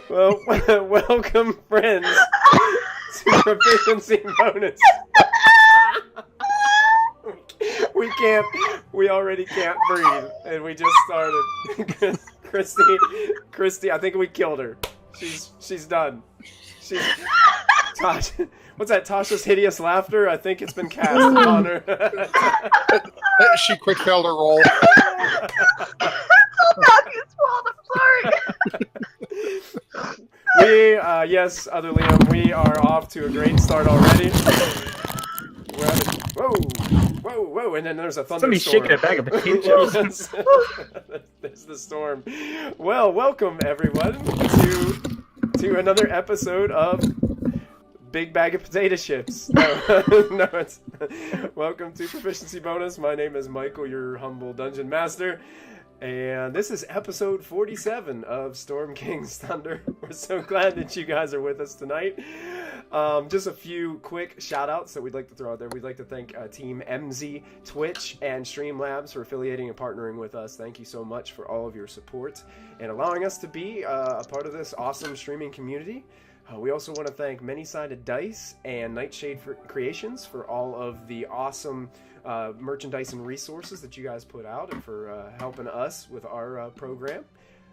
Well, welcome, friends, to Proficiency Bonus. We already can't breathe, and we just started. Christy, I think we killed her. She's done. Tasha, what's that? Tasha's hideous laughter? I think it's been cast upon her. She quick failed her roll. It's all Matthew's fault. I'm sorry. Yes, other Liam, we are off to a great start already. Whoa, and then there's a thunderstorm. Somebody's shaking a bag of potatoes. There's the storm. Well, welcome everyone to another episode of Big Bag of Potato Chips. No, it's welcome to Proficiency Bonus. My name is Michael, your humble dungeon master, and this is episode 47 of Storm King's Thunder. We're so glad that you guys are with us tonight. Just a few quick shout-outs that we'd like to throw out there. We'd like to thank Team MZ, Twitch, and Streamlabs for affiliating and partnering with us. Thank you so much for all of your support and allowing us to be a part of this awesome streaming community. We also want to thank Many-Sided Dice and Nightshade Creations for all of the awesome merchandise and resources that you guys put out and for helping us with our program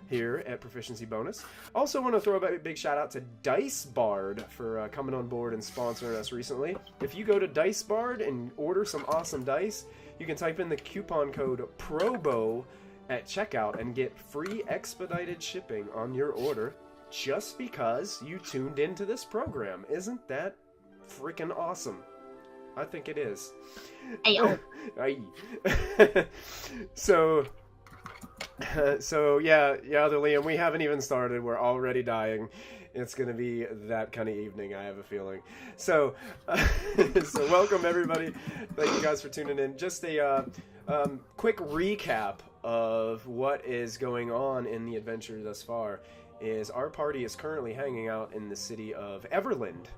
here at Proficiency Bonus. Also want to throw a big shout out to Dice Bard for coming on board and sponsoring us recently. If you go to Dice Bard and order some awesome dice, you can type in the coupon code PROBO at checkout and get free expedited shipping on your order just because you tuned into this program. Isn't that freaking awesome? I think it is. Ayo. So yeah, other Liam, we haven't even started. We're already dying. It's gonna be that kind of evening, I have a feeling. So welcome everybody. Thank you guys for tuning in. Just a quick recap of what is going on in the adventure thus far. Is our party is currently hanging out in the city of Everland,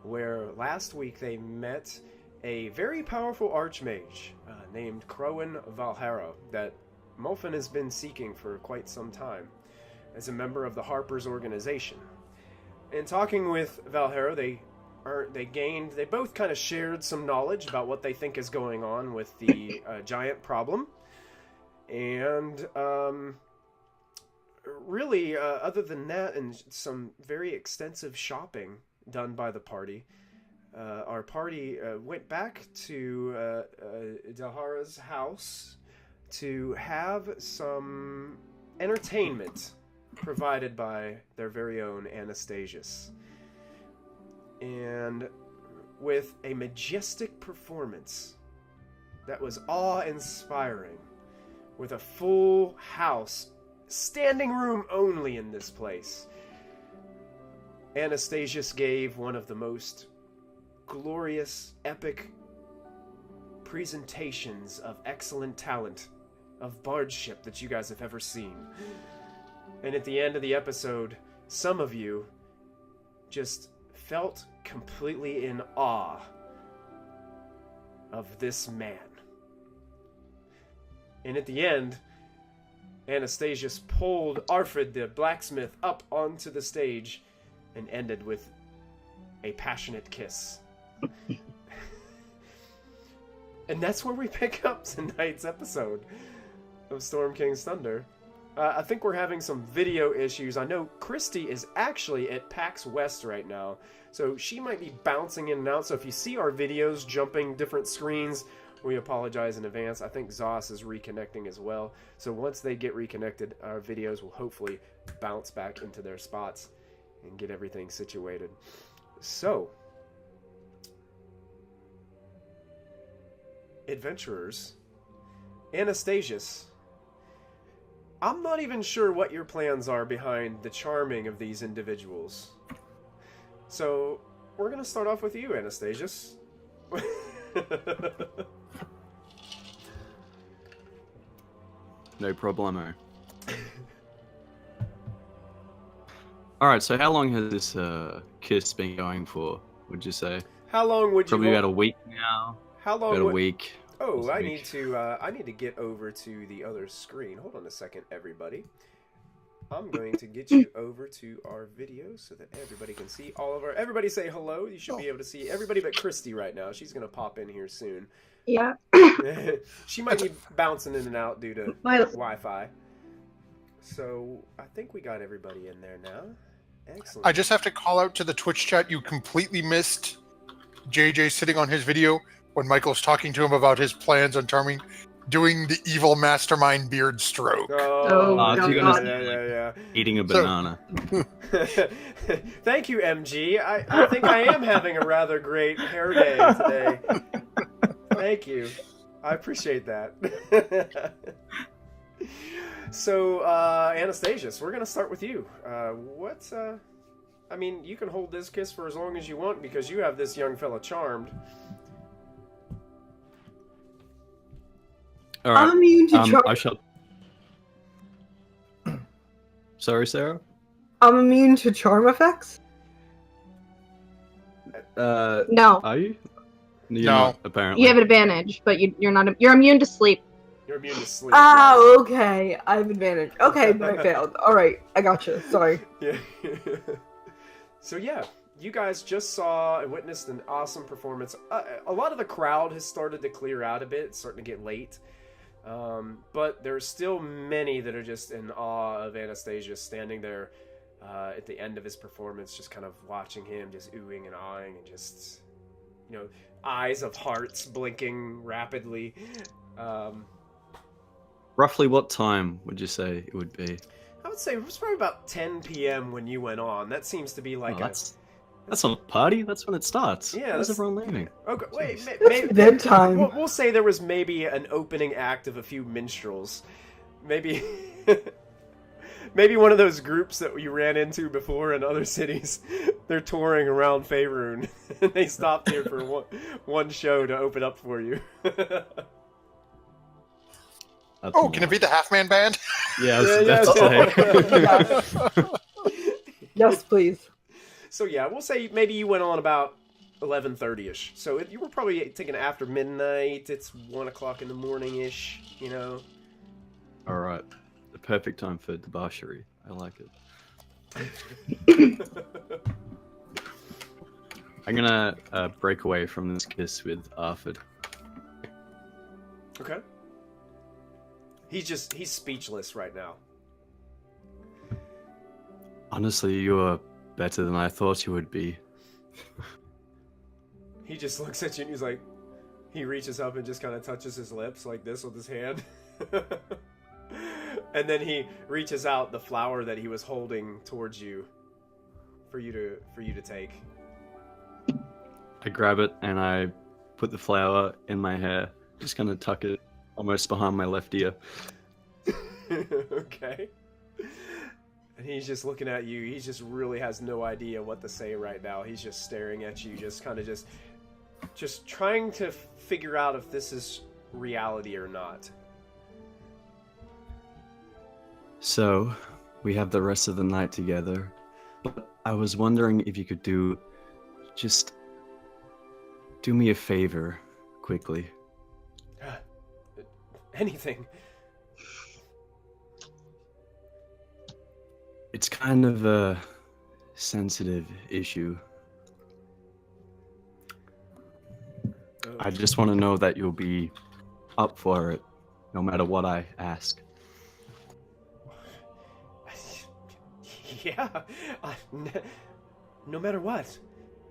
where last week they met a very powerful archmage named Crowan Valhara that Molfin has been seeking for quite some time as a member of the Harper's organization. In talking with Valhara, they both kind of shared some knowledge about what they think is going on with the giant problem, and really, other than that, and some very extensive shopping done by the party, our party went back to Dalhara's house to have some entertainment provided by their very own Anastazius. And with a majestic performance that was awe-inspiring, with a full house, standing room only in this place, Anastazius gave one of the most glorious, epic presentations of excellent talent of bardship that you guys have ever seen. And at the end of the episode, some of you just felt completely in awe of this man. And at the end, Anastazius pulled Arfred the blacksmith up onto the stage and ended with a passionate kiss. And that's where we pick up tonight's episode of Storm King's Thunder. I think we're having some video issues. I know Christy is actually at PAX West right now, so she might be bouncing in and out. So if you see our videos jumping different screens, we apologize in advance. I think Zoss is reconnecting as well. So once they get reconnected, our videos will hopefully bounce back into their spots and get everything situated. So, adventurers, Anastazius, I'm not even sure what your plans are behind the charming of these individuals. So, we're going to start off with you, Anastazius. No problemo. Alright, so how long has this kiss been going for, would you say? How long would you... Probably about a week now. How long About a week. Oh, I need to get over to the other screen. Hold on a second, everybody. I'm going to get you over to our video so that everybody can see all of our. Everybody say hello. You should be able to see everybody but Christy right now. She's gonna pop in here soon. Yeah. She might be bouncing in and out due to My- Wi-Fi. So I think we got everybody in there now. Excellent. I just have to call out to the Twitch chat. You completely missed JJ sitting on his video when Michael's talking to him about his plans on doing the evil mastermind beard stroke. Oh, so you're God. gonna Yeah. eating a banana. Thank you, MG. I think I am having a rather great hair day today. Thank you. I appreciate that. So, Anastazius, we're going to start with you. I mean, you can hold this kiss for as long as you want because you have this young fella charmed. All right. I'm immune to charm. I shall. Sorry, Sarah. I'm immune to charm effects. No. Are you? You're No. not, apparently. You have an advantage, but you're not. You're immune to sleep. You're immune to sleep. Oh, okay. I have advantage. Okay, but I failed. All right, I gotcha. Sorry. Yeah. So yeah, you guys just saw and witnessed an awesome performance. A lot of the crowd has started to clear out a bit. It's starting to get late. But there's still many that are just in awe of Anastazius standing there at the end of his performance, just kind of watching him, just oohing and awing, and just, eyes of hearts blinking rapidly. Roughly what time would you say it would be? I would say it was probably about 10 p.m. when you went on. That seems to be like That's not a party. That's when it starts. Yeah, Where's that's- everyone leaving? Okay, wait, That's bedtime. We'll say there was maybe an opening act of a few minstrels. Maybe maybe one of those groups that we ran into before in other cities. They're touring around Faerun, and they stopped here for one show to open up for you. That's Oh, more- can it be the Half Man Band? Yeah, I was about to say. Yes, please. So yeah, we'll say maybe you went on about 11:30ish. So you were probably thinking after midnight. It's 1 o'clock in the morning-ish, All right, the perfect time for debauchery. I like it. I'm gonna break away from this kiss with Arthur. Okay. He's speechless right now. Honestly, you are better than I thought you would be. He just looks at you and he's like, he reaches up and just kind of touches his lips like this with his hand. And then he reaches out the flower that he was holding towards you for you to take. I grab it and I put the flower in my hair, just gonna tuck it almost behind my left ear. Okay. And he's just looking at you. He just really has no idea what to say right now. He's just staring at you, just kind of just trying to figure out if this is reality or not. So, we have the rest of the night together, but I was wondering if you could do me a favor, quickly. Anything. It's kind of a sensitive issue. I just want to know that you'll be up for it, no matter what I ask. Yeah. No matter what.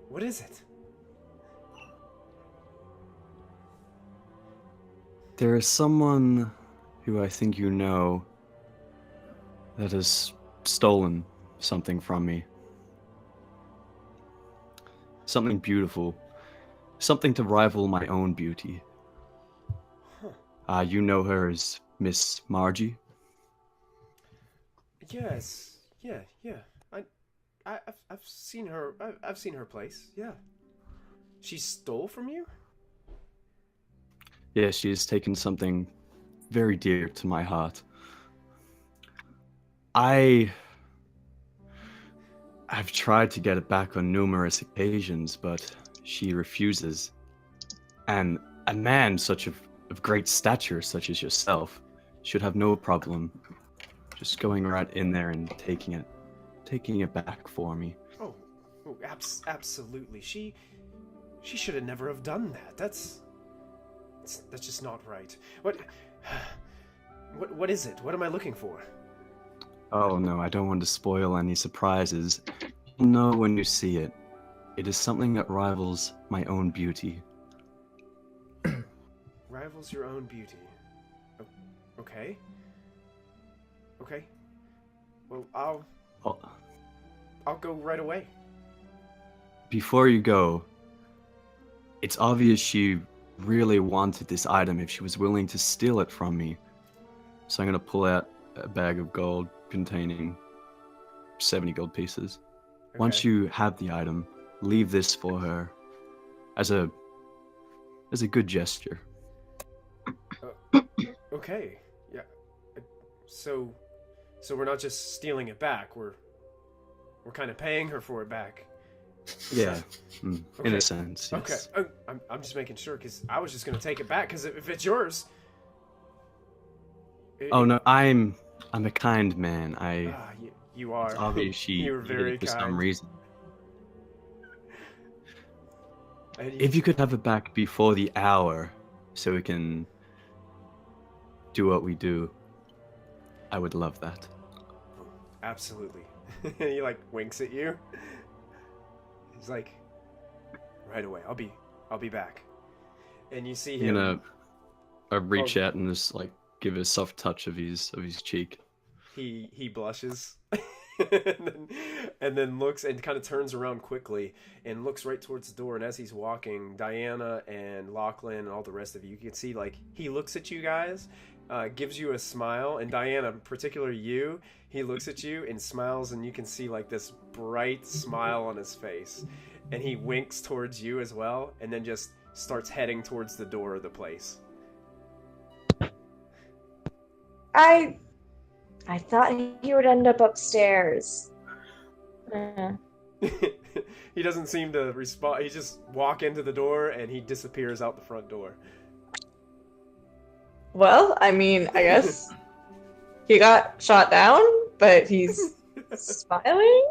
What is it? There is someone who I think you know that has stolen something from me. Something beautiful. Something to rival my own beauty. You know her as Miss Margie? Yes. Yeah. I've seen her. I've seen her place. Yeah. She stole from you? Yeah, she has taken something very dear to my heart. I've tried to get it back on numerous occasions, but she refuses. And a man of great stature such as yourself should have no problem just going right in there and taking it back for me. Oh, absolutely. She should have never have done that. That's just not right. What is it? What am I looking for? Oh no, I don't want to spoil any surprises. You'll know when you see it. It is something that rivals my own beauty. Rivals your own beauty. Okay. Okay. Well, Oh, I'll go right away. before you go, it's obvious she really wanted this item if she was willing to steal it from me. So I'm gonna pull out a bag of gold containing 70 gold pieces. Okay. Once you have the item, leave this for her as a good gesture. Okay. Yeah. So we're not just stealing it back. We're kind of paying her for it back. Yeah, in Okay. a sense. Yes. Okay. I'm just making sure because I was just gonna take it back because if it's yours. Oh no, I'm a kind man. You are. It's obvious she You're needed very it for kind. some reason. And If you could have it back before the hour, so we can do what we do, I would love that. Absolutely. He like winks at you. He's like, right away. I'll be back. And you see him. I'm gonna reach out and just like give a soft touch of his cheek. He blushes. and then looks and kind of turns around quickly and looks right towards the door. And as he's walking, Diana and Lachlan and all the rest of you can see like he looks at you guys, gives you a smile, and Diana, particularly you, he looks at you and smiles, and you can see like this bright smile on his face, and he winks towards you as well, and then just starts heading towards the door of the place. I thought he would end up upstairs. He doesn't seem to respond. He just walk into the door and he disappears out the front door. Well, I mean, I guess he got shot down, but he's smiling?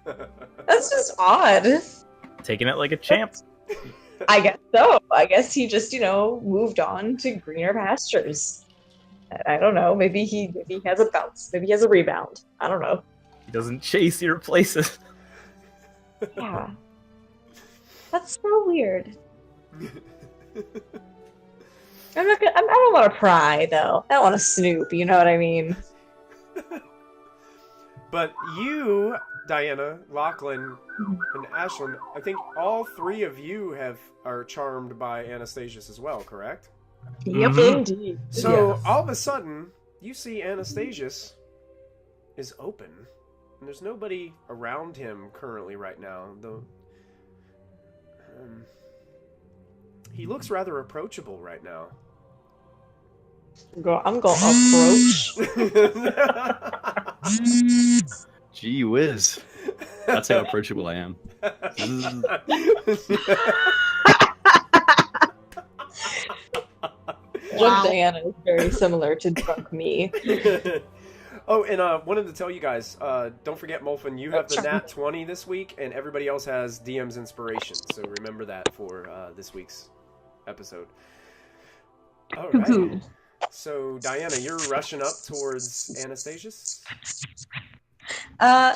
That's just odd. Taking it like a champ. I guess so. I guess he just, moved on to greener pastures. I don't know. Maybe he has a bounce. Maybe he has a rebound. I don't know. He doesn't chase, he replaces. Yeah. That's so weird. I don't want to pry, though. I don't want to snoop, you know what I mean? But you, Diana, Lachlan, and Ashlyn, I think all three of you are charmed by Anastazius as well, correct? Yep, indeed. So Yes. all of a sudden, you see Anastazius is open, and there's nobody around him currently right now. Though he looks rather approachable right now. I'm going to approach. Gee whiz. That's how approachable I am. Drunk Diana is very similar to drunk me. Oh, and wanted to tell you guys, don't forget, Molfin, you have the Nat 20 this week, and everybody else has DM's inspiration. So remember that for this week's episode. All right. So, Diana, you're rushing up towards Anastazius?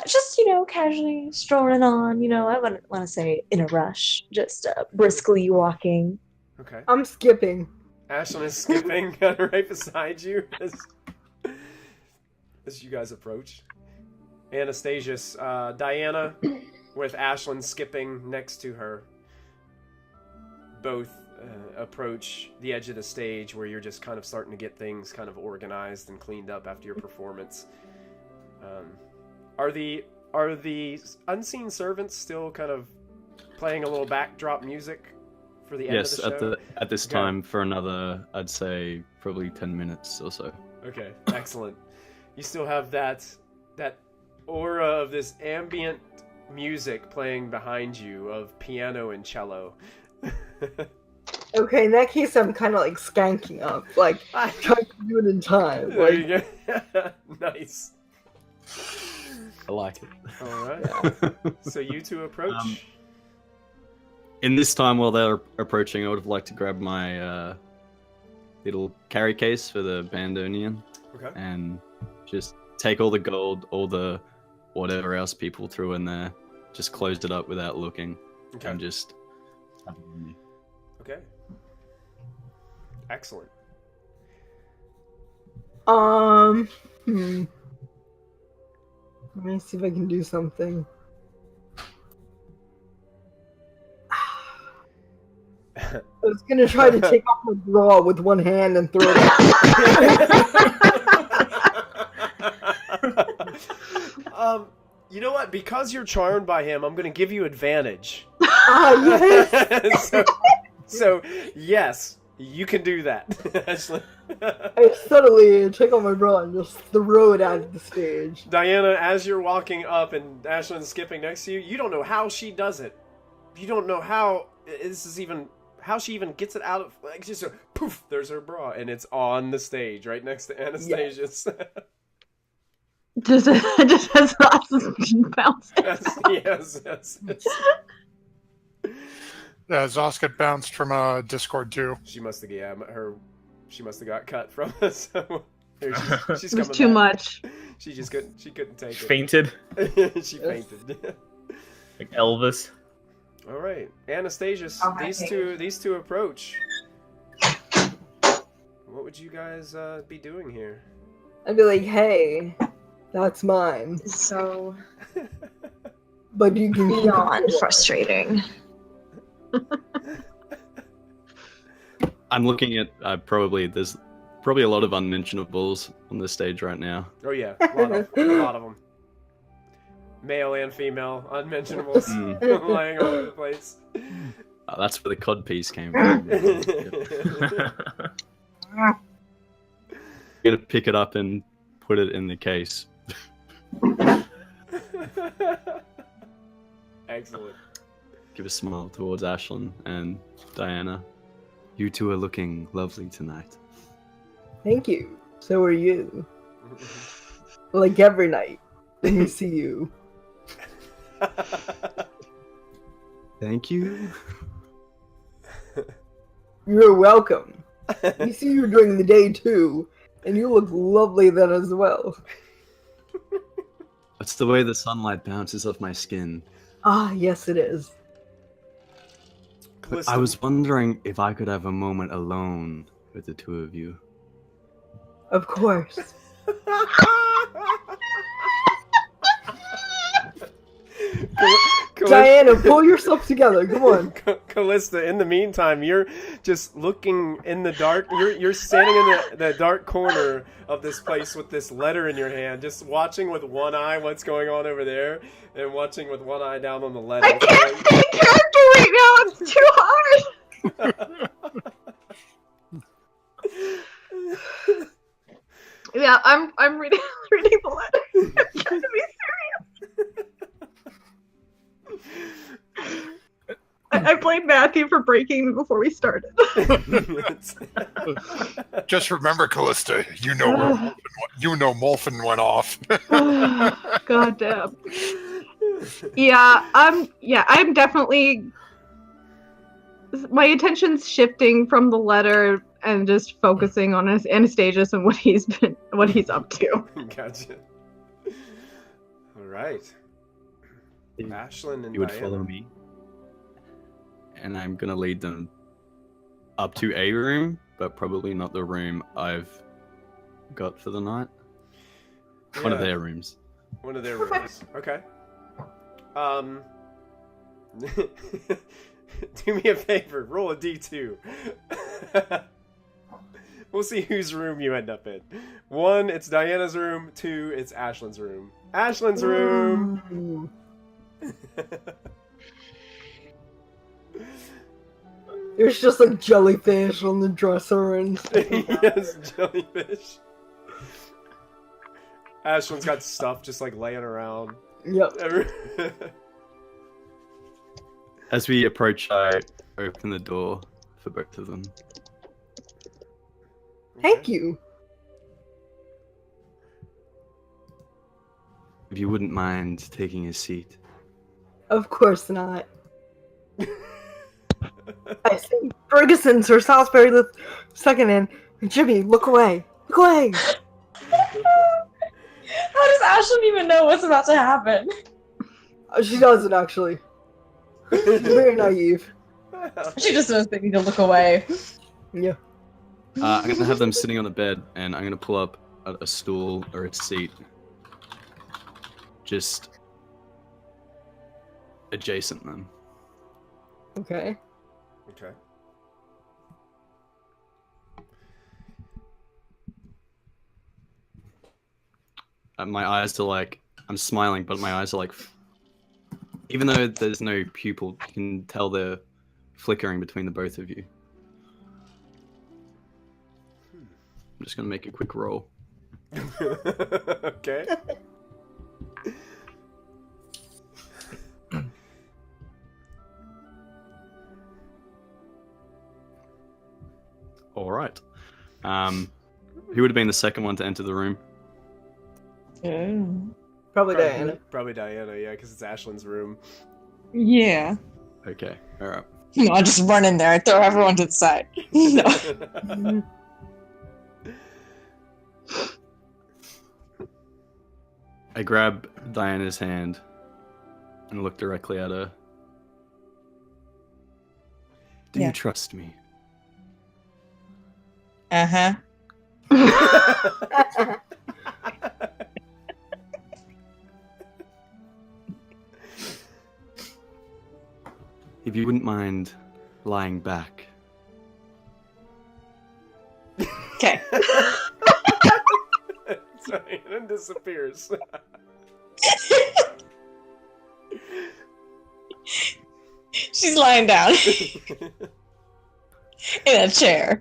Just, casually strolling on, I wouldn't want to say in a rush, just briskly walking. Okay. I'm skipping. Ashlyn is skipping right beside you as you guys approach. Anastazius, Diana with Ashlyn skipping next to her. Both approach the edge of the stage where you're just kind of starting to get things kind of organized and cleaned up after your performance. Are the unseen servants still kind of playing a little backdrop music for the end Yes, of the show? at this Okay. time for another, I'd say probably 10 minutes or so. Okay, excellent. You still have that aura of this ambient music playing behind you of piano and cello. Okay, in that case, I'm kind of like skanking up, like trying to do it in time. There Like, you go. Nice. I like Alright. it. So you two approach. In this time, while they're approaching, I would have liked to grab my little carry case for the Bandonian Okay. and just take all the gold, all the whatever else people threw in there, just closed it up without looking, Okay. and just have it on me. Okay. Excellent. Let me see if I can do something. I was gonna try to take off my bra with one hand and throw it. You know what? Because you're charmed by him, I'm going to give you advantage. Yes! so, yes, you can do that. Ashlyn. I suddenly take off my bra and just throw it out of the stage. Diana, as you're walking up and Ashlyn's skipping next to you, you don't know how she does it. You don't know how how she even gets it out of, like, just a poof, there's her bra, and it's on the stage right next to Anastazius. Just has lots of bounce. yes. Yeah, Zos got bounced from Discord too. She must have, she must have got cut from us. So here she's It was coming too back. much. She just couldn't take it. Fainted She fainted. like Elvis. All right, Anastazius, Oh, hi, these two approach. What would you guys be doing here? I'd be like, hey, that's mine. So But you can keep beyond it. frustrating. I'm looking at there's probably a lot of unmentionables on this stage right now. Oh yeah, a lot of them. Male and female unmentionables lying all over the place. That's where the cod piece came from. Gonna pick it up and put it in the case. Excellent. Give a smile towards Ashlyn and Diana. You two are looking lovely tonight. Thank you. So are you. Like every night when we see you. Thank you. You're welcome. We see you during the day too, and you look lovely then as well. It's the way the sunlight bounces off my skin. Ah, yes it is. But I was wondering if I could have a moment alone with the two of you. Of course. Diana, pull yourself together. Come on. Callista, in the meantime, you're just looking in the dark. You're standing in the dark corner of this place with this letter in your hand, just watching with one eye what's going on over there, and watching with one eye down on the letter. I can't stay character right now. It's too hard. Yeah, I'm reading the letter. I'm trying to be serious. I blamed Matthew for breaking me before we started. Just remember, Callista, you know Molfin went off. God damn. Yeah, I'm definitely. My attention's shifting from the letter and just focusing on Anastazius and what he's up to. Gotcha. All right. Ashlyn and You would Diana. follow me. And I'm gonna lead them up to a room, but probably not the room I've got for the night. One of Yeah. their rooms. One of their rooms. Okay. Do me a favor. Roll a d2. We'll see whose room you end up in. 1, it's Diana's room. 2, it's Ashlyn's room. Ashlyn's room. Ooh. There's just like jellyfish on the dresser and stuff. Yes, jellyfish. Ashlyn's got stuff just like laying around. Yep. As we approach, I open the door for both of them. Thank you. If you wouldn't mind taking a seat. Of course not. I see Ferguson, Sir Salisbury the second, and Jimmy, look away. Look away. How does Ashlyn even know what's about to happen? She doesn't actually. She's very naive. She just knows they need to look away. Yeah. I'm gonna have them sitting on the bed, and I'm gonna pull up a stool or a seat, just adjacent them. Okay. Okay. My eyes are like, I'm smiling, but my eyes are like, even though there's no pupil, you can tell they're flickering between the both of you. I'm just gonna make a quick roll. Okay. All right. Who would have been the second one to enter the room? Probably Diana. Probably Diana, yeah, because it's Ashlyn's room. Yeah. Okay. All right. No, I'll just run in there and throw everyone to the side. No. I grab Diana's hand and look directly at her. Do Yeah. you trust me? Uh-huh. If you wouldn't mind lying back. Okay. Sorry, and then disappears. She's lying down in a chair.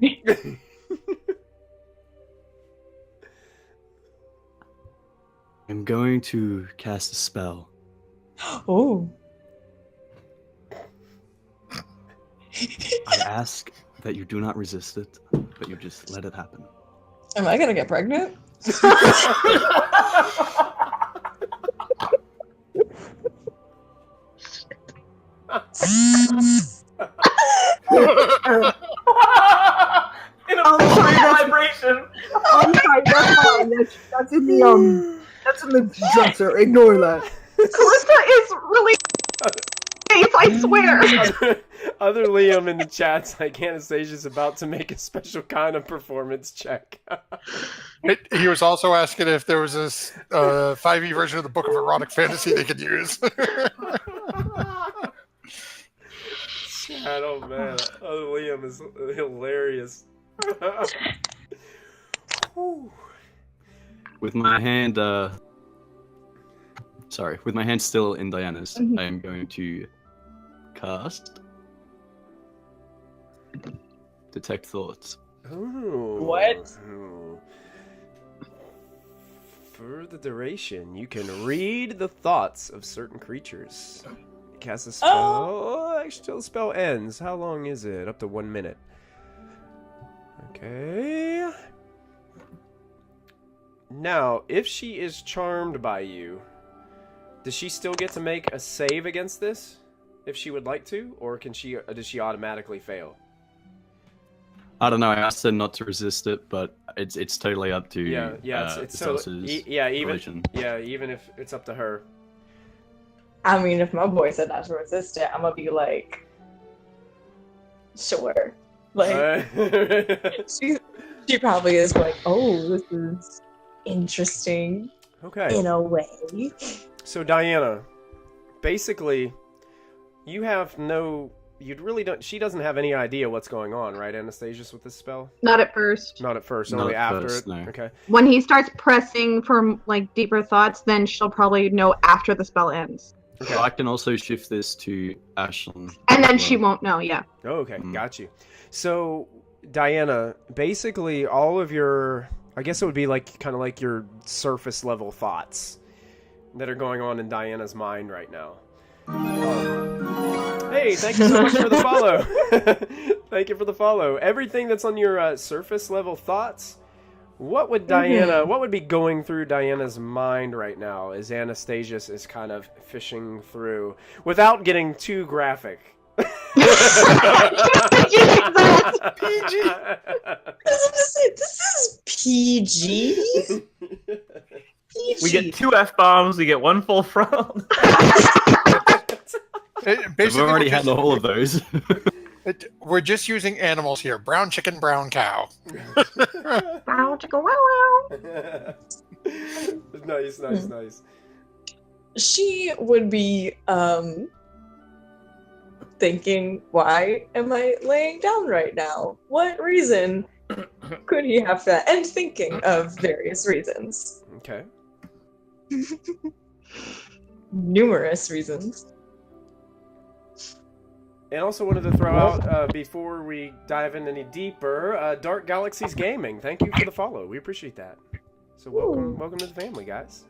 I'm going to cast a spell. Oh. I ask that you do not resist it, but you just let it happen. Am I gonna get pregnant? Vibration. I'm sorry, that's fine. That's in the that's in the dresser. Ignore that. Calista is really safe, I swear. Other Liam in the chat's like, Anastasia's about to make a special kind of performance check. He was also asking if there was this 5e version of the Book of Erotic Fantasy they could use. Chat, oh man, other Liam is hilarious. Whew. With my hand, with my hand still in Diana's, I am going to cast Detect Thoughts. Ooh. What? Ooh. For the duration, you can read the thoughts of certain creatures. Cast a spell. Oh, actually, till the spell ends. How long is it? Up to 1 minute. Okay. Now, if she is charmed by you, does she still get to make a save against this? If she would like to? Or does she automatically fail? I don't know. I asked her not to resist it, but it's totally up to It's so religion. even if it's up to her. I mean, if my boy said not to resist it, I'm gonna be like, sure. Like, she probably is like, oh, this is interesting Okay. in a way. So Diana, basically, you really don't. She doesn't have any idea what's going on, right, Anastazius, with this spell? Not at first. Not at first, Not only at after first, it. no. Okay. When he starts pressing for like deeper thoughts, then she'll probably know after the spell ends. Okay. I can also shift this to Ashlyn. And then as she well. won't know, yeah. Oh, okay, Mm. got you. So, Diana, basically all of your, I guess it would be like kind of like your surface level thoughts that are going on in Diana's mind right now. Hey, thank you so much for the follow. Thank you for the follow. Everything that's on your surface level thoughts. What would Diana? What would be going through Diana's mind right now as Anastazius is kind of fishing through, without getting too graphic? PG. This is PG. We get 2 F-bombs, we get 1 full throttle. We've Basically, already had all of those. we're just using animals here. Brown chicken, brown cow. Wow, chicka, wow, wow. Nice. She would be thinking, why am I laying down right now? What reason could he have that? And thinking of various reasons. Okay. Numerous reasons. And also wanted to throw out, before we dive in any deeper, Dark Galaxies Gaming. Thank you for the follow. We appreciate that. So welcome to the family, guys.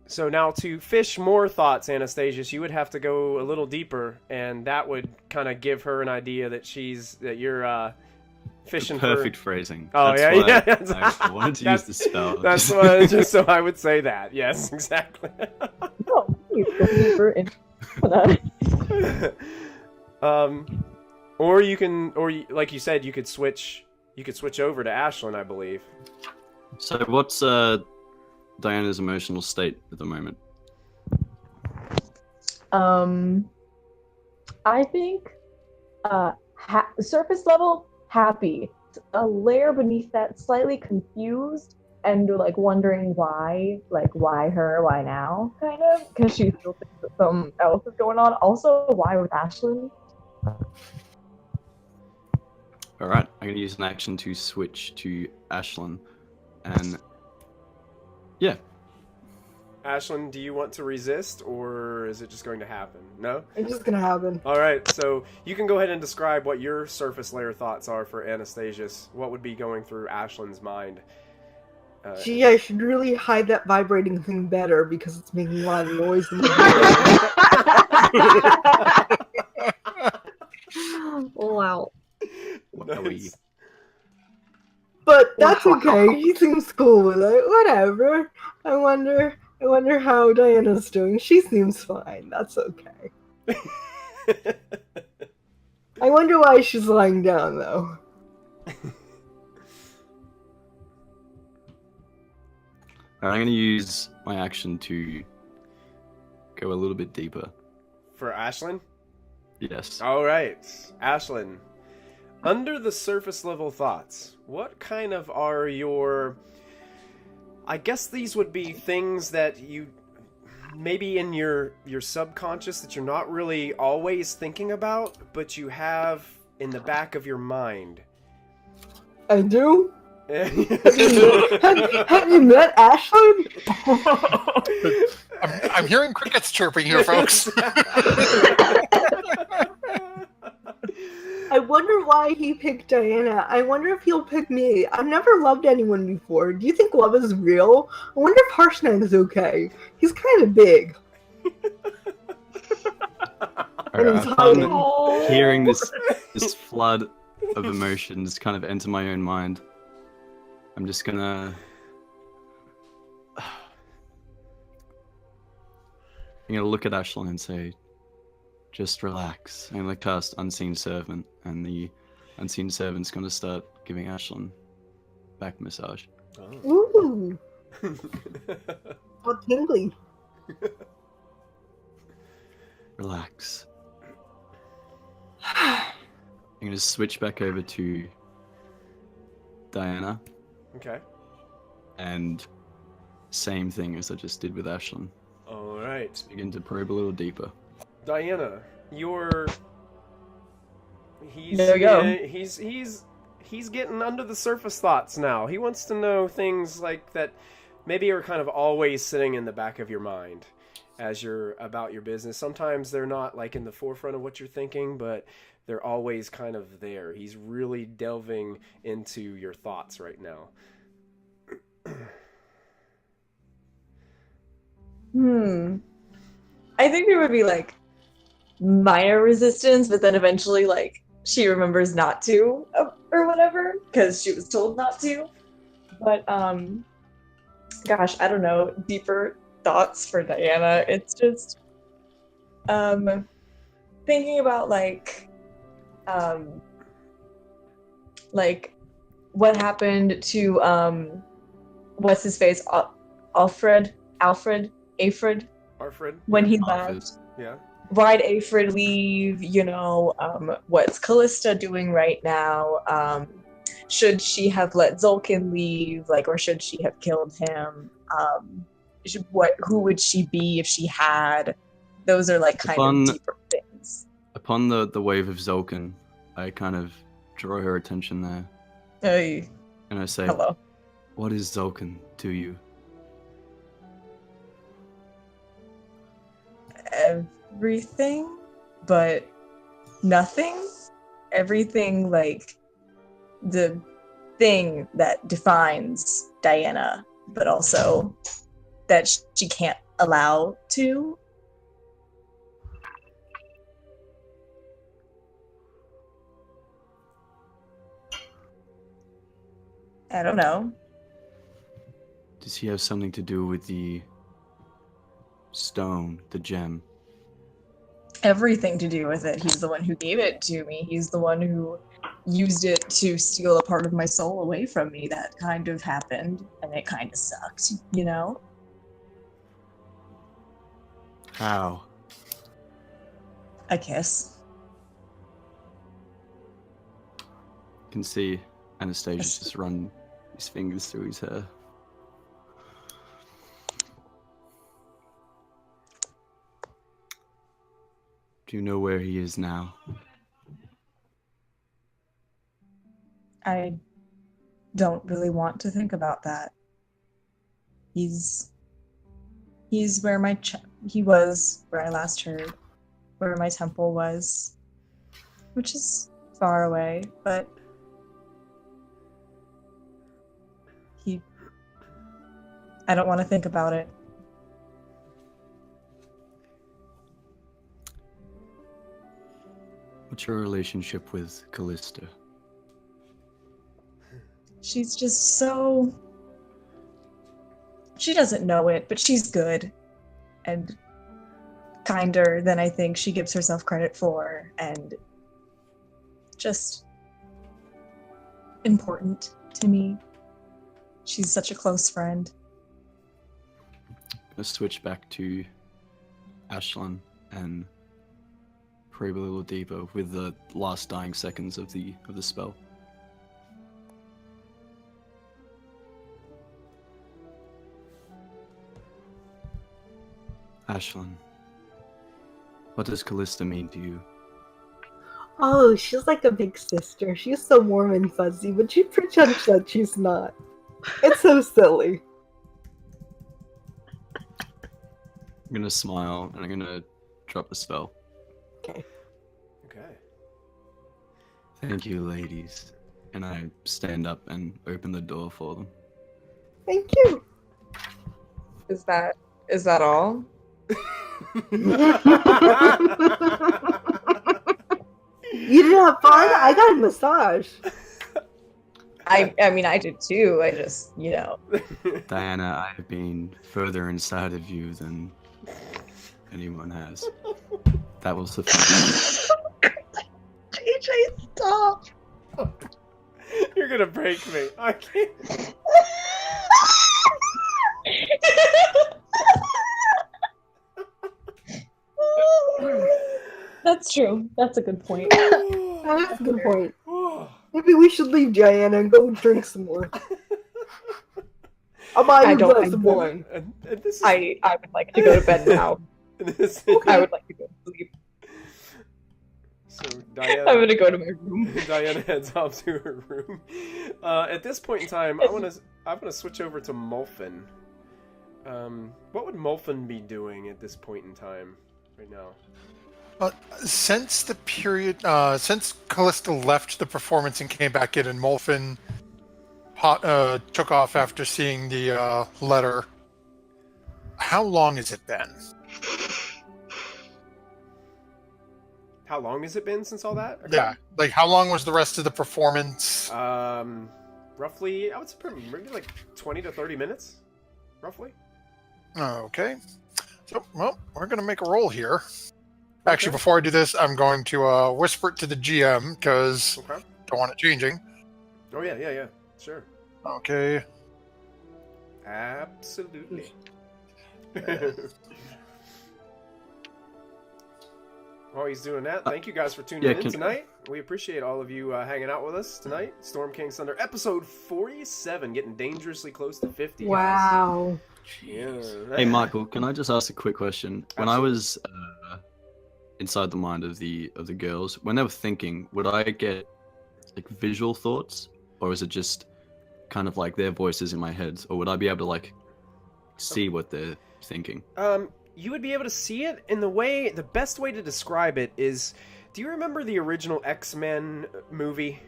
So now to fish more thoughts, Anastazius, you would have to go a little deeper, and that would kind of give her an idea that you're fishing Perfect for... phrasing. Oh, That's yeah. I wanted to use the spell. That's what, just so I would say that. Yes, exactly. No, please go deeper into that. Or like you said, you could switch over to Ashlyn, I believe. So what's Diana's emotional state at the moment? I think surface level, happy. A layer beneath that, slightly confused and like wondering why her, why now, kind of, because she still thinks that something else is going on. Also, why with Ashlyn? All right, I'm gonna use an action to switch to Ashlyn, and yeah. Ashlyn, do you want to resist, or is it just going to happen? No? It's just gonna happen. All right, so you can go ahead and describe what your surface layer thoughts are for Anastazius. What would be going through Ashlyn's mind? Gee, I should really hide that vibrating thing better because it's making a lot of noise in the Wow. Nice. But that's okay. She seems cool with it. Whatever. I wonder how Diana's doing. She seems fine. That's okay. I wonder why she's lying down though. I'm going to use my action to go a little bit deeper. For Ashlyn? Yes. All right, Ashlyn. Under the surface level thoughts, what kind of are your... I guess these would be things that you... maybe in your subconscious that you're not really always thinking about, but you have in the back of your mind. I do? have you met Ashlyn? I'm hearing crickets chirping here, folks. I wonder why he picked Diana. I wonder if he'll pick me. I've never loved anyone before. Do you think love is real? I wonder if Harshnag is okay. He's kind of big. And he's hiding. Hearing this flood of emotions kind of enter my own mind, I'm just gonna... I'm gonna look at Ashlyn and say, just relax. I'm gonna cast Unseen Servant, and the Unseen Servant's gonna start giving Ashlyn back massage. Ooh. How tingly. Relax. I'm gonna switch back over to Diana, Okay. and same thing as I just did with Ashlyn. All right. Begin to probe a little deeper. Diana, you're... There we go. He's getting under the surface thoughts now. He wants to know things like that maybe are kind of always sitting in the back of your mind as you're about your business. Sometimes they're not like in the forefront of what you're thinking, but they're always kind of there. He's really delving into your thoughts right now. I think there would be like minor resistance, but then eventually like she remembers not to or whatever because she was told not to. But gosh, I don't know, deeper thoughts for Diana. It's just thinking about like what happened to what's his face, Alfred, Afred, when he left. Yeah. Why'd Afred leave? You know, what's Callista doing right now? Should she have let Zulkin leave, like, or should she have killed him? Who would she be if she had? Those are like kind of deeper things. Upon the wave of Zulkin, I kind of draw her attention there. Hey. And I say, Hello. What is Zulkin to you? Everything, but nothing. Everything, like the thing that defines Diana, but also that she can't allow to. I don't know. Does he have something to do with the stone, the gem? Everything to do with it. He's the one who gave it to me. He's the one who used it to steal a part of my soul away from me. That kind of happened, and it kind of sucked, you know? How? A kiss. You can see Anastazius just run his fingers through his hair. Do you know where he is now? I don't really want to think about that. He's where he was where I last heard, where my temple was, which is far away, but I don't want to think about it. What's your relationship with Callista? She's just so... She doesn't know it, but she's good. And kinder than I think she gives herself credit for. And just important to me. She's such a close friend. Let's switch back to Ashlyn and probe a little deeper with the last dying seconds of the spell. Ashlyn, what does Callista mean to you? Oh, she's like a big sister. She's so warm and fuzzy, but she pretends that she's not. It's so silly. I'm gonna smile and I'm gonna drop the spell. Okay. Okay. Thank you, ladies. And I stand up and open the door for them. Thank you. Is that all? You didn't have fun? I got a massage. I mean, I did too. I just, you know. Diana, I have been further inside of you than anyone has. That will suffice. JJ, stop. You're gonna break me. I can't. That's true. That's a good point. That's a good point. Maybe we should leave Diana and go drink some more. I'll buy you a glass of wine. And this is, I would like to go to bed now. I would like to go to sleep. So Diana, I'm gonna go to my room. Diana heads off to her room. At this point in time, I'm gonna switch over to Molfin. What would Molfin be doing at this point in time, right now? Since the period, since Callista left the performance and came back in, and Molfin took off after seeing the letter, how long has it been? How long has it been since all that occurred? Yeah. Like, how long was the rest of the performance? Roughly, I would say maybe like 20 to 30 minutes, roughly. Okay. So, well, we're going to make a roll here. Actually, before I do this, I'm going to whisper it to the GM, because I don't want it changing. Oh, yeah. Sure. Okay. Absolutely. While he's doing that, thank you guys for tuning in tonight. We appreciate all of you hanging out with us tonight. Storm King Thunder, episode 47, getting dangerously close to 50. Wow. Yeah. Hey, Michael, can I just ask a quick question? When I was inside the mind of the girls, when they were thinking, would I get like visual thoughts, or is it just kind of like their voices in my head, or would I be able to like see what they're thinking? You would be able to see it in the best way to describe it is, do you remember the original X-Men movie?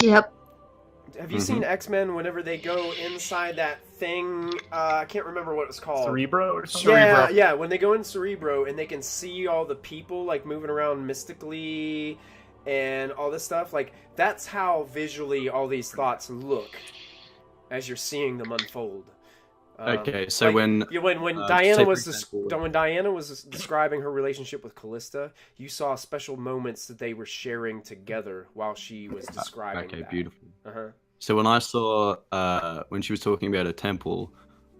Yep. Have you seen X-Men whenever they go inside that thing? I can't remember what it was called. Cerebro or something? Yeah, when they go in Cerebro and they can see all the people like moving around mystically and all this stuff, like that's how visually all these thoughts look as you're seeing them unfold. Okay, so like, when Diana was describing her relationship with Callista, you saw special moments that they were sharing together while she was describing. Okay, that. beautiful. Uh-huh. So when I saw when she was talking about a temple,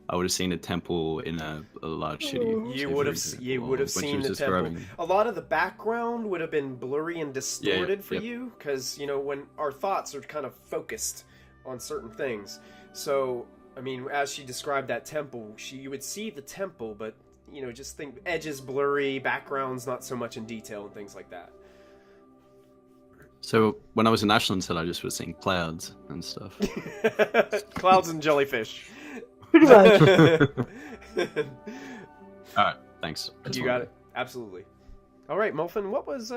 I would have seen a temple in a large city. You would have seen the temple. A lot of the background would have been blurry and distorted for you, because when our thoughts are kind of focused on certain things. So I mean, as she described that temple, you would see the temple, but just think edges blurry, backgrounds not so much in detail, and things like that. So when I was in Ashland's Head, I just was seeing clouds and stuff. Clouds and jellyfish. Pretty much. All right, thanks. You got it. Absolutely. All right, Molfin, what was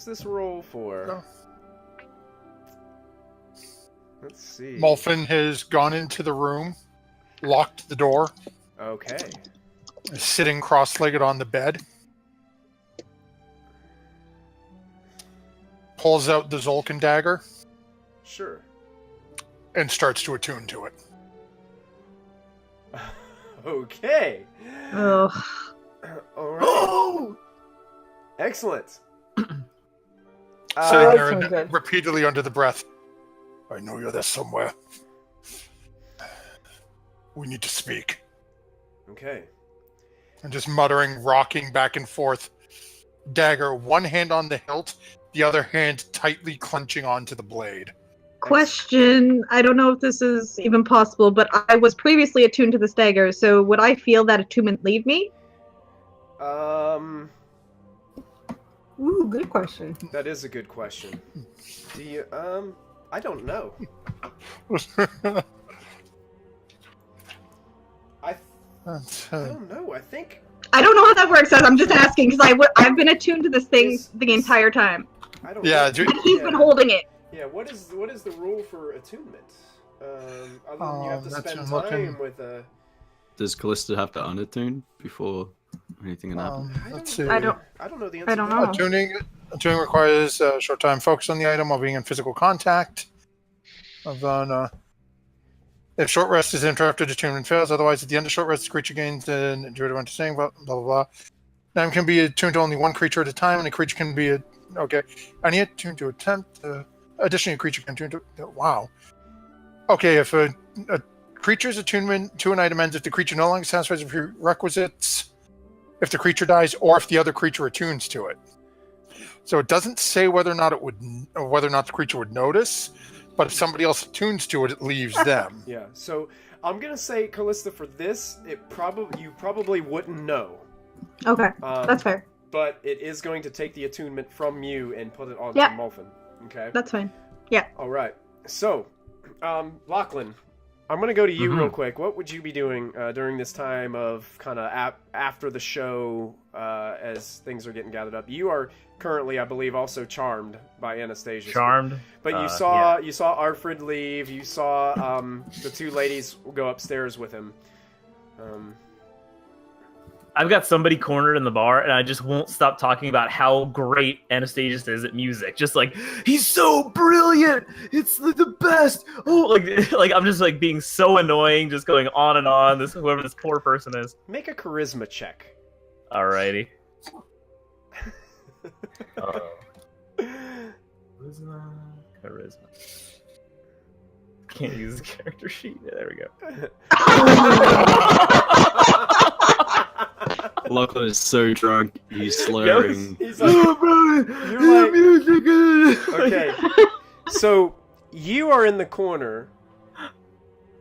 this roll for? Oh. Let's see. Molfin has gone into the room, locked the door, Okay. is sitting cross-legged on the bed, pulls out the Zolkin dagger, Sure. and starts to attune to it. Okay. Ugh. All right. Excellent. Sitting that there sounds and good. repeatedly under the breath. I know you're there somewhere. We need to speak. Okay. And just muttering, rocking back and forth. Dagger, one hand on the hilt, the other hand tightly clenching onto the blade. Question. I don't know if this is even possible, but I was previously attuned to this dagger, so would I feel that attunement leave me? Ooh, good question. That is a good question. Do you I don't know. I don't know. I think I don't know how that works. I'm just asking because I've been attuned to this thing the entire time. I don't Yeah, know. And he's been holding it. Yeah, what is the rule for attunement? Other than you have to that's spend what I'm time looking- with a. Does Callista have to unattune before anything can happen? Let's see. I don't know the answer. I don't to know. that. Attuning requires a short time focus on the item while being in physical contact. If short rest is interrupted, attunement fails. Otherwise, at the end of short rest, the creature gains an intuitive understanding. Blah blah blah. Now can be attuned to only one creature at a time, and a creature can be any attuned to attempt. Additionally, a creature can attune to. Wow. Okay, if a creature's attunement to an item ends, if the creature no longer satisfies the prerequisites, if the creature dies, or if the other creature attunes to it. So it doesn't say whether or not the creature would notice, but if somebody else attunes to it, it leaves them. Yeah. So I'm gonna say, Callista, for this, you probably wouldn't know. Okay, that's fair. But it is going to take the attunement from you and put it onto Yep. Molfin. Okay. That's fine. Yeah. All right. So, Lachlan, I'm going to go to you real quick. What would you be doing during this time of kind of after the show as things are getting gathered up? You are currently, I believe, also charmed by Anastazius. Charmed. But you saw Arfred leave. You saw the two ladies go upstairs with him. I've got somebody cornered in the bar, and I just won't stop talking about how great Anastazius is at music. Just like, he's so brilliant. It's the best. Oh, like I'm just like being so annoying, just going on and on. Whoever this poor person is. Make a charisma check. Alrighty. Charisma. Can't use the character sheet. There we go. Lachlan is so drunk, he's slurring. He's like, you're like, music. Okay, so you are in the corner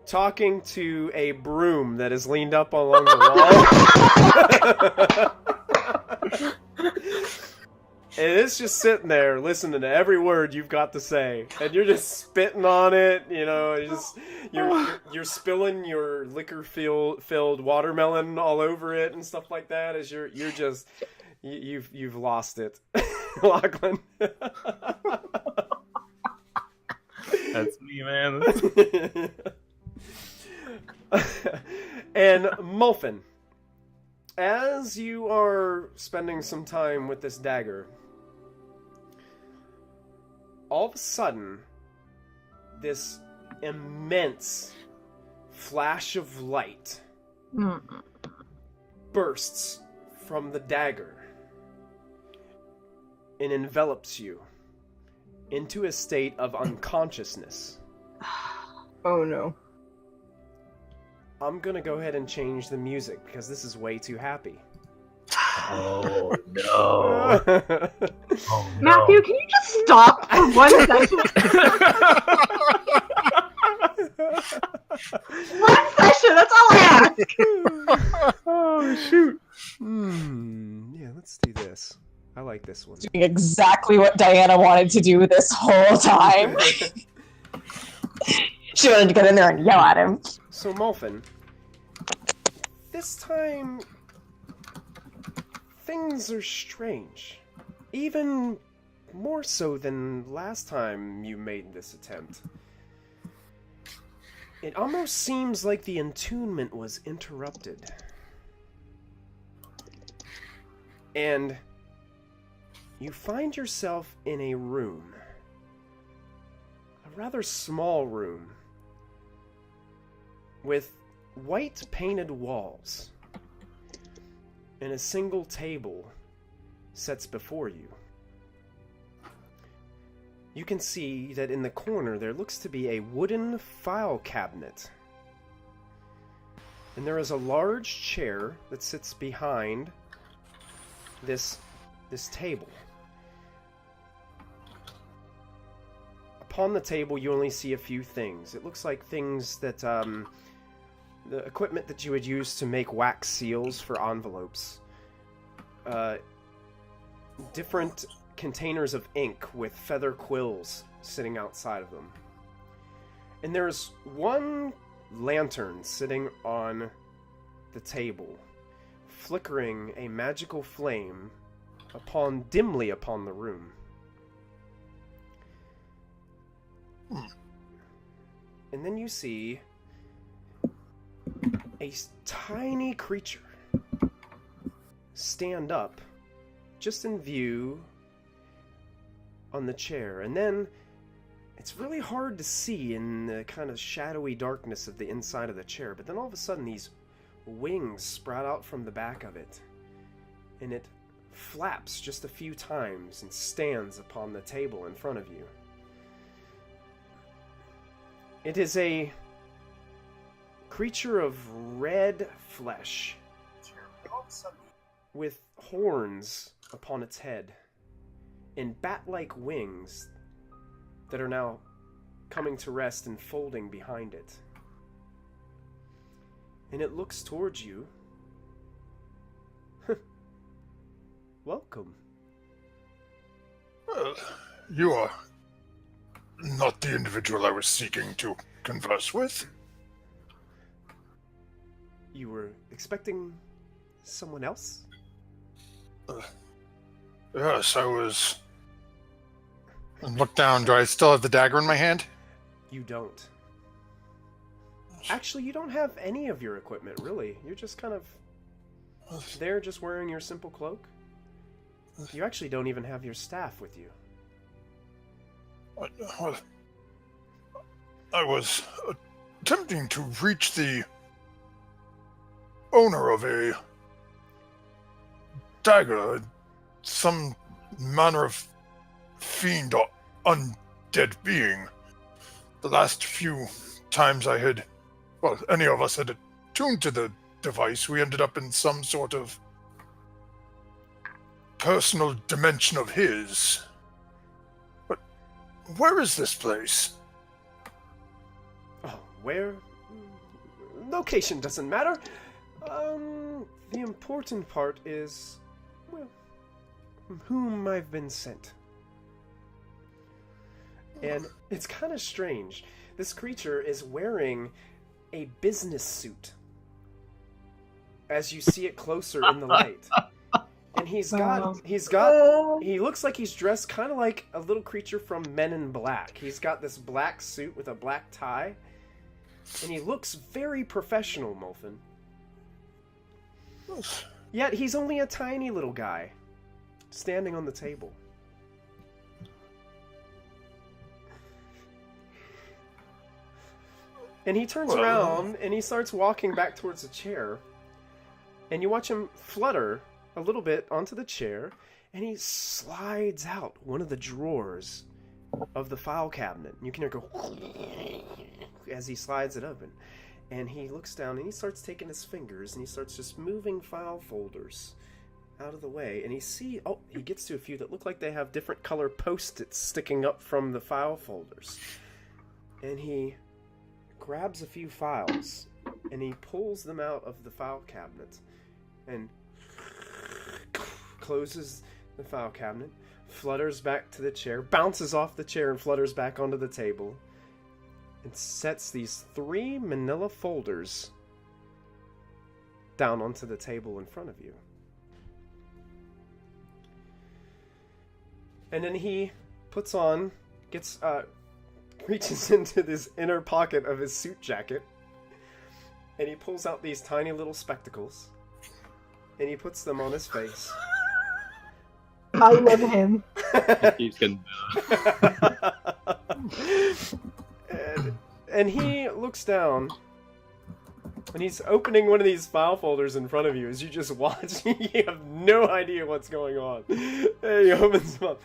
talking to a broom that is leaned up along the wall. And it's just sitting there listening to every word you've got to say, and you're just spitting on it. You know, you're spilling your liquor-filled watermelon all over it and stuff like that. As you've lost it, Lachlan. That's me, man. And Molfin, as you are spending some time with this dagger, all of a sudden, this immense flash of light bursts from the dagger and envelops you into a state of unconsciousness. Oh no. I'm gonna go ahead and change the music because this is way too happy. Oh no. Oh, Matthew, can you just stop for 1 second? 1 session, that's all I ask. Oh, shoot. Yeah, let's do this. I like this one. Doing exactly what Diana wanted to do this whole time. She wanted to get in there and yell at him. So, Molfin, this time, things are strange. Even more so than last time you made this attempt. It almost seems like the attunement was interrupted. And you find yourself in a room. A rather small room. With white painted walls. And a single table sets before you. You can see that in the corner there looks to be a wooden file cabinet. And there is a large chair that sits behind this table. Upon the table you only see a few things. It looks like things that the equipment that you would use to make wax seals for envelopes. Different containers of ink with feather quills sitting outside of them. And there's one lantern sitting on the table, flickering a magical flame dimly upon the room. And then you see a tiny creature stand up just in view on the chair, and then it's really hard to see in the kind of shadowy darkness of the inside of the chair, but then all of a sudden these wings sprout out from the back of it, and it flaps just a few times and stands upon the table in front of you. It is a creature of red flesh with horns upon its head and bat-like wings that are now coming to rest and folding behind it. And it looks towards you. Welcome. You are not the individual I was seeking to converse with. You were expecting someone else? Yes, I was. And look down. Do I still have the dagger in my hand? You don't. Actually, you don't have any of your equipment, really. You're just kind of there just wearing your simple cloak? You actually don't even have your staff with you. Well, I was attempting to reach the owner of a dagger, some manner of fiend or undead being. The last few times any of us had attuned to the device, we ended up in some sort of personal dimension of his. But where is this place? Oh, where? Location doesn't matter. The important part is, well, whom I've been sent. And it's kind of strange. This creature is wearing a business suit as you see it closer in the light. And he looks like he's dressed kind of like a little creature from Men in Black. He's got this black suit with a black tie, and he looks very professional, Molfin. Yet he's only a tiny little guy, standing on the table. And he turns around, and he starts walking back towards the chair, and you watch him flutter a little bit onto the chair, and he slides out one of the drawers of the file cabinet. You can hear go as he slides it open. And he looks down and he starts taking his fingers and he starts just moving file folders out of the way. And he gets to a few that look like they have different color post-its sticking up from the file folders. And he grabs a few files and he pulls them out of the file cabinet and closes the file cabinet, flutters back to the chair, bounces off the chair and flutters back onto the table, and sets these 3 manila folders down onto the table in front of you. And then he reaches into this inner pocket of his suit jacket, and he pulls out these tiny little spectacles, and he puts them on his face. I love him. He's gonna. And he looks down, and he's opening one of these file folders in front of you as you just watch. You have no idea what's going on. And he opens them up.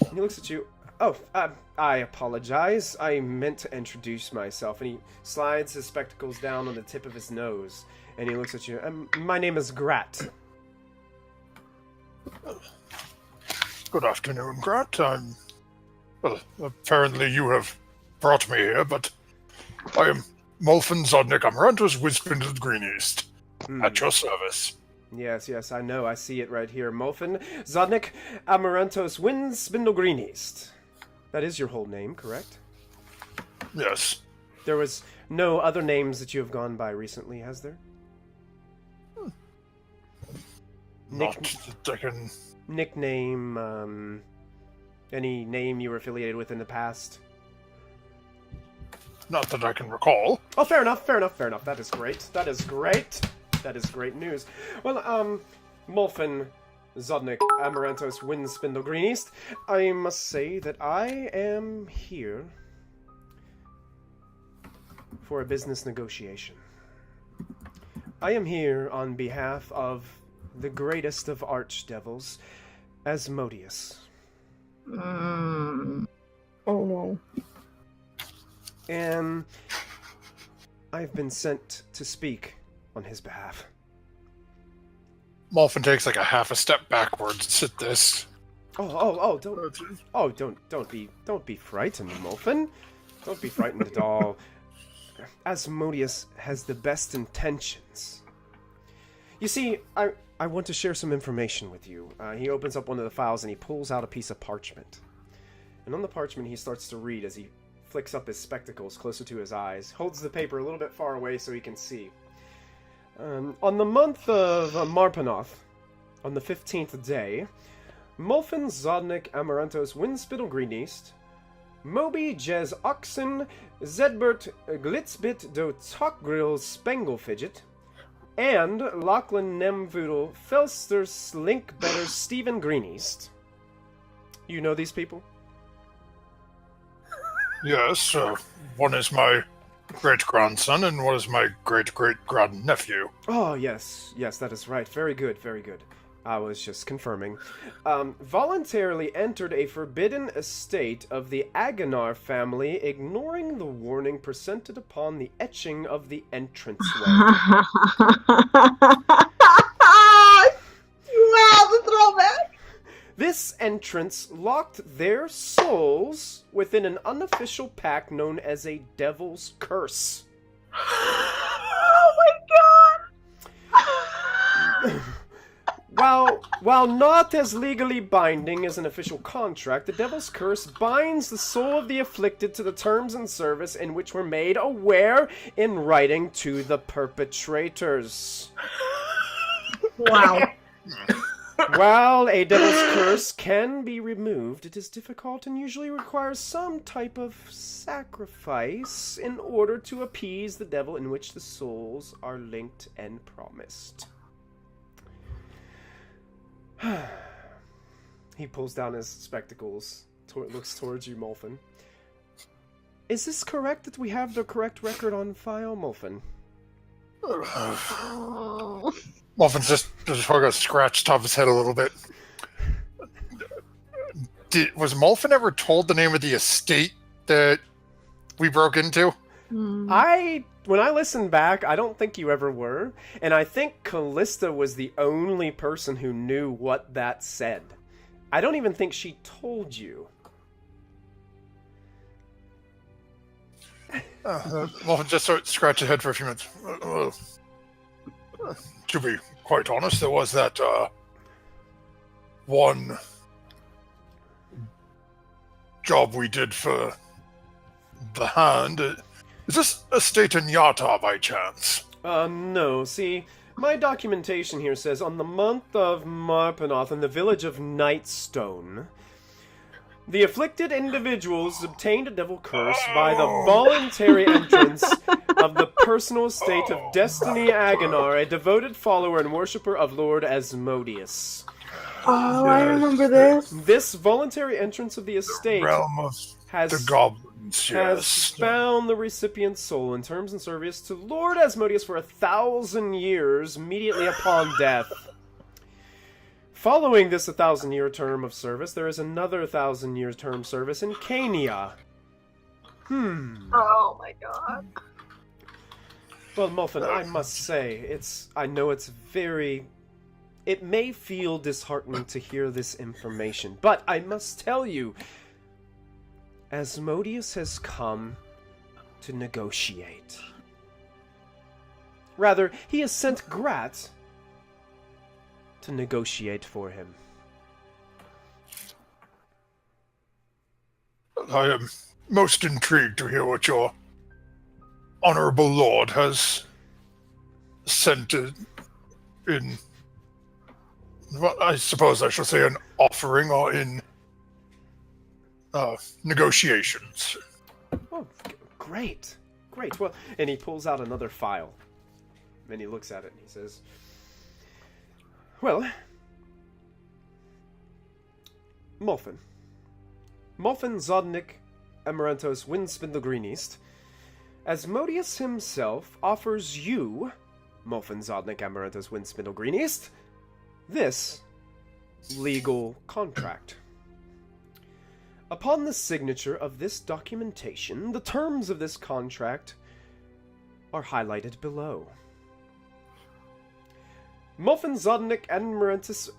And he looks at you. Oh, I apologize. I meant to introduce myself. And he slides his spectacles down on the tip of his nose. And he looks at you. My name is Grat. Good afternoon, Grat. Well, apparently you have brought me here, but I am Molfin Zodnik Amarantos Windspindled Green East. At your service. Yes, I know. I see it right here. Molfin Zodnik Amarantos Windspindle Green East. That is your whole name, correct? Yes. There was no other names that you have gone by recently, has there? Not that I can... Nickname, any name you were affiliated with in the past? Not that I can recall. Oh, fair enough. That is great. That is great news. Well, Molfin Zodnik Amarantos Windspindle Green East, I must say that I am here for a business negotiation. I am here on behalf of the greatest of archdevils, Asmodeus. Oh no. And I've been sent to speak on his behalf. Molfin takes like a half a step backwards at this. Don't be frightened, Molfin. Don't be frightened at all. Asmodeus has the best intentions. You see, I want to share some information with you. He opens up one of the files and he pulls out a piece of parchment. And on the parchment he starts to read as he flicks up his spectacles closer to his eyes, holds the paper a little bit far away so he can see. On the month of Marpanoth, on the 15th day, Molfin Zodnik Amarantos Windspindle Green East, Moby Jez Oxen Zedbert Glitzbit do Tokgrill Spangle Fidget, and Lachlan Nemvoodle Felster Slinkbetter Stephen Greeneast. You know these people? Yes, one is my great-grandson and one is my great-great-grandnephew. Oh, yes, that is right. Very good, very good. I was just confirming. Voluntarily entered a forbidden estate of the Aganar family, ignoring the warning presented upon the etching of the entranceway. Wow, the throwback! This entrance locked their souls within an unofficial pact known as a Devil's Curse. Oh my god! While not as legally binding as an official contract, the Devil's Curse binds the soul of the afflicted to the terms and service in which were made aware in writing to the perpetrators. Wow. While a Devil's Curse can be removed, it is difficult and usually requires some type of sacrifice in order to appease the devil in which the souls are linked and promised. He pulls down his spectacles, looks towards you, Molfin. Is this correct that we have the correct record on file, Molfin? Moffin's just going to scratch top of his head a little bit. Was Molfin ever told the name of the estate that we broke into? When I listened back, I don't think you ever were, and I think Callista was the only person who knew what that said. I don't even think she told you. Molfin just started to scratch his head for a few minutes. To be quite honest, there was that one job we did for the Hand. Is this estate in Yata by chance? No. See, my documentation here says on the month of Marpanoth in the village of Nightstone, the afflicted individuals obtained a devil curse by the voluntary entrance of the personal estate of Destiny Aganar, a devoted follower and worshipper of Lord Asmodeus. Oh, I remember this. This voluntary entrance of the estate Realm of has the goblins, has yes. bound the recipient's soul in terms and service to Lord Asmodeus for 1,000 years immediately upon death. Following this 1,000-year term of service, there is another 1,000-year term service in Cania. Oh my god. Well, Molfin, I must say, it may feel disheartening to hear this information, but I must tell you, Asmodeus has come to negotiate. Rather, he has sent Grat to negotiate for him. I am most intrigued to hear what your honorable lord has sent in, well, I suppose I shall say an offering or in negotiations. Oh, great. Great. Well, and he pulls out another file. And he looks at it and he says, well, Molfin Zodnik Amarantos Windspindle Greeneast, Asmodeus himself offers you, Molfin Zodnik Amarantos Windspindle Greeneast, this legal contract. Upon the signature of this documentation, the terms of this contract are highlighted below. Molfin Zodnik Amarantos...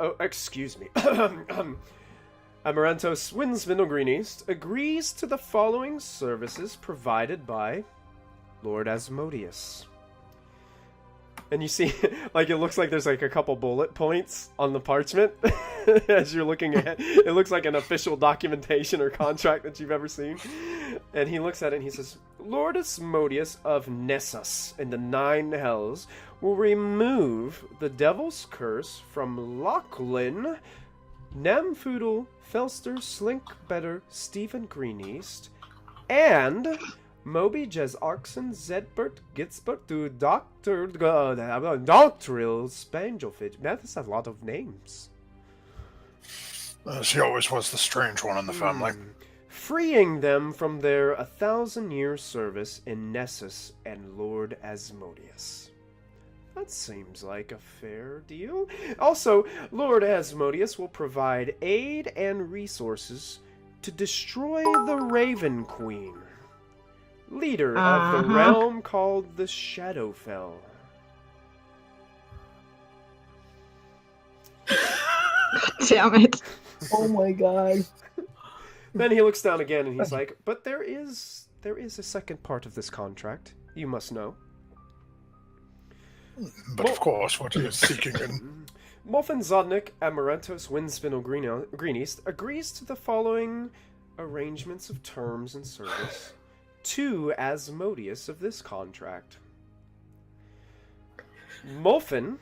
Amarantos Windspindle Greeneast agrees to the following services provided by Lord Asmodeus. And you see, like, it looks like there's, like, a couple bullet points on the parchment as you're looking at it. It looks like an official documentation or contract that you've ever seen. And he looks at it and he says, Lord Asmodeus of Nessus in the Nine Hells will remove the Devil's Curse from Lachlan, Namfoodle, Felster, Slinkbetter, Stephen Greeneast, and Moby, Jez Arkson, Zedbert, Gitzbert, to Dr. Doctoril, Spangelfit. Man, that's a lot of names. She always was the strange one in the family. Freeing them from their 1,000-year service in Nessus and Lord Asmodeus. That seems like a fair deal. Also, Lord Asmodeus will provide aid and resources to destroy the Raven Queen, leader of the realm called the Shadowfell. Damn it. Oh my god. Then he looks down again and he's like, but there is a second part of this contract, you must know. But of course, what he is seeking in... Molfin Zodnik, Amarantos, Windspindle Green East, agrees to the following arrangements of terms and service to Asmodeus of this contract. Molfin's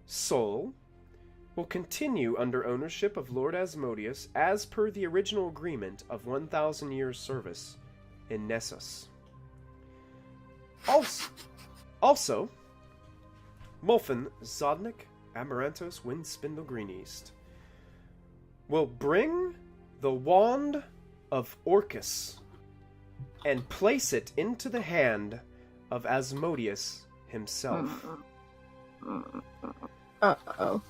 soul will continue under ownership of Lord Asmodeus as per the original agreement of 1,000 years service in Nessus. Also, Molfin, Zodnik, Amarantos, Windspindle Green East will bring the Wand of Orcus and place it into the hand of Asmodeus himself. Uh-oh.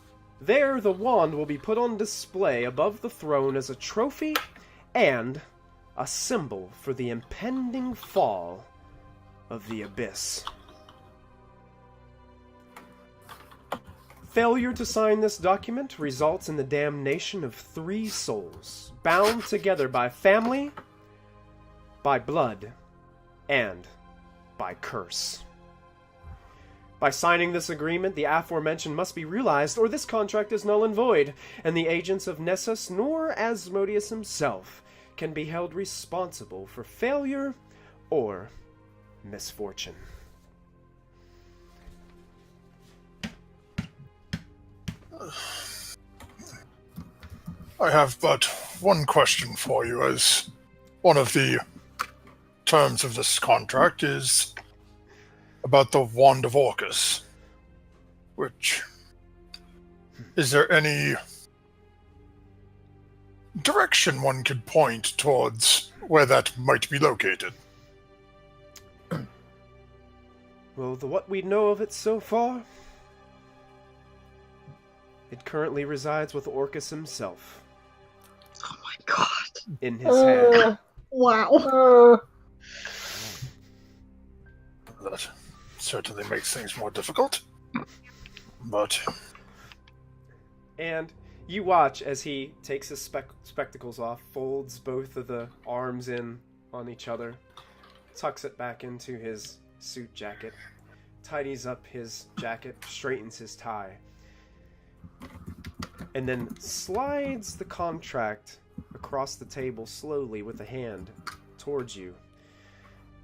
There, the wand will be put on display above the throne as a trophy and a symbol for the impending fall of the Abyss. Failure to sign this document results in the damnation of 3 souls, bound together by family, by blood, and by curse. By signing this agreement, the aforementioned must be realized, or this contract is null and void, and the agents of Nessus nor Asmodeus himself can be held responsible for failure or misfortune. I have but one question for you, as one of the terms of this contract is about the Wand of Orcus. Which... is there any direction one could point towards where that might be located? Well, what we know of it so far, it currently resides with Orcus himself. Oh my god. In his hand. Wow. That certainly makes things more difficult. But... and you watch as he takes his spectacles off, folds both of the arms in on each other, tucks it back into his suit jacket, tidies up his jacket, straightens his tie, and then slides the contract across the table slowly with a hand towards you.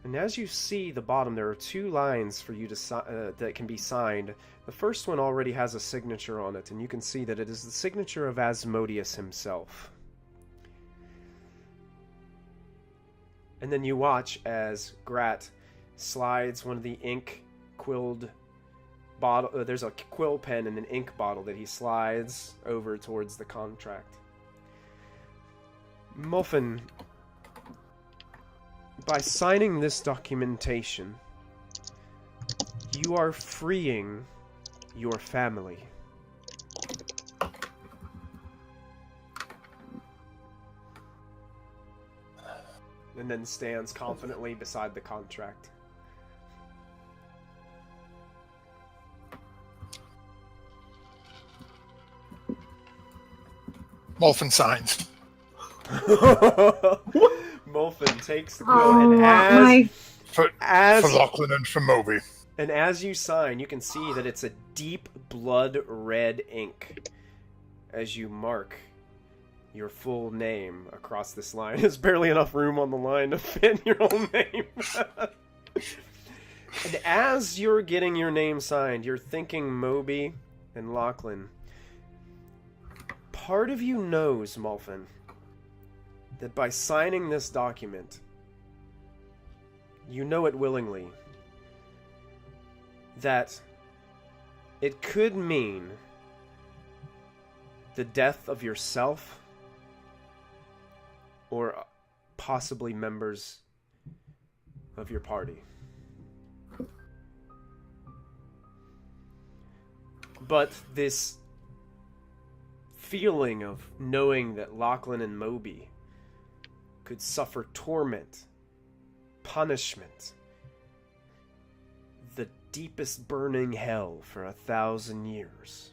And as you see the bottom, there are 2 lines for you to that can be signed. The first one already has a signature on it, and you can see that it is the signature of Asmodeus himself. And then you watch as Grat slides one of the ink-quilled bottle. There's a quill pen and an ink bottle that he slides over towards the contract. Mofin, by signing this documentation, you are freeing your family. And then stands confidently beside the contract. Molfin signs. Molfin takes the quill, and For Lachlan and for Moby. And as you sign, you can see that it's a deep blood red ink as you mark your full name across this line. There's barely enough room on the line to fit your own name. And as you're getting your name signed, you're thinking Moby and Lachlan. Part of you knows, Molfin, that by signing this document, you know it willingly, that it could mean the death of yourself or possibly members of your party. But this feeling of knowing that Lachlan and Moby could suffer torment, punishment, the deepest burning hell for 1,000 years,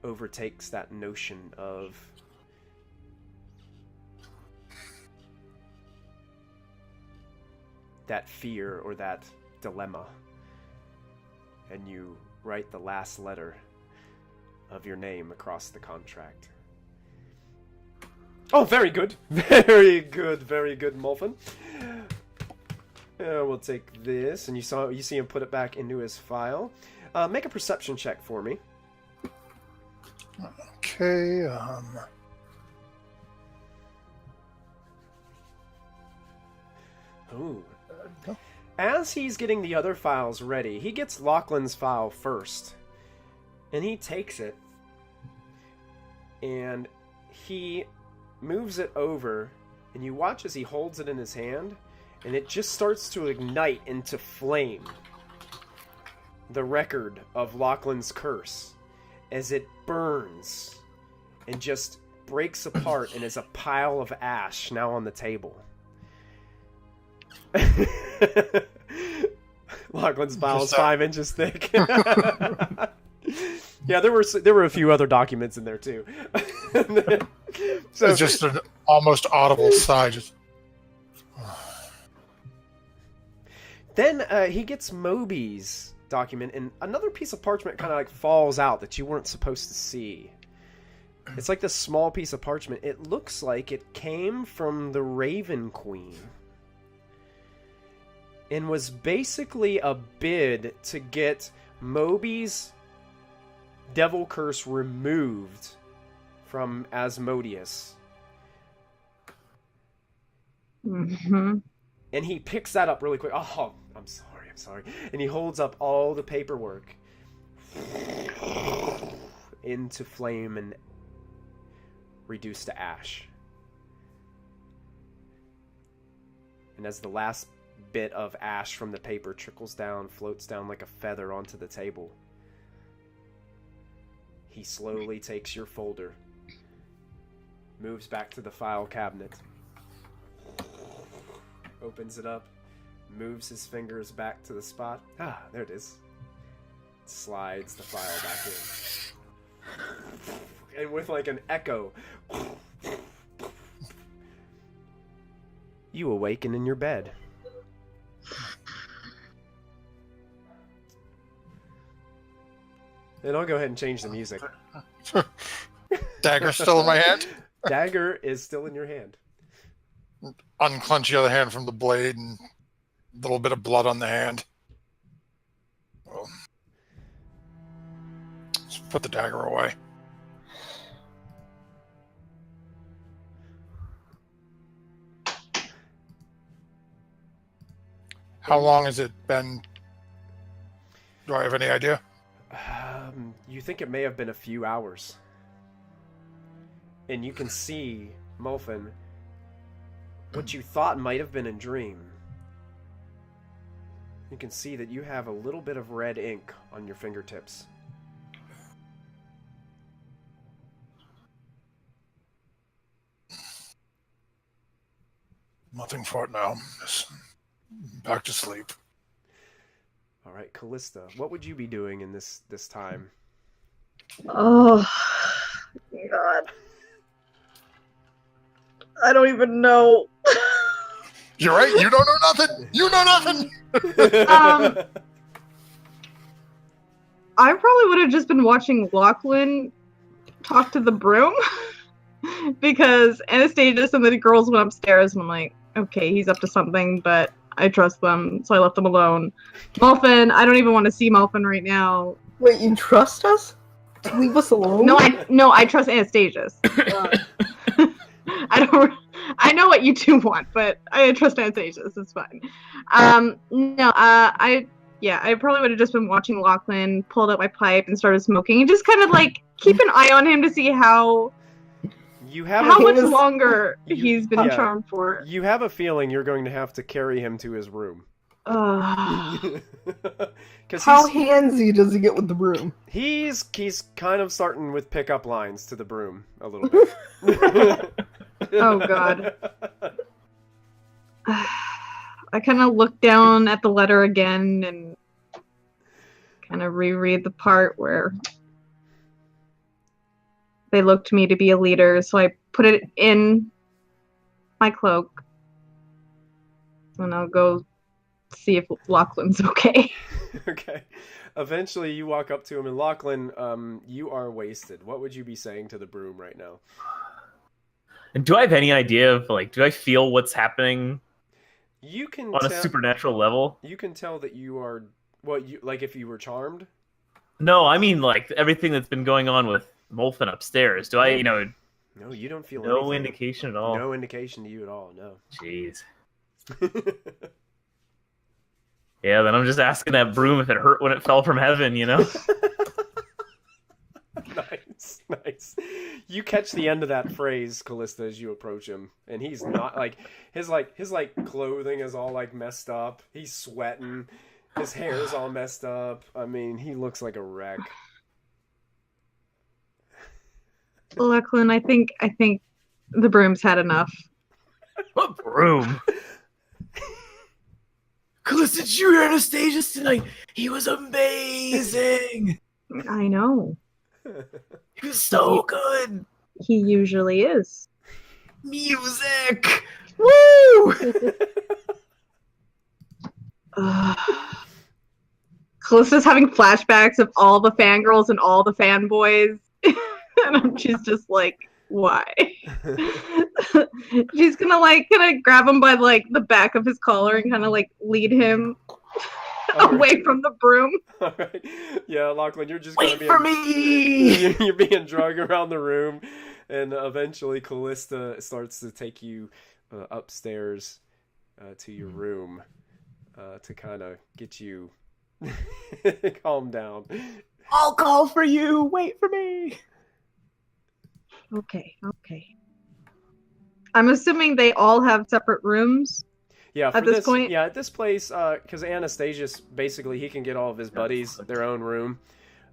overtakes that notion of that fear or that dilemma. And you write the last letter of your name across the contract. Oh, very good. Very good, Molfin. We'll take this, and you see him put it back into his file. Make a perception check for me. Okay, Ooh. As he's getting the other files ready, he gets Lachlan's file first. And he takes it. And he moves it over. And you watch as he holds it in his hand. And it just starts to ignite into flame. The record of Lachlan's curse. As it burns. And just breaks apart and is a pile of ash now on the table. Lachlan's file is 5 inches thick. Yeah, there were a few other documents in there too. So it's just an almost audible sigh. Just... Then he gets Moby's document, and another piece of parchment kind of like falls out that you weren't supposed to see. It's like this small piece of parchment. It looks like it came from the Raven Queen. And was basically a bid to get Moby's devil curse removed from Asmodeus. Mm-hmm. And he picks that up really quick. Oh, I'm sorry. And he holds up all the paperwork into flame and reduced to ash. And as the last bit of ash from the paper trickles down, floats down like a feather onto the table, he slowly takes your folder, moves back to the file cabinet, opens it up, moves his fingers back to the spot. Ah, there it is. Slides the file back in. And with like an echo, you awaken in your bed. And I'll go ahead and change the music. Dagger still in my hand? Dagger is still in your hand. Unclench the other hand from the blade and a little bit of blood on the hand. Well, let's put the dagger away. How long has it been? Do I have any idea? You think it may have been a few hours. And you can see, Molfin, what you thought might have been a dream. You can see that you have a little bit of red ink on your fingertips. Nothing for it now. Just back to sleep. All right, Callista, what would you be doing in this time? Oh, God. I don't even know. You're right. You don't know nothing. You know nothing. I probably would have just been watching Lachlan talk to the broom because Anastazius and the girls went upstairs and I'm like, okay, he's up to something, but I trust them, so I left them alone. Molfin, I don't even want to see Molfin right now. Wait, you trust us? To leave us alone? No, I trust Anastazius. I I know what you two want, but I trust Anastasis. It's fine. No, I probably would have just been watching Lachlan, pulled up my pipe, and started smoking, and just kind of like keep an eye on him to see how much longer he's been charmed for. You have a feeling you're going to have to carry him to his room. How handsy does he get with the broom? He's kind of starting with pickup lines to the broom a little bit. Oh god. I kind of look down at the letter again and kind of reread the part where they looked me to be a leader, so I put it in my cloak. And I'll go see if Lachlan's okay. Okay. Eventually, you walk up to him, and Lachlan, you are wasted. What would you be saying to the broom right now? And do I have any idea of, like, do I feel what's happening You can on a supernatural level? You can tell that you are, like if you were charmed? No, I mean, like, everything that's been going on with Molfin upstairs. Do I, No, you don't feel no anything. indication at all? No indication to you at all, no. Jeez. Yeah, then I'm just asking that broom if it hurt when it fell from heaven, you know? Nice. You catch the end of that phrase, Callista, as you approach him, and he's not his clothing is all like messed up. He's sweating. His hair's all messed up. I mean, he looks like a wreck. Lachlan, I think the broom's had enough. What broom? Callista, did you hear Anastazius tonight? He was amazing. I know. He was so good. He usually is. Music. Woo! Callista's having flashbacks of all the fangirls and all the fanboys. And she's just like, why? She's gonna grab him by the back of his collar and kind of lead him away from the broom. All right. Yeah, Lachlan, you're just wait for me. You're being dragged around the room, and eventually Callista starts to take you upstairs to your room to kind of get you calm down. I'll call for you. Wait for me. Okay. I'm assuming they all have separate rooms. Yeah, at this point. Yeah, at this place, because Anastazius basically he can get all of his buddies their own room.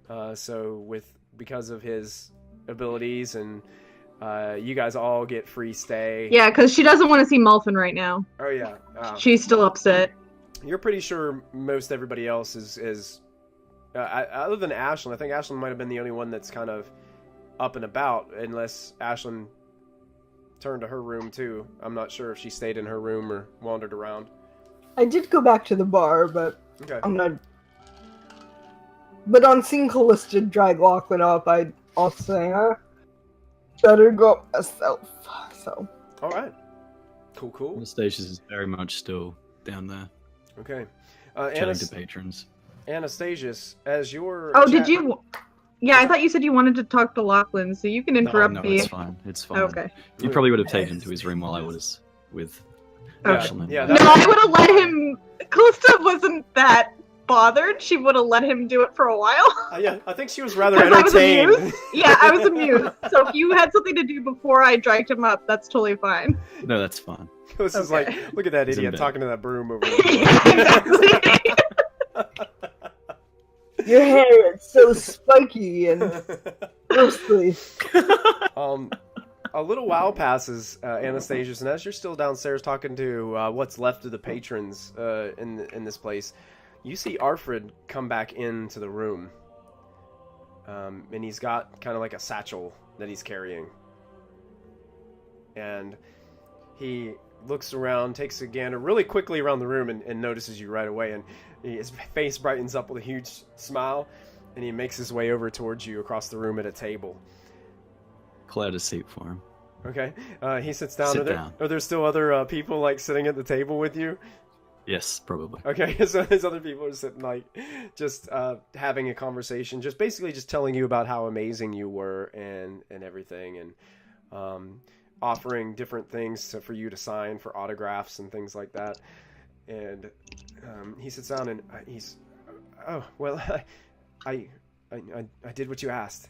Because of his abilities, and you guys all get free stay. Yeah, because she doesn't want to see Molfin right now. Oh yeah. She's still upset. You're pretty sure most everybody else is other than Ashlyn. I think Ashlyn might have been the only one that's kind of up and about, unless Ashlyn turned to her room too. I'm not sure if she stayed in her room or wandered around. I did go back to the bar, but Okay. I'm not. But on seeing Callista drag Lachlan up, I also say, better go up myself. So. All right. Cool. Anastasia is very much still down there, Okay. chatting to patrons. Anastazius, as your did you? Yeah, I thought you said you wanted to talk to Lachlan, so you can interrupt no, me. it's fine. It's fine. Okay. You probably would have taken him to his room while I was with Ashlyn. Yeah, No, I would have let him. Callista wasn't that bothered. She would have let him do it for a while. Yeah, I think she was rather 'Cause I was entertained. amused. Yeah, I was amused. So if you had something to do before I dragged him up, that's totally fine. No, that's fine. This is like, look at that He's in idiot bed. talking to that broom over there. Exactly. Your hair is so spiky and bristly. A little while passes, Anastazius, and as you're still downstairs talking to what's left of the patrons in this place, you see Arfred come back into the room, and he's got kind of like a satchel that he's carrying, and he looks around, takes a gander really quickly around the room, and notices you right away, and his face brightens up with a huge smile, and he makes his way over towards you across the room at a table. Pull out a seat for him. Okay. He sits down. Sit down. Are there still other people sitting at the table with you? Yes, probably. Okay, so his other people are sitting just having a conversation, just basically just telling you about how amazing you were and everything. And offering different things for you to sign for autographs and things like that. And he sits down and he's, oh well, I did what you asked.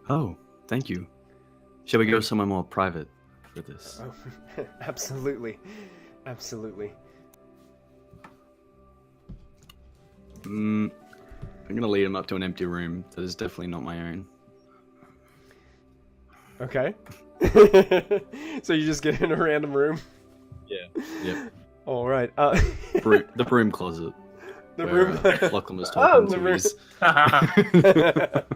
Oh, thank you. Shall we go somewhere more private for this? Oh, absolutely. I'm gonna lead him up to an empty room that is definitely not my own. Okay. So you just get in a random room? Yeah. Yep. All right. The broom closet. The where, room. Lachlan was talking the to room.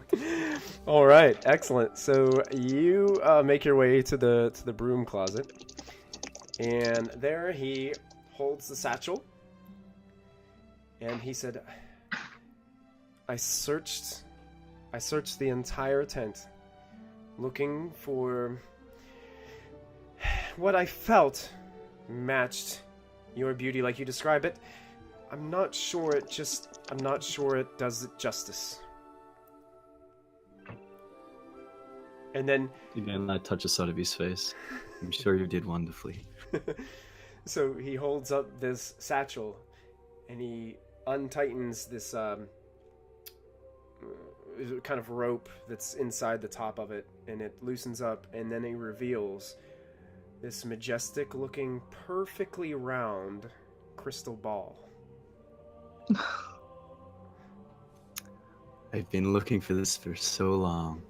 his... All right, excellent. So you make your way to the broom closet, and there he holds the satchel, and he said, I searched the entire tent, looking for what I felt matched your beauty like you describe it. I'm not sure it does it justice. And then Again, I touch a side of his face. I'm sure you did wonderfully. so he holds up this satchel and he untightens this kind of rope that's inside the top of it, and it loosens up, and then he reveals this majestic looking, perfectly round crystal ball. I've been looking for this for so long.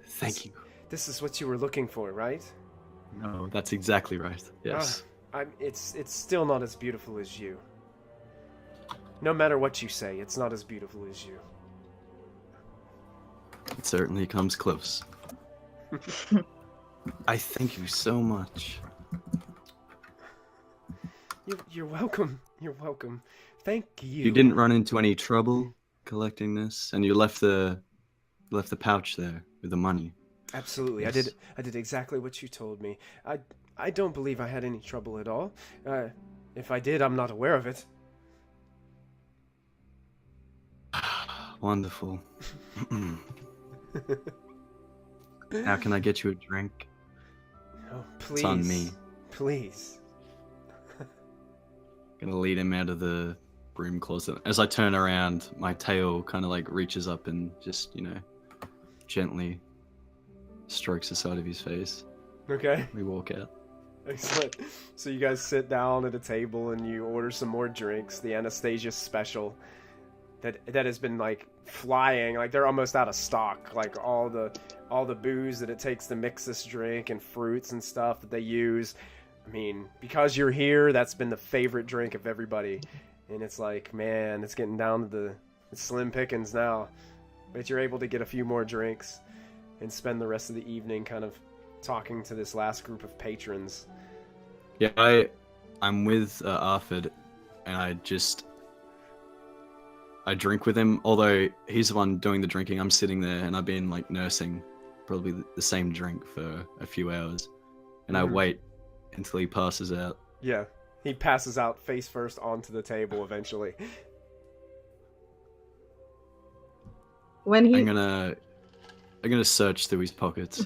Thank you. This is what you were looking for, right? No, that's exactly right. Yes. It's still not as beautiful as you. No matter what you say, it's not as beautiful as you. It certainly comes close. I thank you so much. You're welcome. You're welcome. Thank you. You didn't run into any trouble collecting this, and you left the pouch there with the money. Absolutely. Yes. I did exactly what you told me. I don't believe I had any trouble at all. If I did, I'm not aware of it. Wonderful. How can I get you a drink? Oh, please. It's on me. Please. Gonna lead him out of the broom closet. As I turn around, my tail kind of like reaches up and just, gently strokes the side of his face. Okay. We walk out. Excellent. So you guys sit down at a table and you order some more drinks. The Anastazius special that has been like flying. Like they're almost out of stock. Like all the booze that it takes to mix this drink and fruits and stuff that they use. I mean, because you're here, that's been the favorite drink of everybody. And it's like, man, it's getting down to the slim pickings now. But you're able to get a few more drinks and spend the rest of the evening kind of talking to this last group of patrons. Yeah, I'm with Arthur, and I drink with him. Although he's the one doing the drinking, I'm sitting there and I've been like nursing probably the same drink for a few hours, and I wait until he passes out. Yeah, he passes out face first onto the table eventually. When he I'm gonna search through his pockets.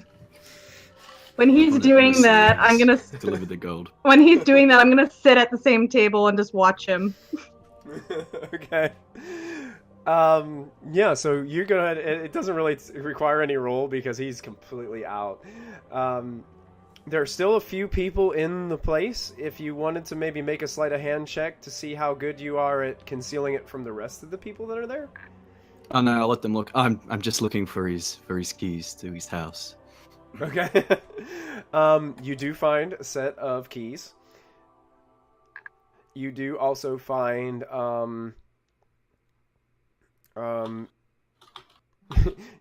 when he's doing that, I'm gonna deliver the gold. when he's doing that, I'm gonna sit at the same table and just watch him. Okay. Yeah, so you go ahead. It doesn't really require any roll because he's completely out. There are still a few people in the place. If you wanted to maybe make a sleight of hand check to see how good you are at concealing it from the rest of the people that are there. Oh no, I'll let them look. I'm just looking for his keys to his house. Okay. You do find a set of keys. You do also find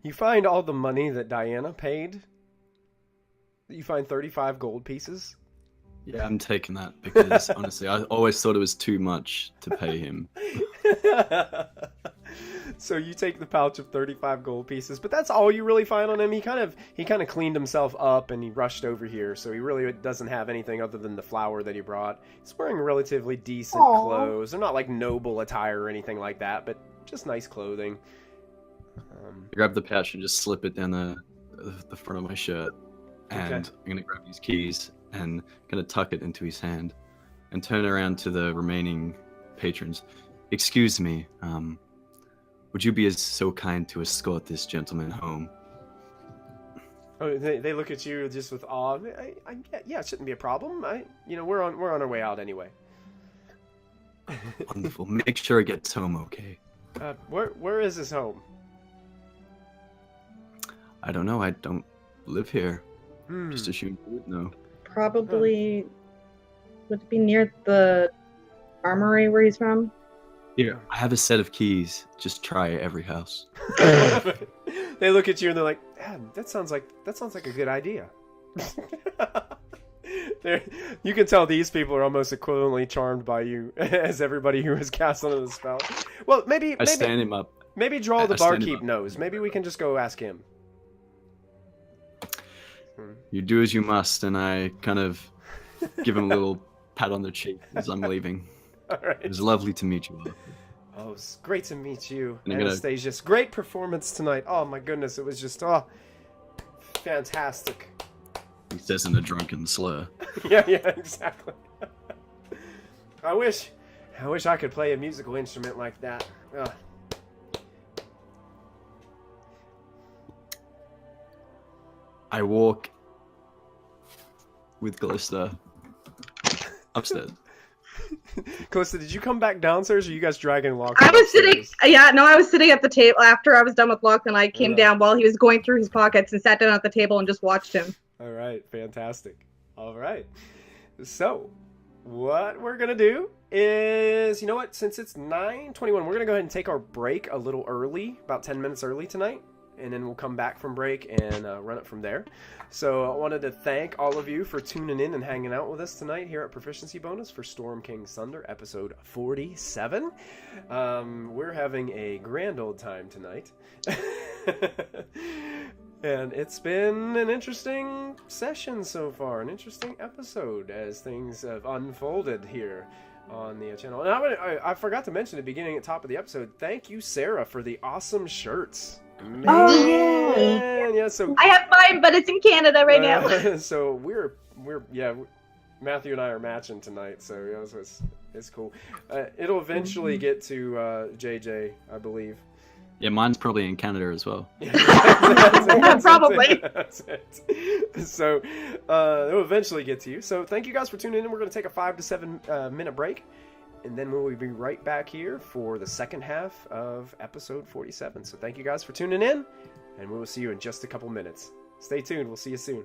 you find all the money that Diana paid. You find 35 gold pieces. Yeah, I'm taking that because honestly, I always thought it was too much to pay him. So you take the pouch of 35 gold pieces, but that's all you really find on him. He kind of cleaned himself up and he rushed over here, so he really doesn't have anything other than the flour that he brought. He's wearing relatively decent clothes. They're not like noble attire or anything like that, but just nice clothing. I grab the pouch and just slip it down the the front of my shirt, and Okay. I'm gonna grab his keys and gonna tuck it into his hand, and turn around to the remaining patrons. Excuse me, would you be so kind to escort this gentleman home? Oh, they look at you just with awe. Yeah, it shouldn't be a problem. We're on our way out anyway. Wonderful. Make sure it gets home okay. Where is his home? I don't know. I don't live here. Hmm. Just assume you would know. Probably would it be near the armory where he's from? Here, I have a set of keys. Just try every house. They look at you and they're like, that sounds like a good idea. You can tell these people are almost equivalently charmed by you as everybody who has cast under the spell. Well, maybe I stand him up. maybe Draw the I stand him barkeep up. knows. Maybe we can just go ask him. You do as you must, and I kind of give him a little pat on the cheek as I'm leaving. All right. It was lovely to meet you all. Oh, it's great to meet you, And I'm gonna- Anastazius. Great performance tonight. Oh my goodness, it was just fantastic. He says in a drunken slur. Yeah, exactly. I wish I could play a musical instrument like that. Ugh. I walk with Glista upstairs. Calista, did you come back downstairs, or are you guys dragging Locke? I was sitting. upstairs? Yeah, no, I was sitting at the table after I was done with Locke, and I came Yeah. down while he was going through his pockets and sat down at the table and just watched him. All right, fantastic. All right. So, what we're going to do is, you know what? Since it's 9:21, we're going to go ahead and take our break a little early, about 10 minutes early tonight. And then we'll come back from break and run it from there. So I wanted to thank all of you for tuning in and hanging out with us tonight here at Proficiency Bonus for Storm King's Thunder, episode 47. We're having a grand old time tonight. And it's been an interesting session so far, an interesting episode as things have unfolded here on the channel. And I forgot to mention at the beginning, at the top of the episode, thank you, Sarah, for the awesome shirts. Man, Oh, yeah. So I have mine, but it's in Canada right now. so we're Matthew and I are matching tonight, so yeah, so it's cool. It'll eventually get to JJ, I believe. Yeah, mine's probably in Canada as well. Probably. That's it. So it'll eventually get to you. So thank you guys for tuning in. We're going to take a 5 to 7 minute break, and then we'll be right back here for the second half of episode 47. So thank you guys for tuning in, and we will see you in just a couple minutes. Stay tuned. We'll see you soon.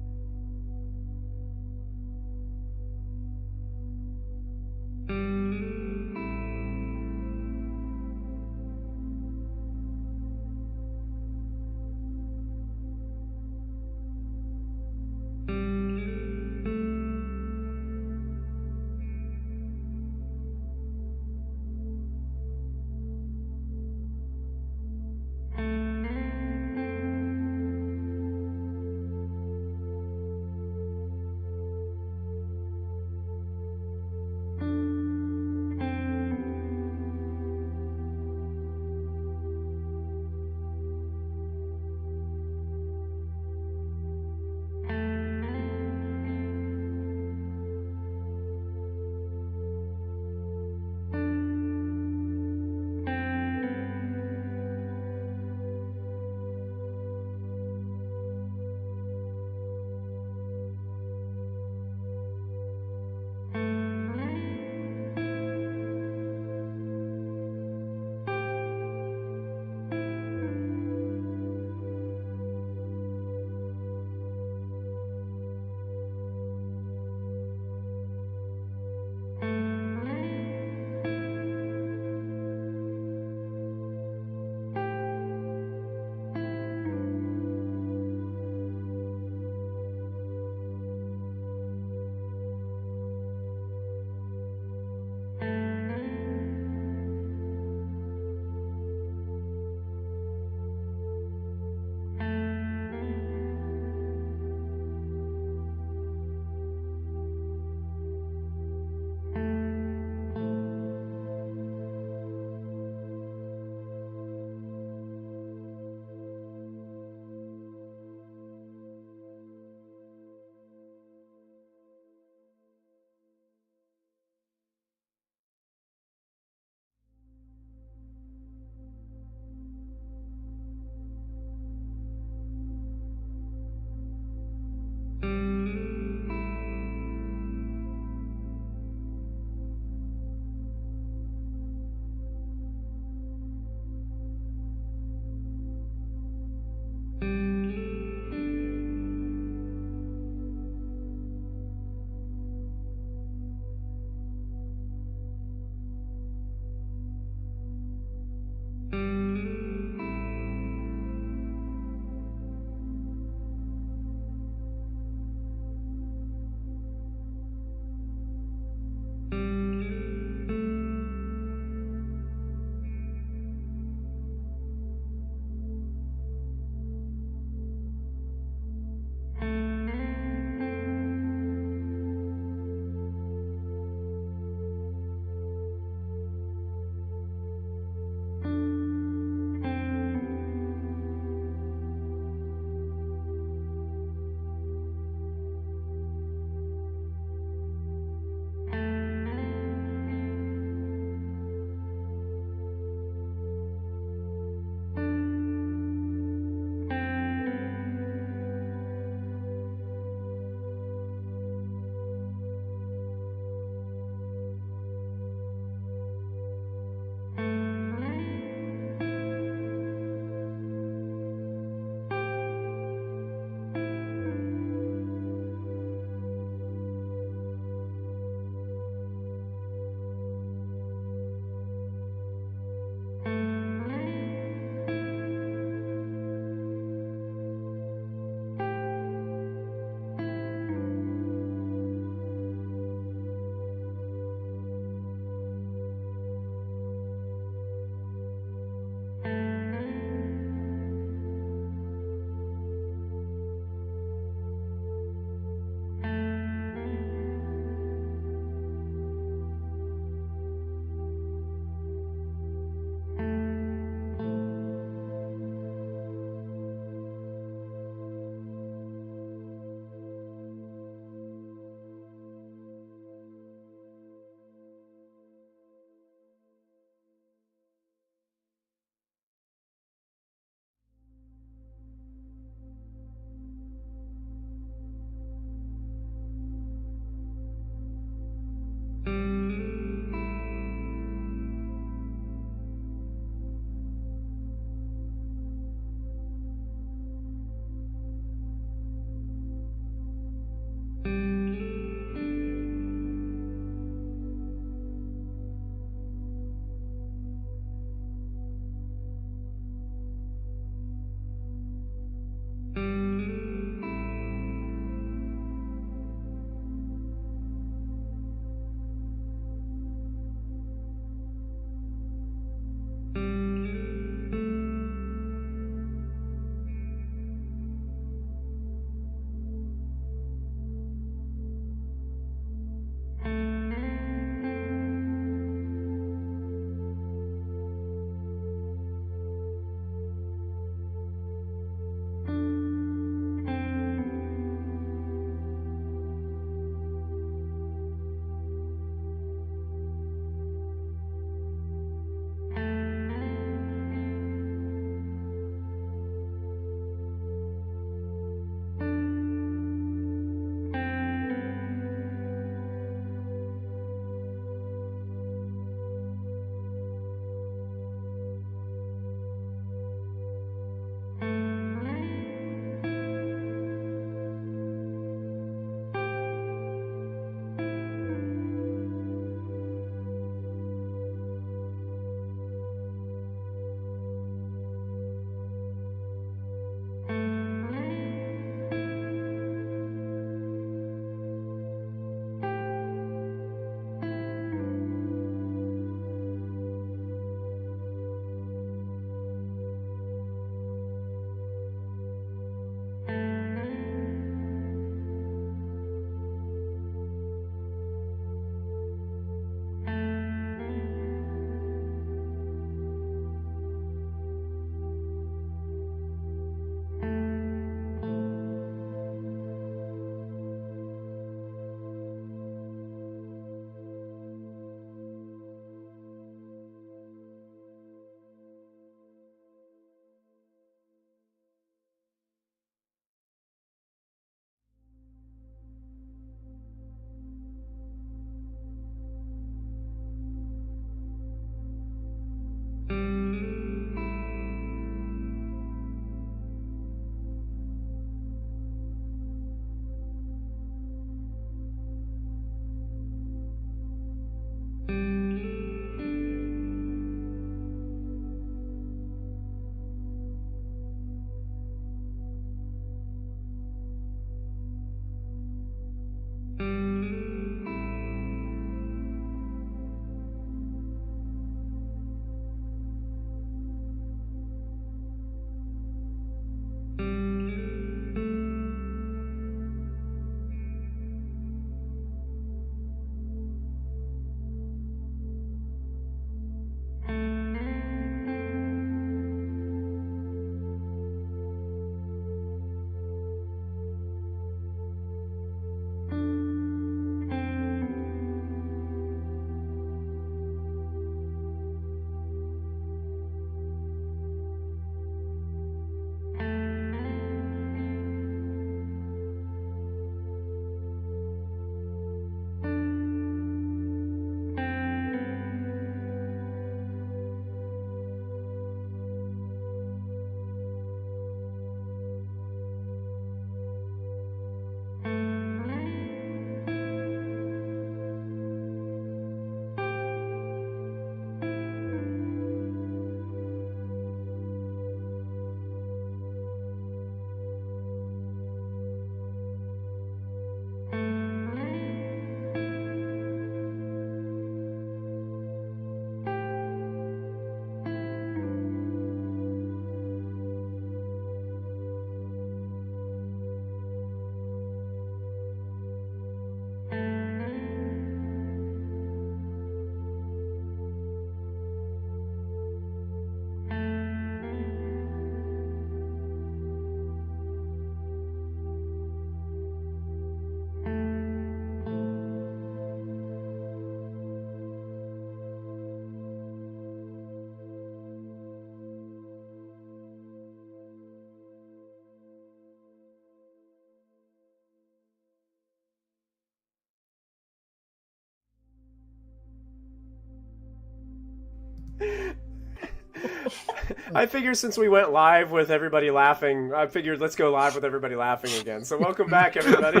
I figured since we went live with everybody laughing, I figured let's go live with everybody laughing again. So welcome back, everybody.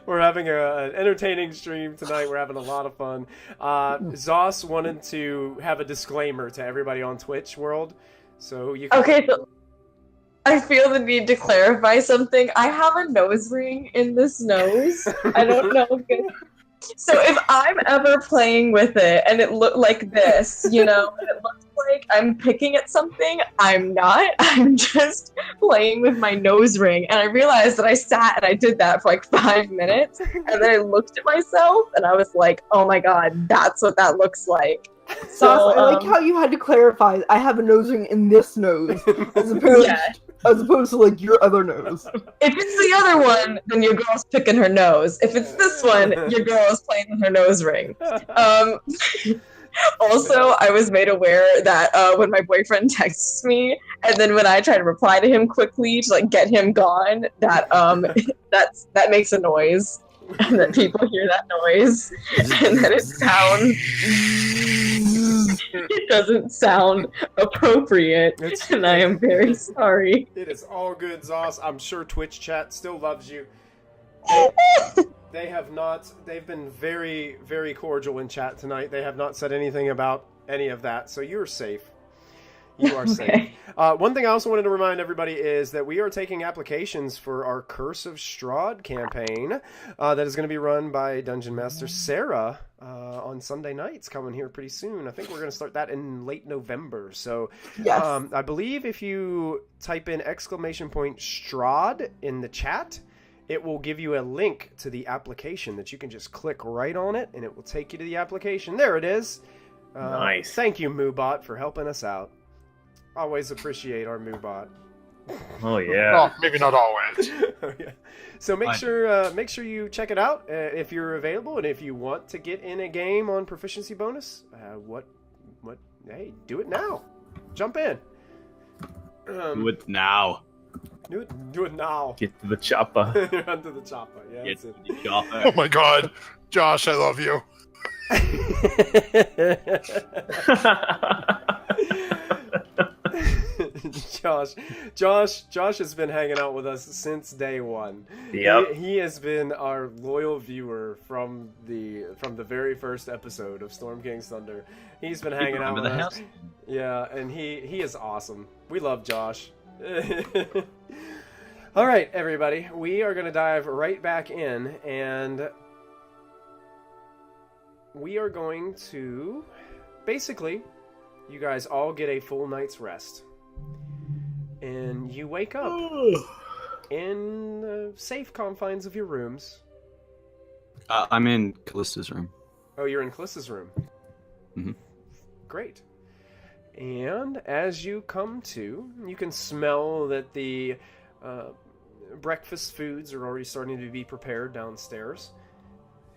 we're having an entertaining stream tonight. We're having a lot of fun. Zos wanted to have a disclaimer to everybody on Twitch world. So you can... Okay, so I feel the need to clarify something. I have a nose ring in this nose. I don't know if it... So if I'm ever playing with it and it looked like this, you know, and it looks like I'm picking at something, I'm not. I'm just playing with my nose ring. And I realized that I sat and I did that for like 5 minutes. And then I looked at myself and I was like, oh my god, that's what that looks like. So I like how you had to clarify, I have a nose ring in this nose, as opposed to like your other nose. If it's the other one, then your girl's picking her nose. If it's this one, your girl is playing with her nose ring. Also, I was made aware that when my boyfriend texts me, and then when I try to reply to him quickly to like get him gone, that that makes a noise, and that people hear that noise, and that it doesn't sound appropriate, and I am very sorry. It is all good, Zos. I'm sure Twitch chat still loves you. They've been very, very cordial in chat tonight. They have not said anything about any of that, so you're safe. You are safe. One thing I also wanted to remind everybody is that we are taking applications for our Curse of Strahd campaign that is going to be run by Dungeon Master Sarah on Sunday nights, coming here pretty soon. I think we're going to start that in late November. So Yes. I believe if you type in !Strahd in the chat, it will give you a link to the application that you can just click right on it, and it will take you to the application. There it is. Nice. Thank you, Moobot, for helping us out. Always appreciate our Moobot. Oh yeah. Well, maybe not always. Oh, yeah. So make sure you check it out if you're available, and if you want to get in a game on Proficiency Bonus. Hey, do it now. Jump in. Do it now. Do it now. Get to the chopper. Run to the chopper. Yeah, Get that's to the chopper. Oh my god. Josh, I love you. Josh has been hanging out with us since day one. Yep. He has been our loyal viewer from the very first episode of Storm King's Thunder. He's been hanging out with us. Yeah, and he is awesome. We love Josh. All right, everybody, we are going to dive right back in, and we are going to basically, you guys all get a full night's rest. And you wake up in the safe confines of your rooms. I'm in Callista's room. Oh, you're in Callista's room. Mm-hmm. Great. And as you come to, you can smell that the breakfast foods are already starting to be prepared downstairs.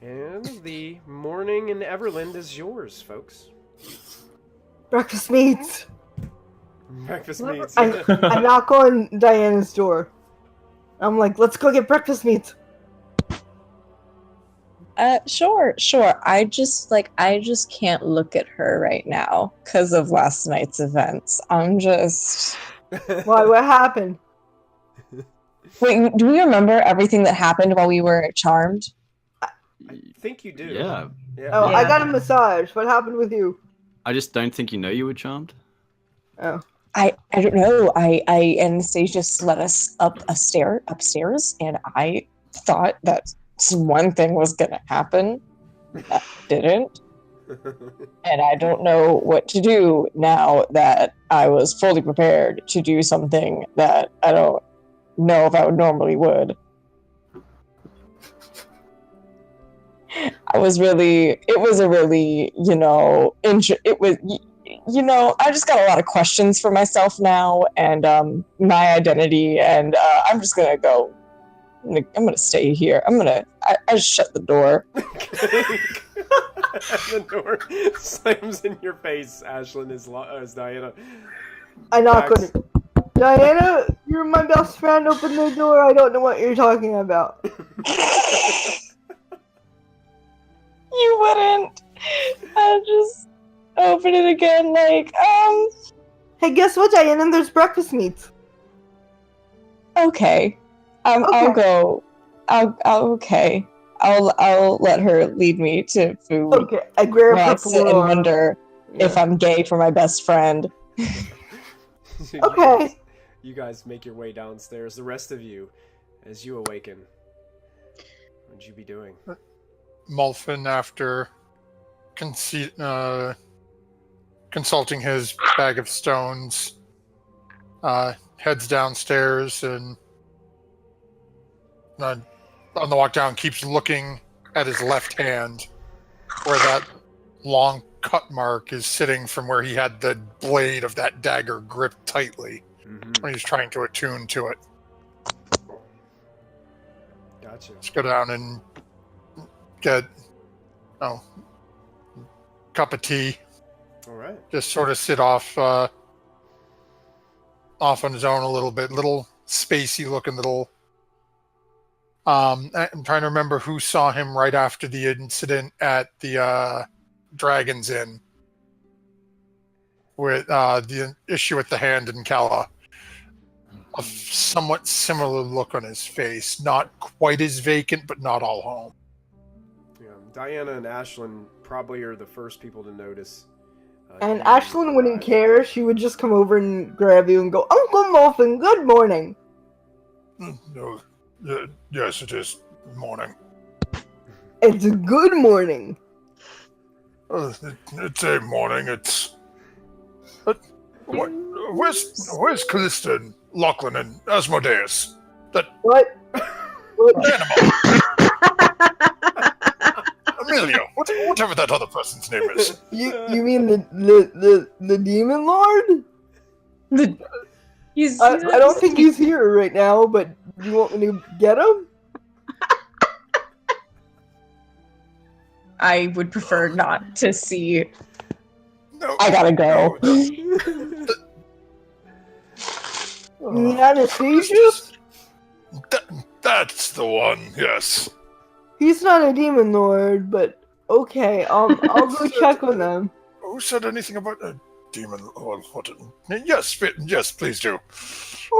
And the morning in Everland is yours, folks. Breakfast meats. Breakfast meats. I knock on Diana's door. I'm like, let's go get breakfast meats. Sure. I just can't look at her right now because of last night's events. I'm just... Why? What happened? Wait, do we remember everything that happened while we were charmed? I think you do. Yeah. Oh, Yeah. I got a massage. What happened with you? I just don't think you know you were charmed. Oh. I don't know. Anastazius let us upstairs, and I thought that one thing was gonna happen. That didn't. And I don't know what to do now that I was fully prepared to do something that I don't know if I would normally would. I just got a lot of questions for myself now and my identity, and I'm just gonna go. I'm gonna stay here. I just shut the door. The door slams in your face, Ashlyn, as Diana. I knock on it. Diana, you're my best friend. Open the door. I don't know what you're talking about. You wouldn't. open it again. Like, Hey, guess what, Diana? There's breakfast meat. okay. I'll Okay. go. Okay. I'll let her lead me to food. Okay, I grab While her I sit and wonder if Yeah. I'm gay for my best friend. Okay. You guys make your way downstairs. The rest of you, as you awaken, what would you be doing? Molfin, after consulting his bag of stones, heads downstairs and on the walk down keeps looking at his left hand where that long cut mark is sitting from where he had the blade of that dagger gripped tightly when he's trying to attune to it. Gotcha. Let's go down and get cup of tea. All right. Just sort of sit off on his own a little bit, little spacey looking little. I'm trying to remember who saw him right after the incident at the Dragon's Inn with the issue with the hand in Kala. A somewhat similar look on his face, not quite as vacant, but not all home. Yeah, Diana and Ashlyn probably are the first people to notice. And you Ashlyn wouldn't arrive. care. She would just come over and grab you and go, Uncle Molfin, good morning. No, yes, it is morning. It's a good morning. It's a morning. It's. Where's Callista and Lachlan and Asmodeus? What? Animal. Amelia, whatever that other person's name is. You mean the demon lord? He's I don't think he's here right now, but do you want me to get him? I would prefer not to see. No, I gotta go. You mean Anastazius? That's the one. Yes. He's not a demon lord, but okay, I'll go check on them. Who said anything about a demon? Or what? Yes, please do.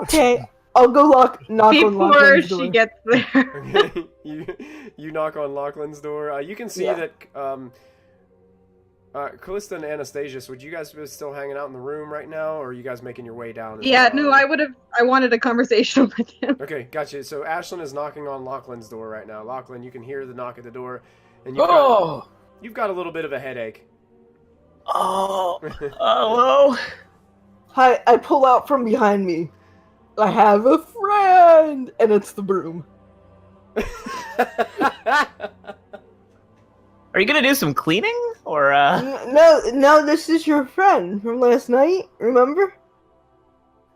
Okay, I'll go knock on Before Lachlan's she door. gets there. Okay, you knock on Lachlan's door. You can see Yeah. that Callista and Anastazius, would you guys be still hanging out in the room right now, or are you guys making your way down? as Yeah, well? no, I wanted a conversation with him. Okay, gotcha. So Ashlyn is knocking on Lachlan's door right now. Lachlan, you can hear the knock at the door, and you've got a little bit of a headache. Oh, hello. Hi, I pull out from behind me. I have a friend, and it's the broom. Are you gonna do some cleaning, or No, this is your friend from last night. Remember?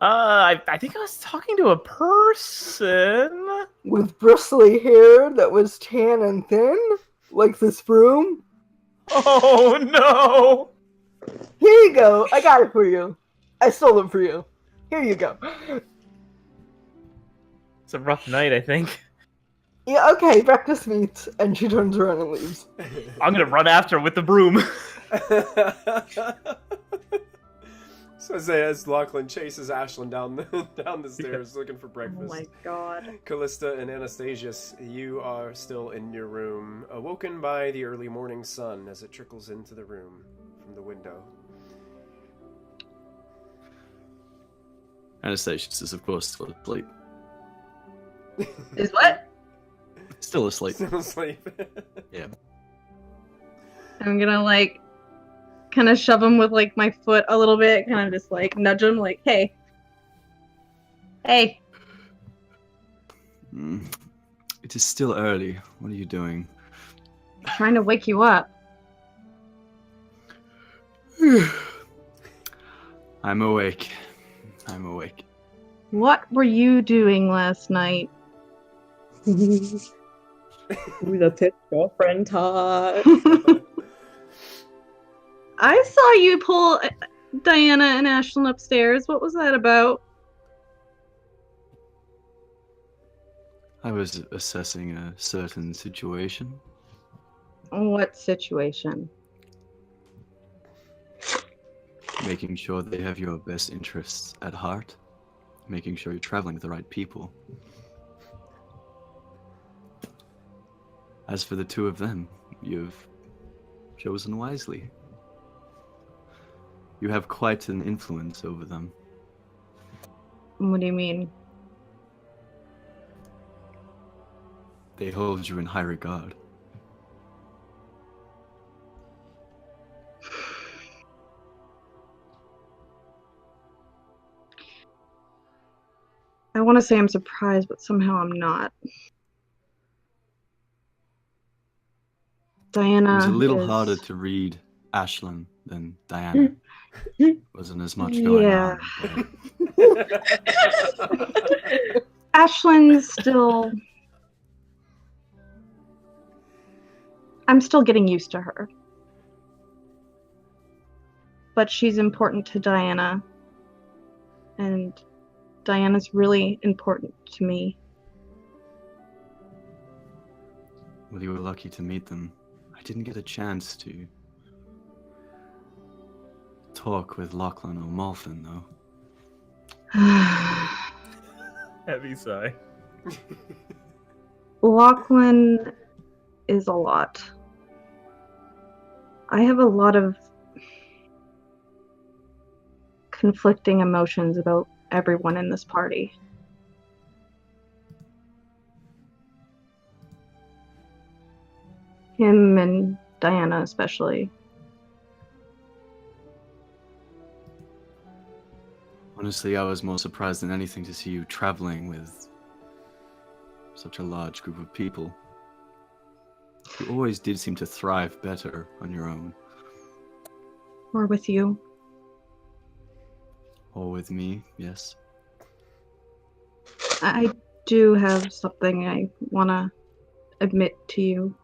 I think I was talking to a person. With bristly hair that was tan and thin, like this broom. Oh no! Here you go. I got it for you. I stole it for you. Here you go. It's a rough night, I think. Yeah, okay, breakfast meat. And she turns around and leaves. I'm gonna run after her with the broom. So as Lachlan chases Ashlyn down the stairs looking for Oh breakfast. my god. Callista and Anastazius, you are still in your room, awoken by the early morning sun as it trickles into the room from the window. Anastasia is, of course, still asleep. Is what? Still asleep. Still asleep. Yeah. I'm gonna like kind of shove him with like my foot a little bit, kind of just like nudge him, like, hey, It is still early. What are you doing? I'm trying to wake you up. I'm awake. I'm awake. What were you doing last night? The girlfriend talk. I saw you pull Diana and Ashlyn upstairs. What was that about? I was assessing a certain situation. What situation? making sure they have your best interests at heart, making sure you're traveling with the right people. As for the two of them, you've chosen wisely. You have quite an influence over them. What do you mean? They hold you in high regard. I want to say I'm surprised, but somehow I'm not. Diana It was a little is... harder to read Ashlyn than Diana. Wasn't as much going Yeah. on. But Ashlyn's still... I'm still getting used to her. But she's important to Diana. And Diana's really important to me. well, you were lucky to meet them. I didn't get a chance to talk with Lachlan or Molfin, though. Heavy sigh. Lachlan is a lot. I have a lot of conflicting emotions about everyone in this party. Him and Diana especially. Honestly, I was more surprised than anything to see you traveling with such a large group of people. You always did seem to thrive better on your own. Or with you. Or with me, yes. I do have something I want to admit to you.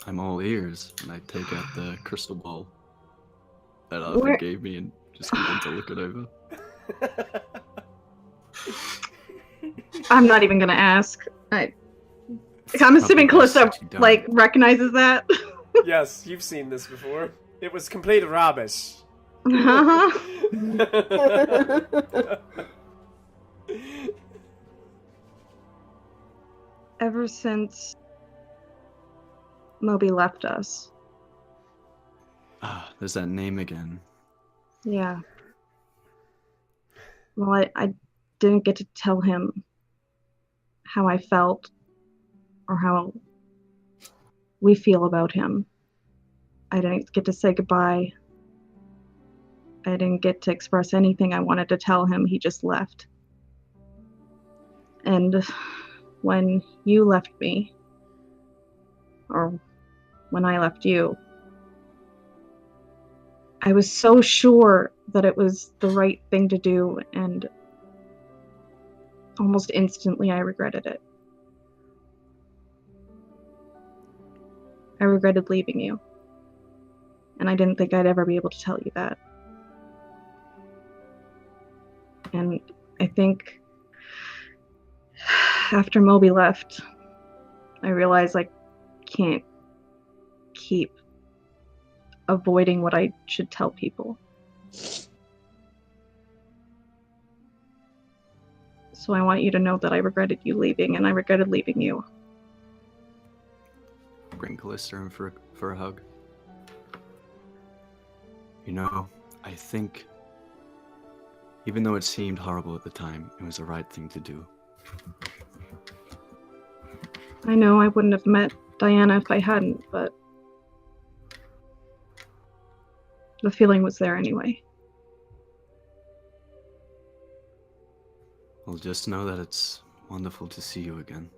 I'm all ears, and I take out the crystal ball that Arthur Where- gave me and just begin to look it over. I'm not even gonna ask. I'm assuming Probably best Calista that you don't. recognizes that. Yes, you've seen this before. It was complete rubbish. Ever since Moby left us. Ah, there's that name again. Yeah. Well, I didn't get to tell him how I felt or how we feel about him. I didn't get to say goodbye. I didn't get to express anything I wanted to tell him. He just left. And when you left me, or when I left you, I was so sure that it was the right thing to do, and almost instantly I regretted it. I regretted leaving you. And I didn't think I'd ever be able to tell you that. And I think after Moby left, I realized I can't keep avoiding what I should tell people. So I want you to know that I regretted you leaving, and I regretted leaving you. Bring Callista in for a hug. You know, I think, even though it seemed horrible at the time, it was the right thing to do. I know I wouldn't have met Diana if I hadn't, but the feeling was there anyway. Well, just know that it's wonderful to see you again.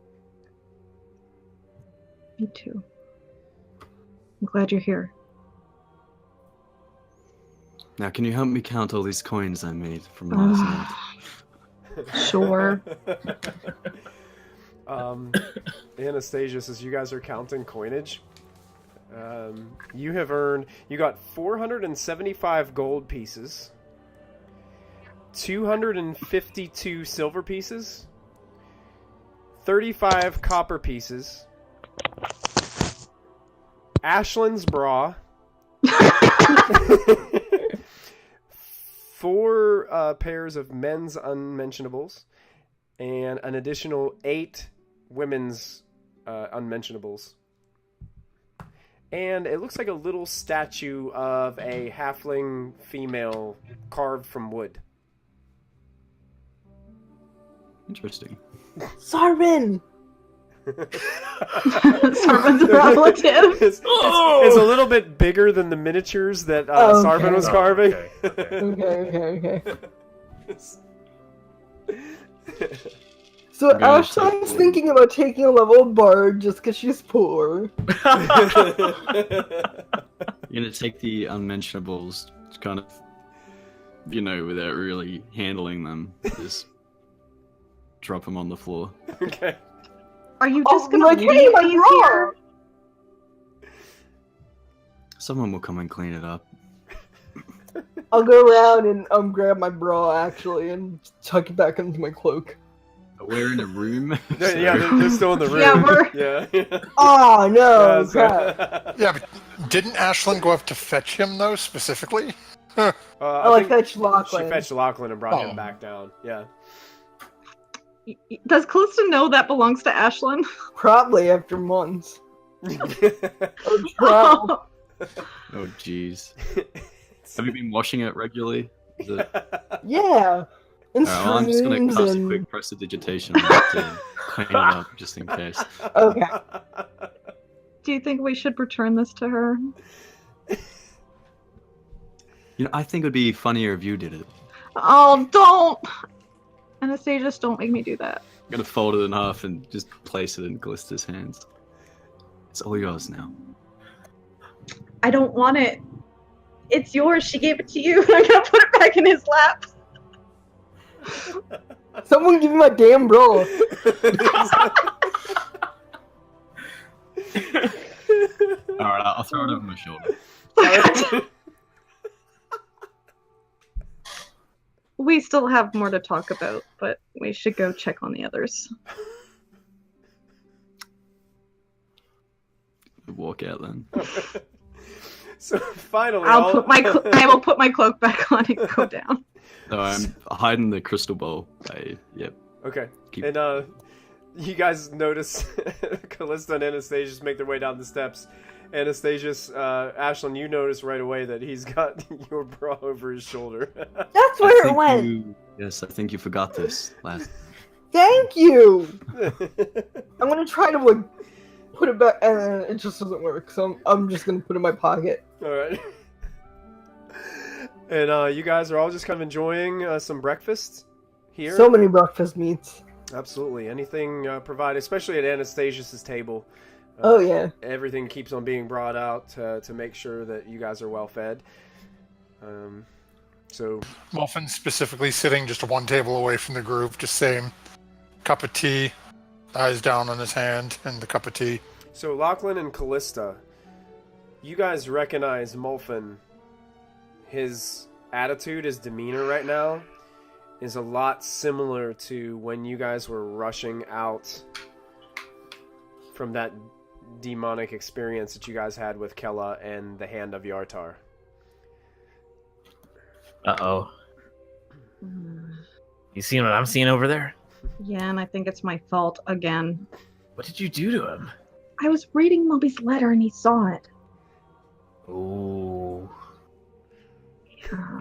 Me too. I'm glad you're here. Now, can you help me count all these coins I made from last night? Sure. Anastazius, as you guys are counting coinage, you got 475 gold pieces, 252 silver pieces, 35 copper pieces, Ashland's bra. 4 pairs of men's unmentionables, and an additional 8 women's unmentionables. And it looks like a little statue of a halfling female carved from wood. Interesting. Sarvin! Sarvin's a relative. It's a little bit bigger than the miniatures that Okay. Sarvin was carving. Okay. So I'm gonna Ashton's take- thinking about taking a level of bard just because she's poor. You're gonna take the unmentionables, kind of, without really handling them. Just drop them on the floor. Okay. Are you just gonna like, leave hey, my these bra! here? Someone will come and clean it up. I'll go around and grab my bra actually and tuck it back into my cloak. We're in a room. Yeah, they're still in the room. Yeah, Yeah. Oh no! Yeah, so- crap. Yeah, but didn't Ashland go up to fetch him, though, specifically? I Oh, I think fetched she Lachlan. fetched Lachlan and brought Oh. him back down. Yeah. Does Callista know that belongs to Ashlyn? Probably after months. Or travel. Oh, Oh, jeez. Have you been washing it regularly? Is it... Yeah. And Alright, well, I'm just gonna streams cast a and... quick prestidigitation to clean it up, just in case. Okay. do you think we should return this to her? I think it would be funnier if you did it. Oh, don't! Anastasia, don't make me do that. I'm gonna fold it in half and just place it in Callista's hands. It's all yours now. I don't want it. It's yours. She gave it to you. I'm gonna put it back in his lap. Someone give me my damn bra. Alright, I'll throw it over my shoulder. We still have more to talk about, but we should go check on the others. Walk out then. So finally, I will put my cloak back on and go down. So I'm hiding the crystal ball. Yep. Okay. Keep- And you guys notice Callista and Anastasius make their way down the steps. Anastasius, Ashlyn, you notice right away that he's got your bra over his shoulder. That's where it went. Yes, I think you forgot this last. Thank you. I'm gonna try to put it back, and it just doesn't work. So I'm just gonna put it in my pocket. All right. And you guys are all just kind of enjoying some breakfast here. So many breakfast meats. Absolutely, anything provided, especially at Anastasius's table. Oh yeah. Everything keeps on being brought out to make sure that you guys are well fed. So Molfin specifically sitting just one table away from the group, just same cup of tea, eyes down on his hand, and the cup of tea. So Lachlan and Callista, you guys recognize Molfin. His attitude, his demeanor right now is a lot similar to when you guys were rushing out from that demonic experience that you guys had with Kella and the Hand of Yartar. Uh-oh. You seeing what I'm seeing over there? Yeah, and I think it's my fault again. What did you do to him? I was reading Moby's letter and he saw it. Ooh.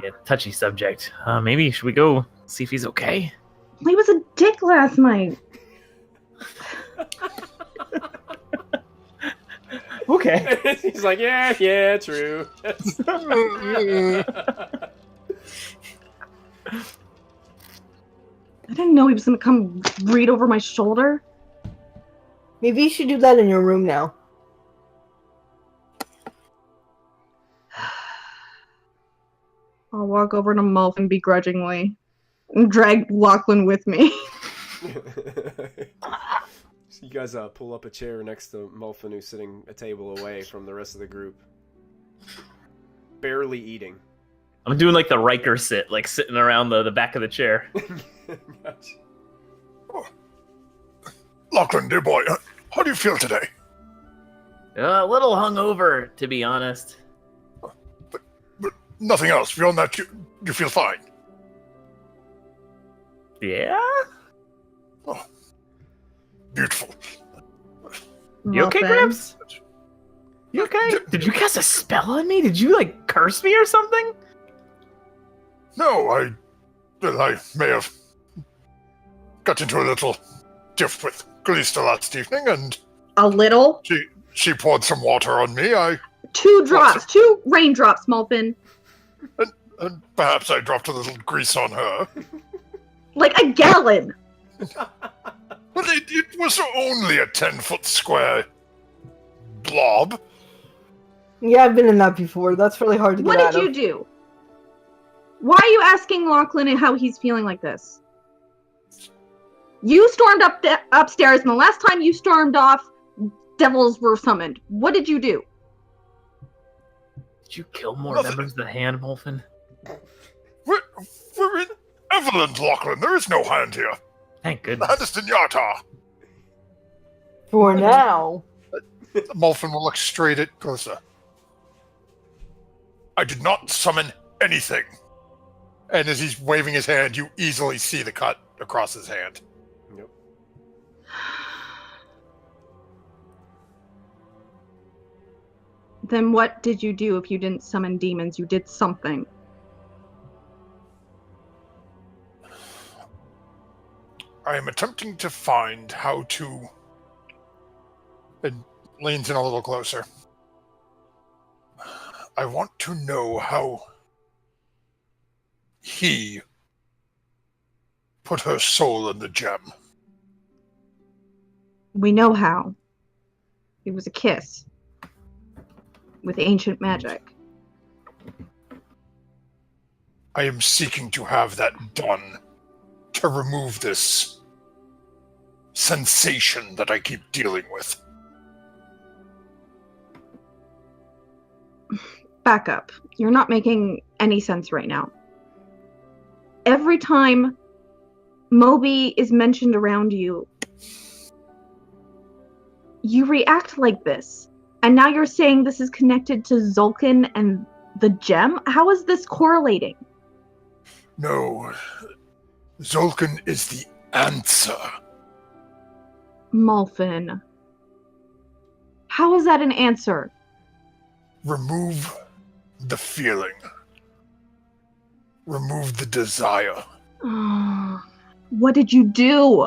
Yeah, touchy subject. Maybe should we go see if he's okay? He was a dick last night. Okay. He's like, yeah, true. I didn't know he was gonna come read over my shoulder. Maybe you should do that in your room now. I'll walk over to Molfin begrudgingly and drag Lachlan with me. So you guys pull up a chair next to Molfin, who's sitting a table away from the rest of the group. Barely eating. I'm doing like the Riker sit, like sitting around the back of the chair. Gotcha. Lachlan, dear boy, how do you feel today? A little hungover, to be honest. But nothing else. Beyond that, you feel fine. Yeah? Beautiful. You okay, Mofin. Grips? You okay? Did you cast a spell on me? Did you, like, curse me or something? No, I may have got into a little tiff with Calista last evening, and A little? she poured some water on me. 2 drops. 2 raindrops, Molfin. And perhaps I dropped a little grease on her. Like a gallon. But it was only a 10-foot square blob. Yeah, I've been in that before. That's really hard to get What out did you of. do? Why are you asking Lachlan how he's feeling like this? You stormed upstairs, and the last time you stormed off, devils were summoned. What did you do? Did you kill more Nothing. members of the hand, Molfin? We're in Evelyn, Lachlan. There is no hand here. Thank The goodness. hand is in Yata. For now. Molfin will look straight at Calista. I did not summon anything. And as he's waving his hand, you easily see the cut across his hand. Nope. Then what did you do if you didn't summon demons? You did something. I am attempting to find how to... And leans in a little closer. I want to know how he put her soul in the gem. We know how. It was a kiss. With ancient magic. I am seeking to have that done to remove this sensation that I keep dealing with. Back up. You're not making any sense right now. Every time Moby is mentioned around you, you react like this. And now you're saying this is connected to Zulkin and the gem? How is this correlating? No, Zulkin is the answer. Molfin. How is that an answer? Remove the feeling. Remove the desire. What did you do?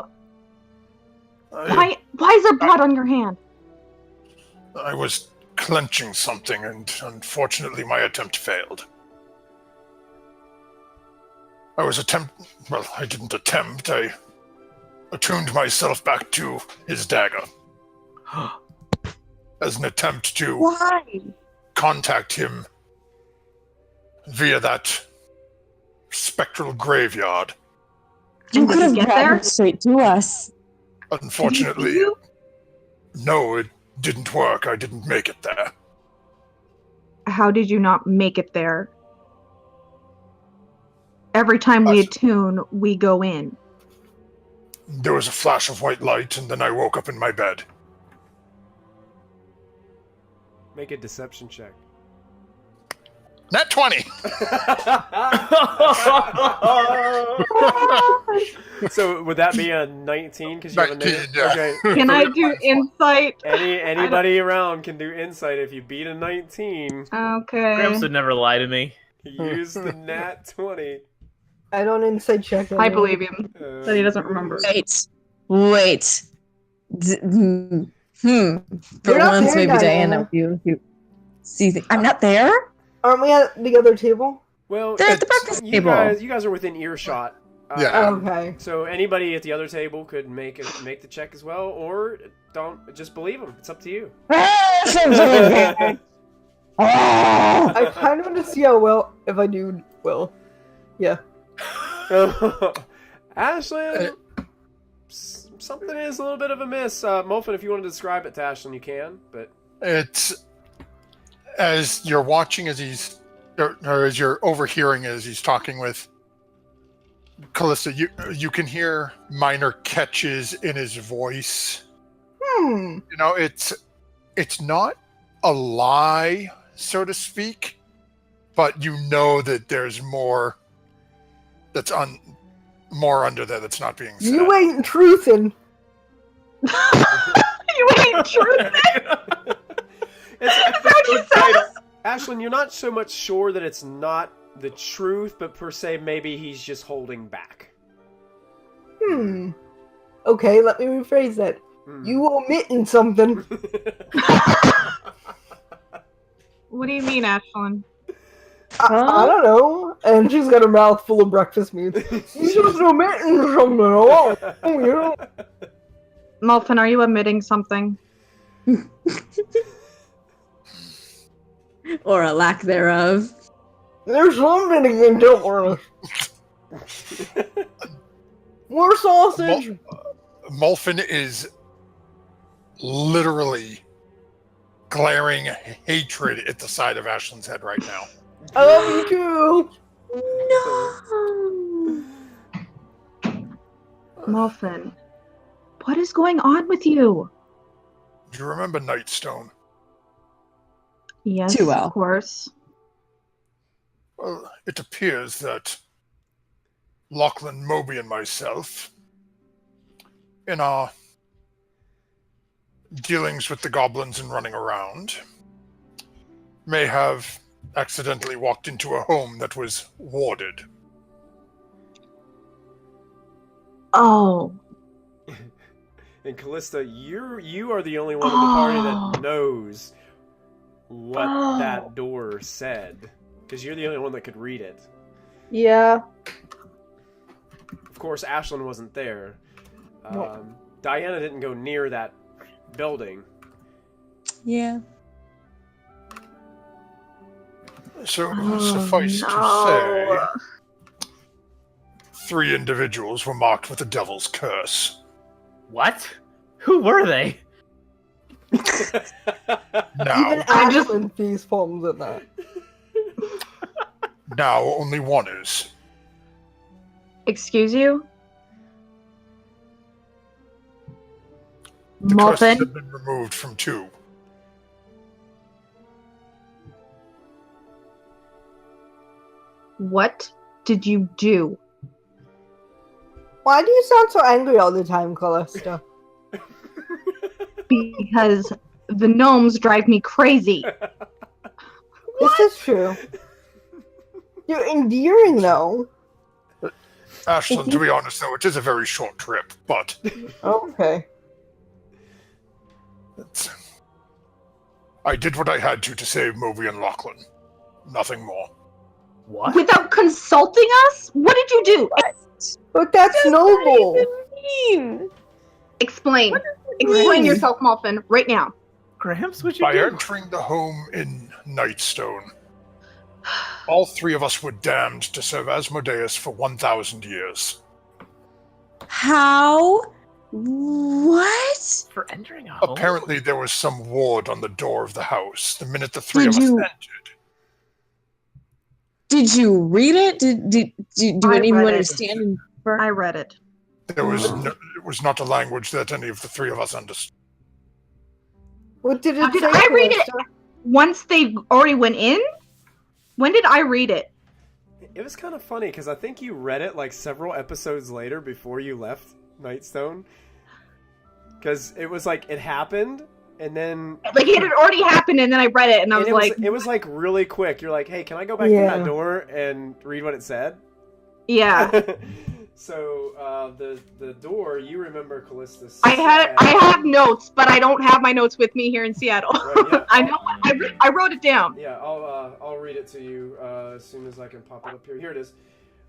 Why is there blood on your hand? I was clenching something, and unfortunately my attempt failed. I didn't attempt. I attuned myself back to his dagger. As an attempt to Why? contact him via that spectral graveyard. You And could did have you get brought there? him straight to us. Unfortunately, Did you? no, it didn't work. I didn't make it there. How did you not make it there? Every time we attune, we go in. There was a flash of white light, and then I woke up in my bed. Make a deception check. Nat 20! So would that be a 19? Because you have a 19, negative? yeah. Okay. Can I do insight? Anybody around can do insight if you beat a 19. Okay. Gramps would never lie to me. Use the nat 20. I don't insight check. I believe him that he doesn't remember. Wait. For You're not once, there, maybe Diana. Diana, you see. I'm not there. Aren't we at the other table? Well, They're at the breakfast table. you guys are within earshot. Yeah. Okay. So anybody at the other table could make the check as well, or don't just believe them. It's up to you. Oh! I kind of want to see how well, if I do well. Yeah. Ashlyn, something is a little bit of a miss. Mofin, if you want to describe it to Ashlyn, you can. But It's as you're watching as he's, or as you're overhearing as he's talking with Callista, you can hear minor catches in his voice. You know, it's not a lie, so to speak, but you know that there's more that's more under there that's not being said. You ain't truthin'. You ain't truthing. It's Is that what you said? Ashlyn, you're not so much sure that it's not the truth, but per se, maybe he's just holding back. Okay, let me rephrase that. You omitting something. What do you mean, Ashlyn? I don't know. And she's got her mouth full of breakfast meat. You just omitting something. Oh, you know. Molfin, are you omitting something? Or a lack thereof. There's something again, don't worry. More sausage. Molfin is literally glaring hatred at the side of Ashlyn's head right now. I love you too. No. Molfin, what is going on with you? Do you remember Nightstone? Yes, Too well. of course. Well, it appears that Lachlan, Moby, and myself, in our dealings with the goblins and running around, may have accidentally walked into a home that was warded. Oh. And Callista, you are the only one in the party that knows what that door said, because you're the only one that could read it. Yeah. Of course, Ashlyn wasn't there. No. Diana didn't go near that building. Yeah. So, suffice to say, 3 individuals were marked with the Devil's Curse. What? Who were they? Now, Even Ashlyn face palms at that. now only one is. Excuse you? The curses Molfin? have been removed from 2. What did you do? Why do you sound so angry all the time, Callista? Because the gnomes drive me crazy. This is true. You're endearing, though. Ashlyn, to be honest, though, it is a very short trip, but Okay. I did what I had to save Moby and Lachlan. Nothing more. What? Without consulting us? What did you do? But that's noble. Mean. Explain. Explain yourself, Molfin, right now. Gramps, what'd you By do? entering the home in Nightstone, all 3 of us were damned to serve Asmodeus for 1,000 years. How? What? For entering a home? Apparently, there was some ward on the door of the house the minute the 3 of us Did you- entered. Did you read it? Do I anyone read it. understand? I read it. There was it was not a language that any of the 3 of us understood. What did it Did say, I read it Callista? once they already went in? When did I read it? It was kind of funny, because I think you read it like several episodes later before you left Nightstone. Because it was like, it happened, and then... Like, it had already happened, and then I read it, and I was like... It was like really quick. You're like, hey, can I go back to Yeah. that door and read what it said? Yeah. So, the door, you remember Callista said... I have notes, but I don't have my notes with me here in Seattle. Right, yeah. I know. I wrote it down. Yeah, I'll read it to you as soon as I can pop it up here. Here it is.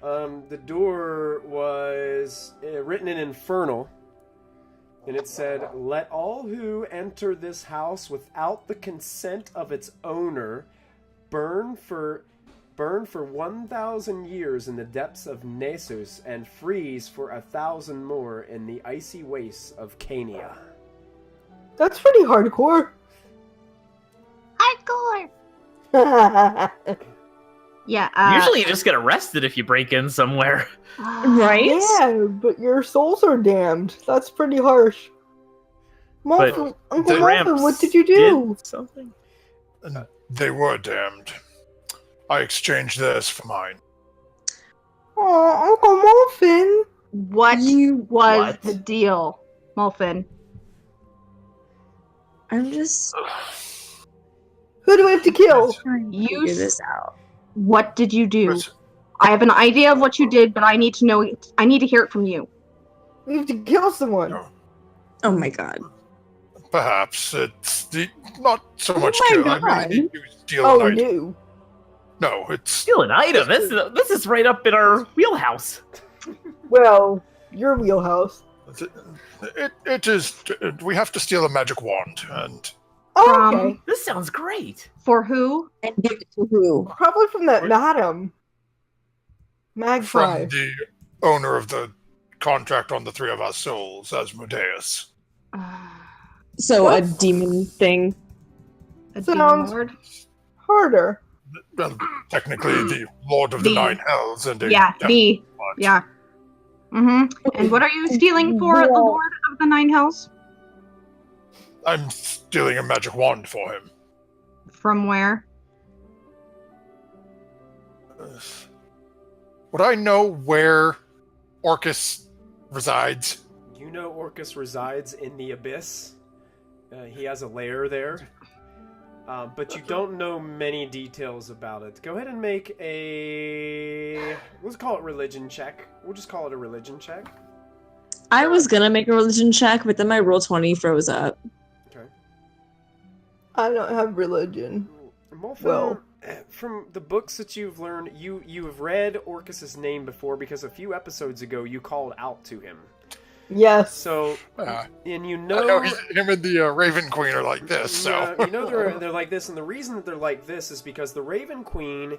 The door was written in Infernal, and it said, "Let all who enter this house without the consent of its owner burn for 1,000 years in the depths of Nessus and freeze for 1,000 more in the icy wastes of Cania." That's pretty hardcore. Hardcore. Yeah. Usually you just get arrested if you break in somewhere. Right? Yeah, but your souls are damned. That's pretty harsh. Molfin, Uncle Molfin, Gramps what did you do? did something? They were damned. I exchanged theirs for mine. Oh, Uncle Molfin. What was What? the deal, Molfin? I'm just Who do we have to kill? trying to You figure this out. What did you do? Listen, I have an idea of what you did, but I need to know. I need to hear it from you. We have to kill someone. No. Oh my god. Perhaps it's not so Oh much my kill. I God. really need to steal Oh, an item. no. No, it's Steal an item. This is right up in our wheelhouse. Well, your wheelhouse. it is. We have to steal a magic wand, and Oh, okay. This sounds great. For who? And give it to who? Probably from that madam. Magpie. from the owner of the contract on the three of our souls, Asmodeus. So What? a demon thing. A Sounds- demon lord? Harder. Well, technically, the Lord of the The- Nine Hells, and a Yeah, the. but Yeah. Mm-hmm. And what are you stealing for the Lord of the Nine Hells? I'm stealing a magic wand for him. From where? Would I know where Orcus resides? You know Orcus resides in the Abyss. He has a lair there. But you don't know many details about it. Go ahead and make a... Let's call it religion check. We'll just call it a religion check. I was gonna make a religion check, but then my roll 20 froze up. Okay. I don't have religion. Molfin, Well- from the books that you've learned, you have read Orcus's name before because a few episodes ago you called out to him. Yes. So, Uh, and you I know know... him and the Raven Queen are like this, so... Yeah, you know they're like this, and the reason that they're like this is because the Raven Queen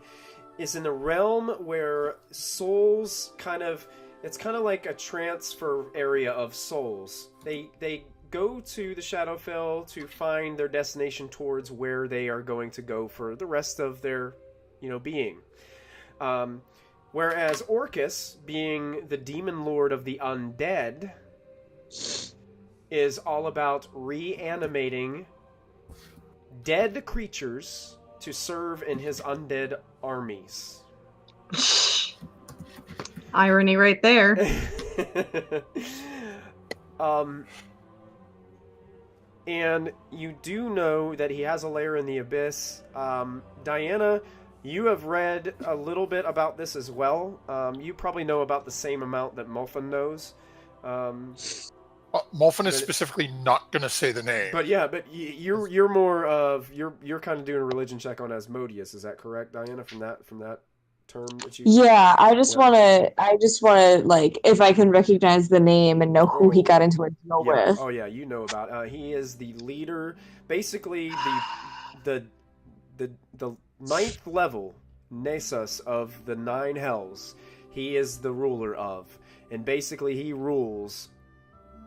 is in a realm where souls kind of... It's kind of like a transfer area of souls. They go to the Shadowfell to find their destination towards where they are going to go for the rest of their, being. Whereas Orcus, being the demon lord of the undead, is all about reanimating dead creatures to serve in his undead armies. Irony right there. And you do know that he has a lair in the Abyss. Diana, you have read a little bit about this as well. You probably know about the same amount that Molfin knows. Molfin is specifically not going to say the name. But yeah, but you're more of you're kind of doing a religion check on Asmodeus. Is that correct, Diana? From that term that you... Yeah, I just wanna like if I can recognize the name and know who he got into a deal Yeah. with. Oh yeah, you know about. He is the leader, basically the ninth level Nasus of the Nine Hells. He is the ruler of, and basically he rules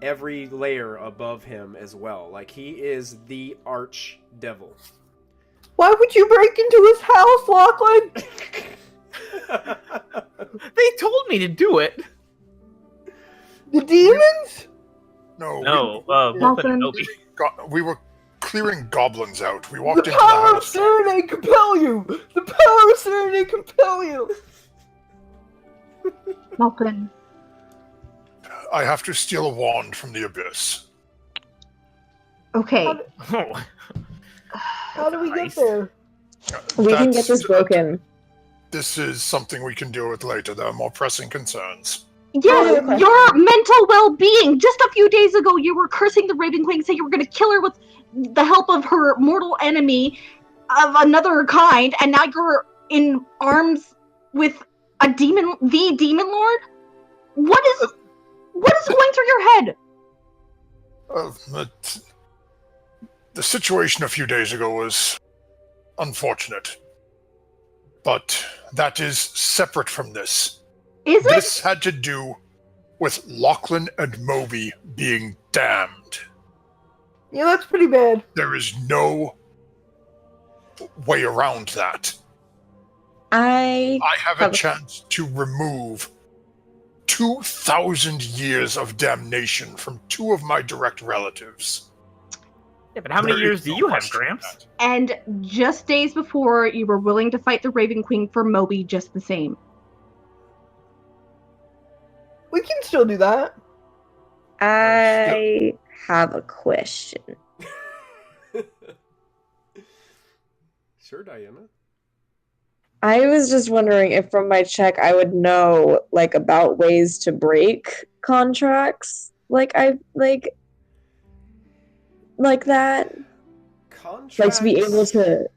every layer above him as well. Like he is the arch devil. Why would you break into his house, Lachlan? They told me to do it. The demons? No, No, Molfin and Obi. we were clearing goblins out. We walked The into the power of house. Serenade compel you! The power of Serenade compel you! Molfin. I have to steal a wand from the Abyss. Okay. Oh. How do we get Christ. there? We can get That's- this broken. This is something we can deal with later. There are more pressing concerns. Yes, okay. your mental well-being. Just a few days ago, you were cursing the Raven Queen, saying you were going to kill her with the help of her mortal enemy of another kind, and now you're in arms with the demon lord. What is going through your head? The situation a few days ago was unfortunate, but that is separate from this. Is it? This had to do with Lachlan and Moby being damned. Yeah, that's pretty bad. There is no way around that. I I have a chance to remove 2,000 years of damnation from two of my direct relatives. Yeah, but how many There years is do no you have, question Gramps? And just days before, you were willing to fight the Raven Queen for Moby just the same. We can still do that. I have a question. Sure, Diana. I was just wondering if from my check I would know like about ways to break contracts. Like that. Contracts, Like to be able to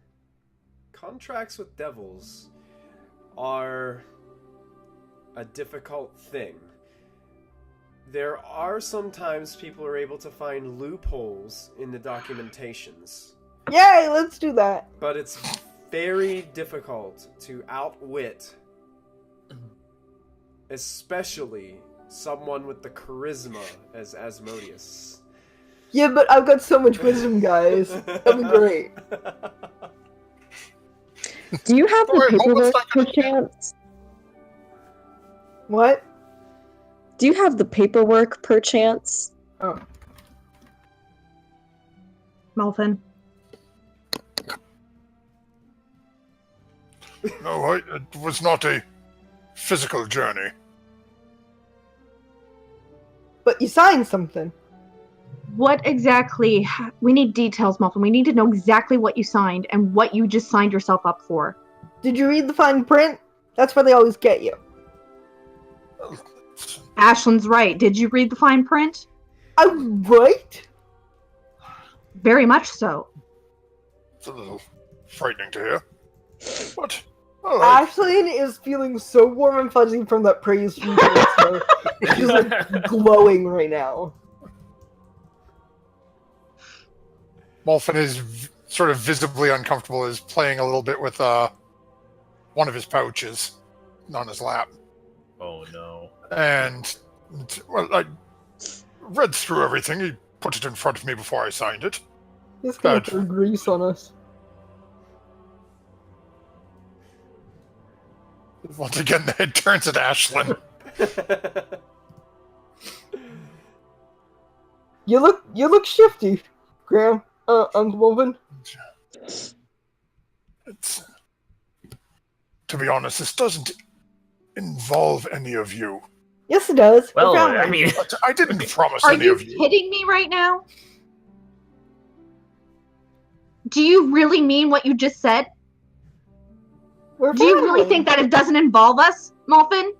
Contracts with devils are a difficult thing. There are sometimes people are able to find loopholes in the documentations, Yay, let's do that. but it's very difficult to outwit, especially someone with the charisma as Asmodeus. Yeah, but I've got so much wisdom, guys. That'd be great. Do you have the Alright, well, paperwork let's not- perchance? What? Do you have the paperwork perchance? Oh. Molfin. No, it was not a physical journey. But you signed something. What exactly? We need details, Molfin. We need to know exactly what you signed and what you just signed yourself up for. Did you read the fine print? That's where they always get you. Ashlyn's right. Did you read the fine print? I'm right? Very much so. It's a little frightening to hear. But, alright. Ashlyn is feeling so warm and fuzzy from that praise from Callisto. She's like glowing right now. Molfin is sort of visibly uncomfortable, is playing a little bit with one of his pouches on his lap. Oh no. And, well, I read through everything. He put it in front of me before I signed it. He's gonna Bad. throw grease on us. Once again, the head turns at Ashlyn. You look shifty, Graham. Uncle Molfin. It's, to be honest, this doesn't involve any of you. Yes, it does. Well, We're family. I mean, But I didn't promise Are any you of you. kidding me right now? Do you really mean what you just said? We're Do you really family. think that it doesn't involve us, Molfin?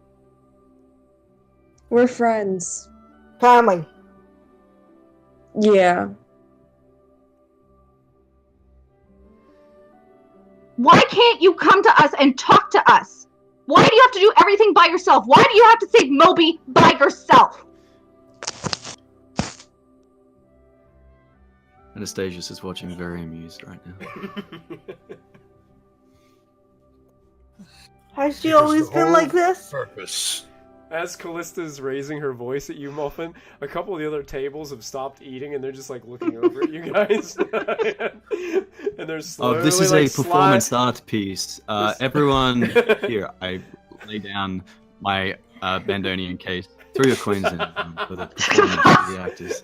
We're friends. Family. Yeah. Why can't you come to us and talk to us? Why do you have to do everything by yourself? Why do you have to save Moby by yourself? Anastazius is watching very amused right now. Has she Because always the been whole like this? Purpose. As Callista's raising her voice at you, Molfin, a couple of the other tables have stopped eating and they're just like looking over at you guys. And they're slowly Oh, this is like, a performance art piece. This- Everyone here, I lay down my Bandonian case. Throw your coins in for the performance of the actors.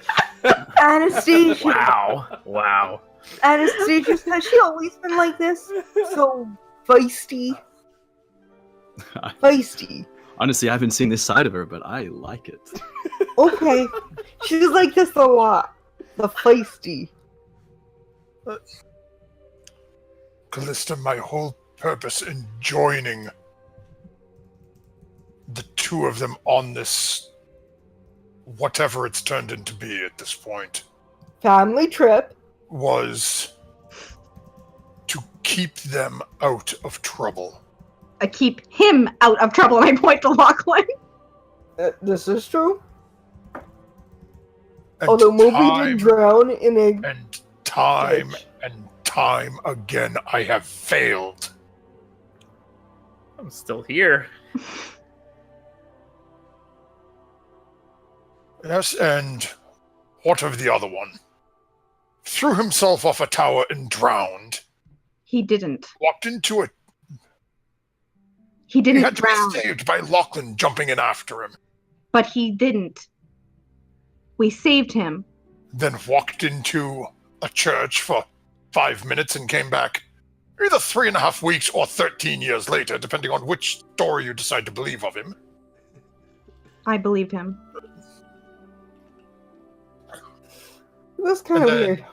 Anastasia. wow. Anastasia, has she always been like this? So feisty. Feisty. Honestly, I haven't seen this side of her, but I like it. Okay. She's like this a lot. The feisty. Callista, my whole purpose in joining the two of them on this, whatever it's turned into be at this point, Family trip. was to keep them out of trouble. I keep him out of trouble, and I point to Lachlan. This is true. And Although Moby time did drown in a... and time Ditch. and time again, I have failed. I'm still here. Yes, and what of the other one? Threw himself off a tower and drowned. He didn't. Walked into it. He He didn't had to drown, be saved by Lachlan jumping in after him. but he didn't. We saved him. Then walked into a church for 5 minutes and came back either 3.5 weeks or 13 years later, depending on which story you decide to believe of him. I believed him. That's kind of weird.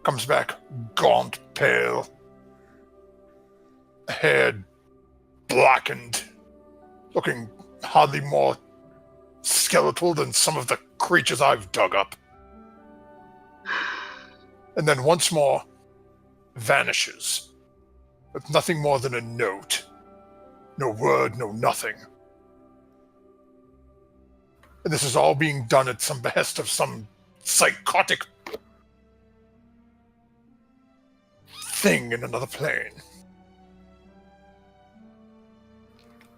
Comes back gaunt, pale, hair blackened, looking hardly more skeletal than some of the creatures I've dug up. And then once more vanishes with nothing more than a note. No word, no nothing. And this is all being done at some behest of some psychotic thing in another plane.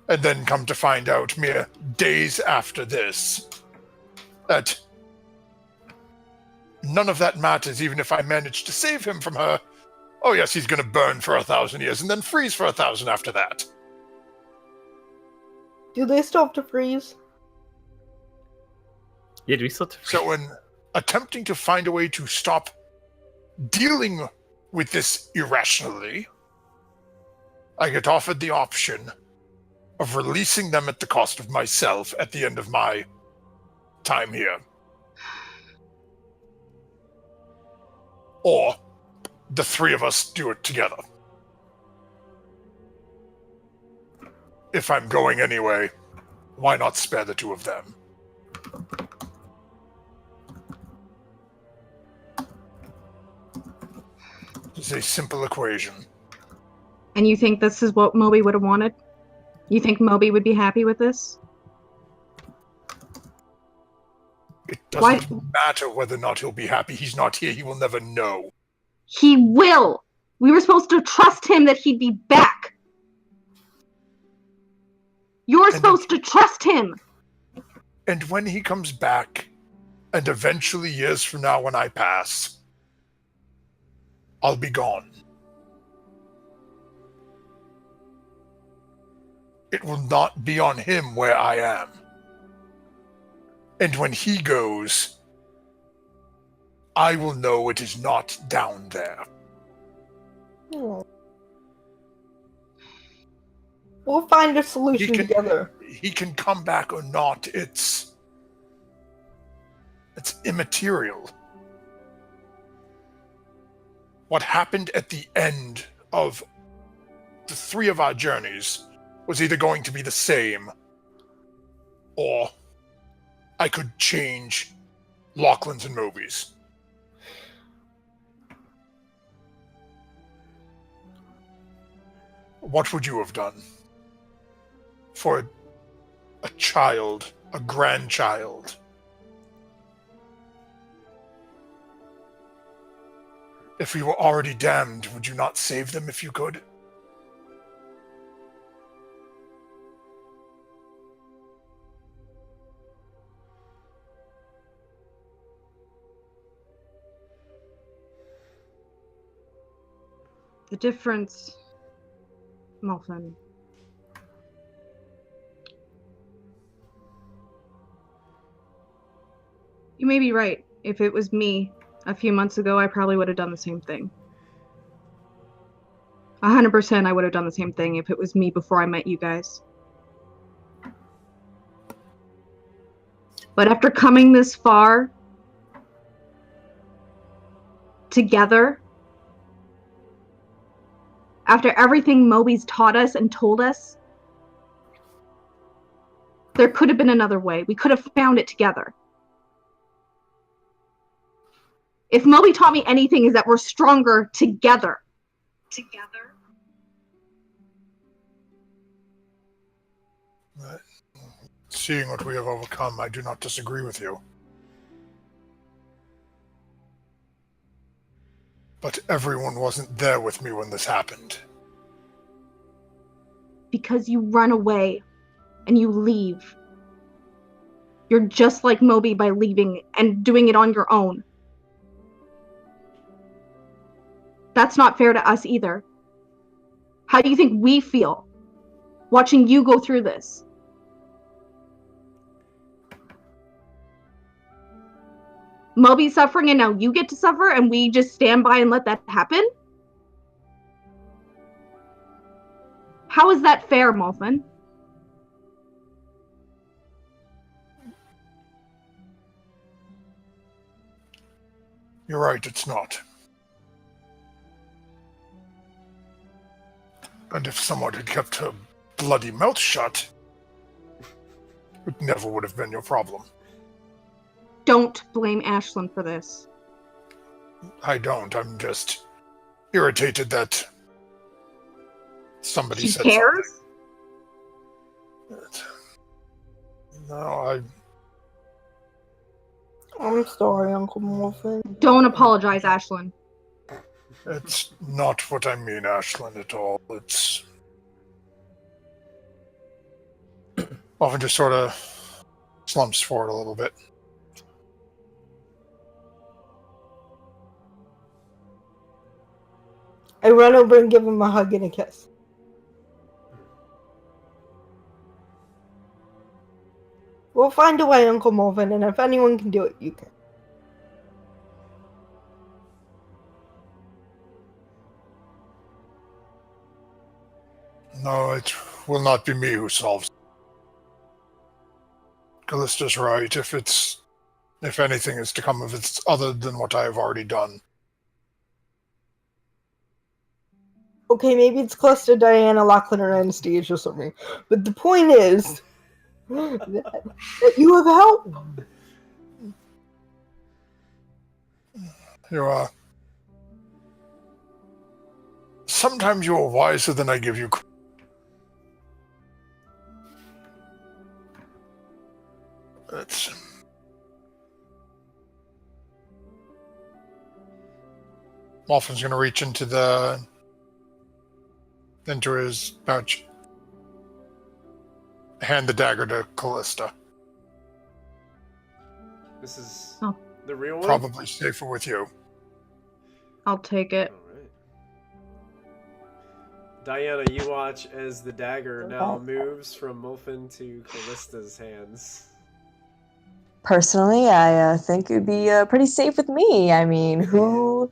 And then come to find out mere days after this that none of that matters, even if I manage to save him from her. Oh yes, he's going to burn for 1,000 years and then freeze for 1,000 after that. Do they still have to freeze? Yeah, do we still? So when attempting to find a way to stop dealing with this irrationally, I get offered the option of releasing them at the cost of myself at the end of my time here. Or the three of us do it together. If I'm going anyway, why not spare the two of them? It's a simple equation. And you think this is what Moby would have wanted? You think Moby would be happy with this? It doesn't matter whether or not he'll be happy. He's not here. He will never know. He will! We were supposed to trust him that he'd be back. You're supposed to trust him! And when he comes back, and eventually years from now when I pass, I'll be gone. It will not be on him where I am. And when he goes, I will know it is not down there. Oh. We'll find a solution together. He can come back or not. It's immaterial. What happened at the end of the three of our journeys was either going to be the same, or I could change Lachlan's and Moby's. What would you have done for a child, a grandchild? If we were already damned, would you not save them if you could? The difference, Molfin. You may be right. If it was me a few months ago, I probably would have done the same thing. 100% I would have done the same thing if it was me before I met you guys. But after coming this far together, after everything Moby's taught us and told us, there could have been another way. We could have found it together. If Moby taught me anything, is that we're stronger together. Together. Seeing what we have overcome, I do not disagree with you. But everyone wasn't there with me when this happened. Because you run away and you leave. You're just like Moby by leaving and doing it on your own. That's not fair to us either. How do you think we feel watching you go through this? Moby's suffering and now you get to suffer and we just stand by and let that happen? How is that fair, Molfin? You're right, it's not. And if someone had kept her bloody mouth shut, it never would have been your problem. Don't blame Ashlyn for this. I don't. I'm just irritated that somebody She said cares? something. No, I'm sorry, Uncle Morphin. Don't apologize, Ashlyn. it's not what I mean, Ashlyn, at all. It's often just sort of slumps forward a little bit. I run over and give him a hug and a kiss. We'll find a way, Uncle Molfin, and if anyone can do it, you can. No, it will not be me who solves it. Callista's right. If anything is to come of it other than what I have already done. Okay, maybe it's Callista, Diana, Lachlan, or Anastasia or something. But the point is that you have helped. You are. Sometimes you are wiser than I give you credit. Molfin's going to reach into his pouch, hand the dagger to Callista. This is Oh. the real one? Probably safer with you. I'll take it. Alright. Diana, you watch as the dagger now moves from Molfin to Callista's hands. Personally, I think it would be pretty safe with me. I mean, who?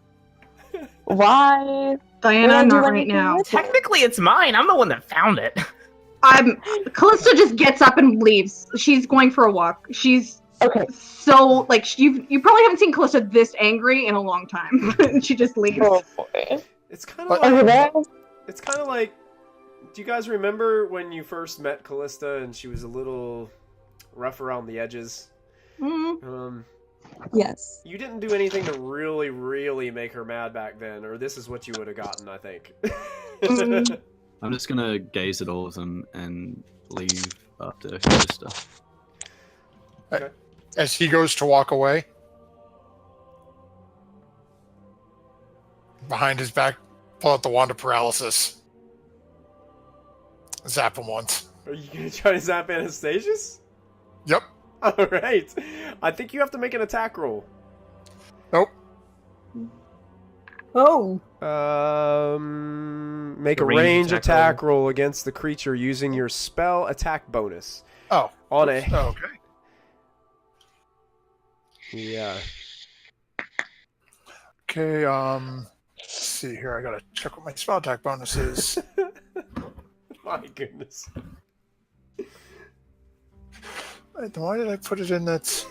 Why? Diana, would I do not right anything now. with it? Technically, it's mine. I'm the one that found it. Callista just gets up and leaves. She's going for a walk. She's Okay. so like you probably haven't seen Callista this angry in a long time. She just leaves. Oh boy. It's kind of But- like Okay. it's kind of like. Do you guys remember when you first met Callista and she was a little rough around the edges? Mm. Yes. You didn't do anything to really, really make her mad back then, or this is what you would have gotten, I think. I'm just gonna gaze at all of them and leave after Calista. As he goes to walk away, behind his back, pull out the wand of paralysis. Zap him once. Are you gonna try to zap Anastazius? Yep. Alright. I think you have to make an attack roll. Nope. Oh, Make a range attack roll against the creature using your spell attack bonus. Oh. On a... Okay. Yeah. Okay, let's see here. I gotta check what my spell attack bonus is. My goodness. Wait, why did I put it in that's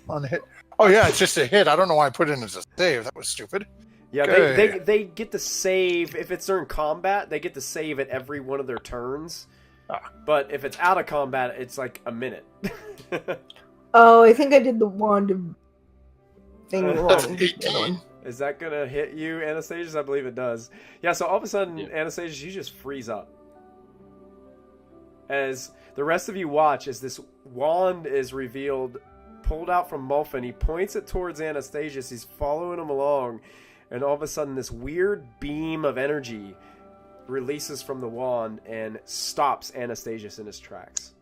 on a hit? Oh yeah, it's just a hit. I don't know why I put it in as a save. That was stupid. Yeah, Okay. they get to save, if it's during combat, they get to save at every one of their turns. Ah. But if it's out of combat, it's like a minute. oh, I think I did the wand of thing That's wrong. 18. Is that gonna hit you, Anastazius? I believe it does. Yeah, so all of a sudden, Yeah. Anastazius, you just freeze up. As the rest of you watch, as this wand is revealed, pulled out from Molfin, he points it towards Anastazius, he's following him along, and all of a sudden this weird beam of energy releases from the wand and stops Anastazius in his tracks.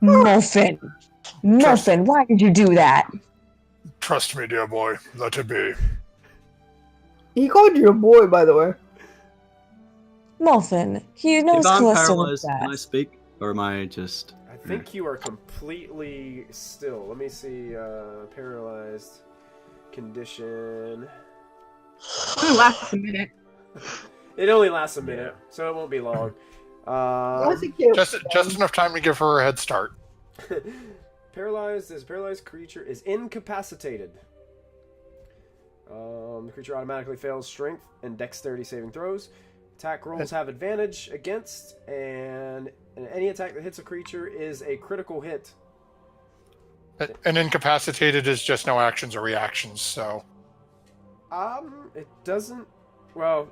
Muffin. Muffin, why did you do that? Trust me, dear boy. Let it be. He called you a boy, by the way. Muffin, he knows If I'm Callista paralyzed, knows can I that. speak? Or am I just... I think you are completely still. Let me see, paralyzed. condition. Only lasts a minute. It only lasts a minute, so it won't be long. Unless it can't- Just enough time to give her a head start. Paralyzed. This paralyzed creature is incapacitated. The creature automatically fails strength and dexterity saving throws. Attack rolls have advantage against, and any attack that hits a creature is a critical hit. And incapacitated is just no actions or reactions, so... It doesn't... Well,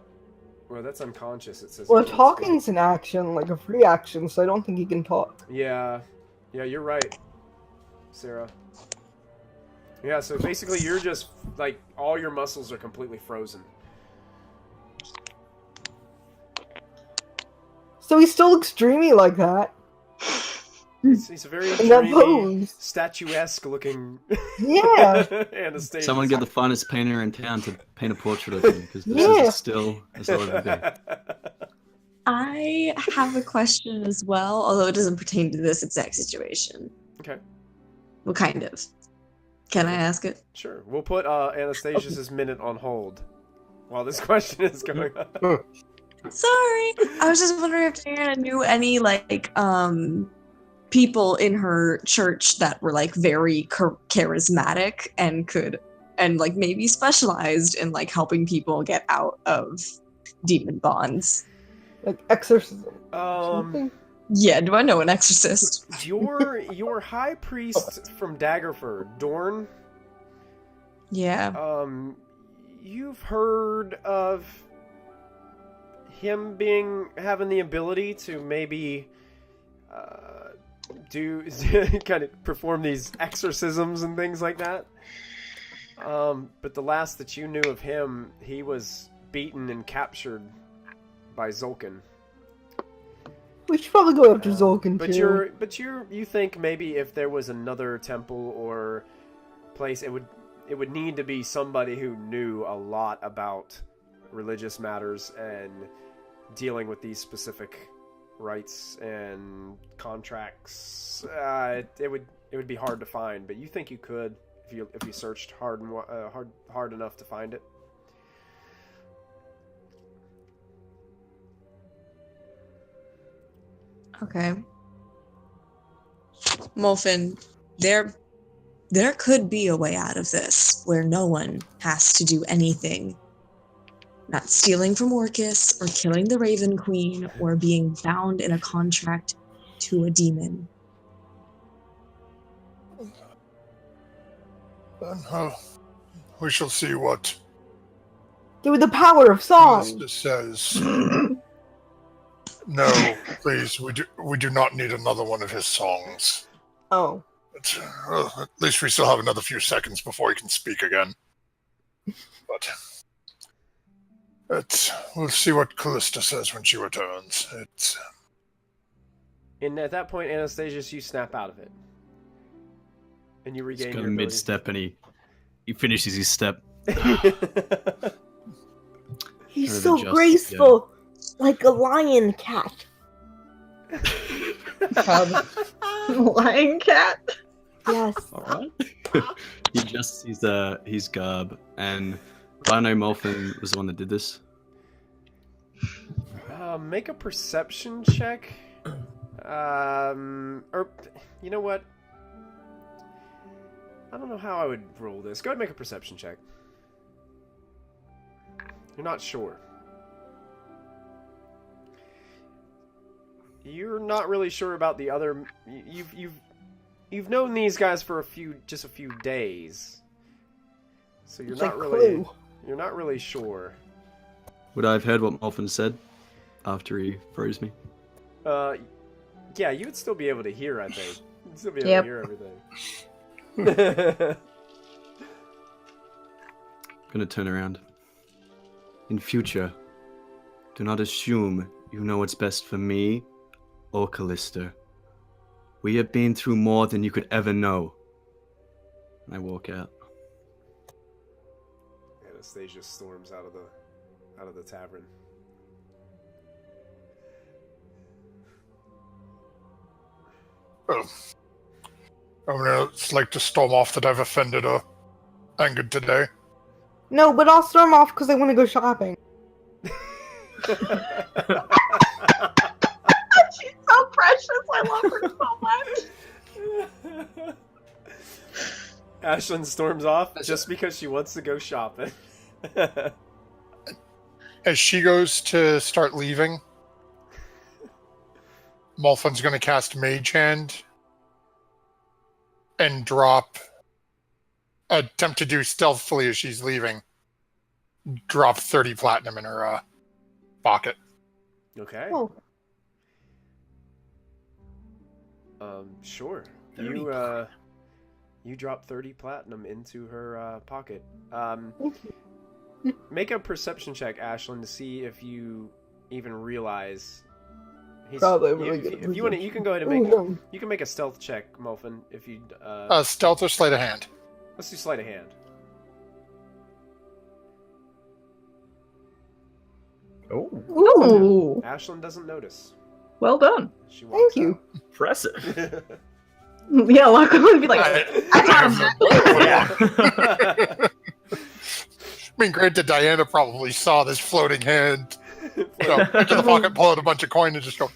that's unconscious, it says. Well, it can't talking's an action, like a free action, so I don't think he can talk. speak. Yeah, you're right, Sarah. Yeah, so basically you're just, like, all your muscles are completely frozen. So he still looks dreamy like that. He's a very In that dreamy, pose. statuesque looking Yeah. Anastasia. Someone get the finest painter in town to paint a portrait of him, because this Yeah. is still as old as the day. I have a question as well, although it doesn't pertain to this exact situation. Okay. Well, kind of. Can I ask it? Sure. We'll put Anastasius's minute on hold while this question is going on. Sorry. I was just wondering if Diana knew any, like, people in her church that were, like, very charismatic and like maybe specialized in, like, helping people get out of demon bonds. Like exorcism. Something? Yeah, do I know an exorcist? Your high priest from Daggerford, Dorn. Yeah. You've heard of him having the ability to maybe do kind of perform these exorcisms and things like that. But the last that you knew of him, he was beaten and captured by Zolkin. We should probably go after Zolkin too. But you think maybe if there was another temple or place, it would need to be somebody who knew a lot about religious matters and dealing with these specific rights and contracts. It would be hard to find, but you think you could if you searched hard enough to find it. Okay. Molfin, there could be a way out of this where no one has to do anything. Not stealing from Orcus or killing the Raven Queen or being bound in a contract to a demon. We shall see what Give it the power of song. Mr. says. No, please, we do not need another one of his songs. Oh. At least we still have another few seconds before he can speak again. But we'll see what Callista says when she returns. And at that point, Anastasius, you snap out of it, and you regain He's your got a ability. mid-step and he finishes his step. He's Kind of so adjusts, graceful. Like a lion cat. Lion cat. Yes. Alright. He adjusts his garb, and I know Molfin was the one that did this. Make a perception check. Or you know what? I don't know how I would roll this. Go ahead and make a perception check. You're not sure. You're not really sure about the other. You've known these guys for just a few days, so you're It's not like really Clue. you're not really sure. Would I have heard what Molfin said after he froze me? Yeah, you would still be able to hear. I think you'd still be able Yep. to hear everything. I'm gonna turn around. In future, do not assume you know what's best for me or Callista. We have been through more than you could ever know. And I walk out. Anastasia storms out of the tavern. Well, I mean, it's like to storm off that I've offended her. angered today. No, but I'll storm off because I want to go shopping. She's so precious. I love her so much. Ashlyn storms off just because she wants to go shopping. As she goes to start leaving, Molfin's going to cast Mage Hand and attempt to do stealthily as she's leaving, drop 30 platinum in her pocket. Okay. Oh. Sure. 30 You drop 30 platinum into her pocket. Thank you. Make a perception check, Ashlyn, to see if you even realize. Probably really good if you want to, you can go ahead and make. You can make a stealth check, Molfin, if you. Stealth or sleight of hand? Let's do sleight of hand. Oh, Ooh, Ashlyn doesn't notice. well done. She Thank walks you. impressive. Yeah, Lachlan would be like, I got him. I mean, granted, Diana probably saw this floating hand. So, into the pocket, pull out a bunch of coin, and just go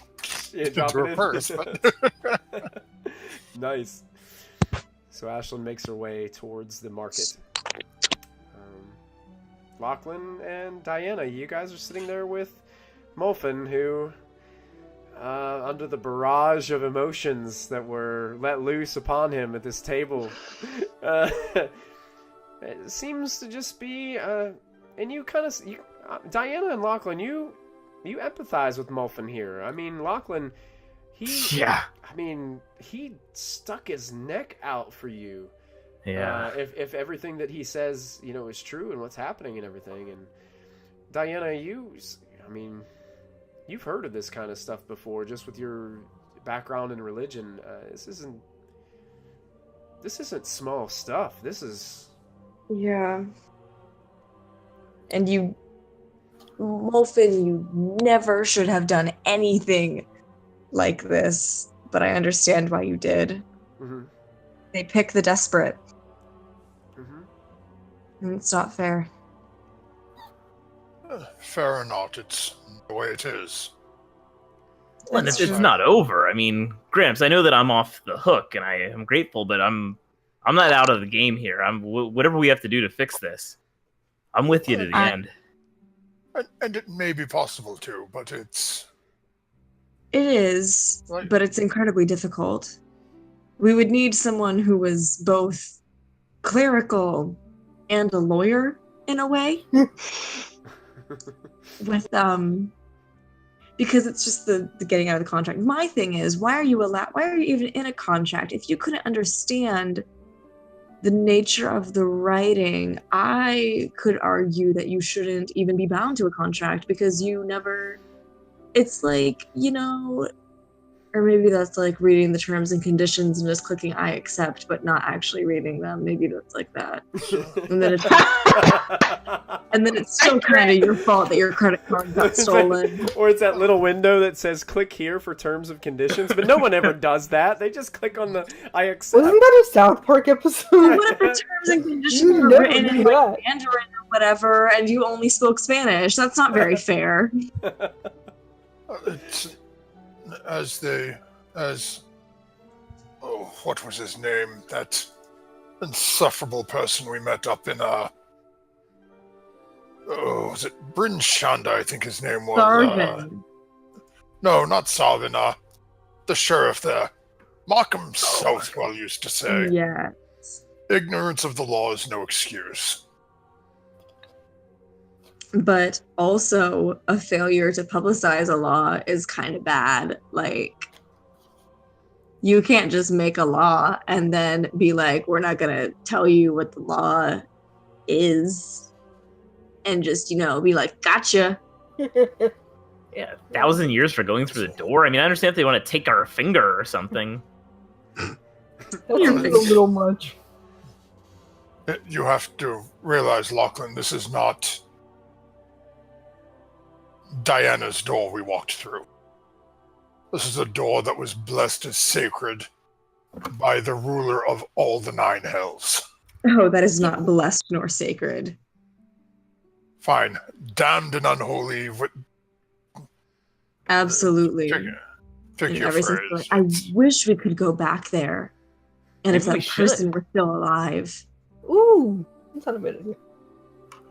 drop into it her in. purse. But Nice. So Ashlyn makes her way towards the market. Lachlan and Diana, you guys are sitting there with Molfin, who, under the barrage of emotions that were let loose upon him at this table, it seems to just be, and you kind of, Diana and Lachlan, you empathize with Molfin here. I mean, Lachlan, he stuck his neck out for you. Yeah. If everything that he says, is true and what's happening and everything. And Diana, you've heard of this kind of stuff before, just with your background in religion. This isn't small stuff. This is. Yeah. And you, Molfin, you never should have done anything like this, but I understand why you did. Mm-hmm. They pick the desperate. Mm-hmm. And it's not fair. fair or not, it's the way it is. And it's not over. I mean, Gramps, I know that I'm off the hook, and I am grateful, but I'm not out of the game here. Whatever we have to do to fix this, I'm with you to the end. And it may be possible too, but it's... It is, Right. but it's incredibly difficult. We would need someone who was both clerical and a lawyer, in a way. With, because it's just the getting out of the contract. My thing is, why are you even in a contract? If you couldn't understand the nature of the writing, I could argue that you shouldn't even be bound to a contract because you never, it's like, or maybe that's like reading the terms and conditions and just clicking I accept, but not actually reading them. Maybe that's like that. And then it's still kind of your fault that your credit card got stolen. Or it's that little window that says click here for terms of conditions, but no one ever does that. They just click on the I accept. Wasn't that a South Park episode? What if the terms and conditions were never written in do like that. Mandarin or whatever, and you only spoke Spanish? That's not very fair. It's what was his name? That insufferable person we met up in was it Bryn Shanda, I think his name was. Sarvin. No, not Sarvin, the sheriff there. Markham Southwell used to say, Yeah. ignorance of the law is no excuse. But also, a failure to publicize a law is kind of bad. Like, you can't just make a law and then be like, we're not going to tell you what the law is. And just, be like, gotcha. Yeah, 1,000 years for going through the door. I mean, I understand if they want to take our finger or something. That's a little much. You have to realize, Lachlan, this is not Diana's door we walked through. This is a door that was blessed as sacred by the ruler of all the 9 hells. Oh, that is not blessed nor sacred. Fine. Damned and unholy. Absolutely. Pick And your ever since phrase. I wish we could go back there. And if Maybe we that person should. were still alive. Ooh, that's not a bad idea.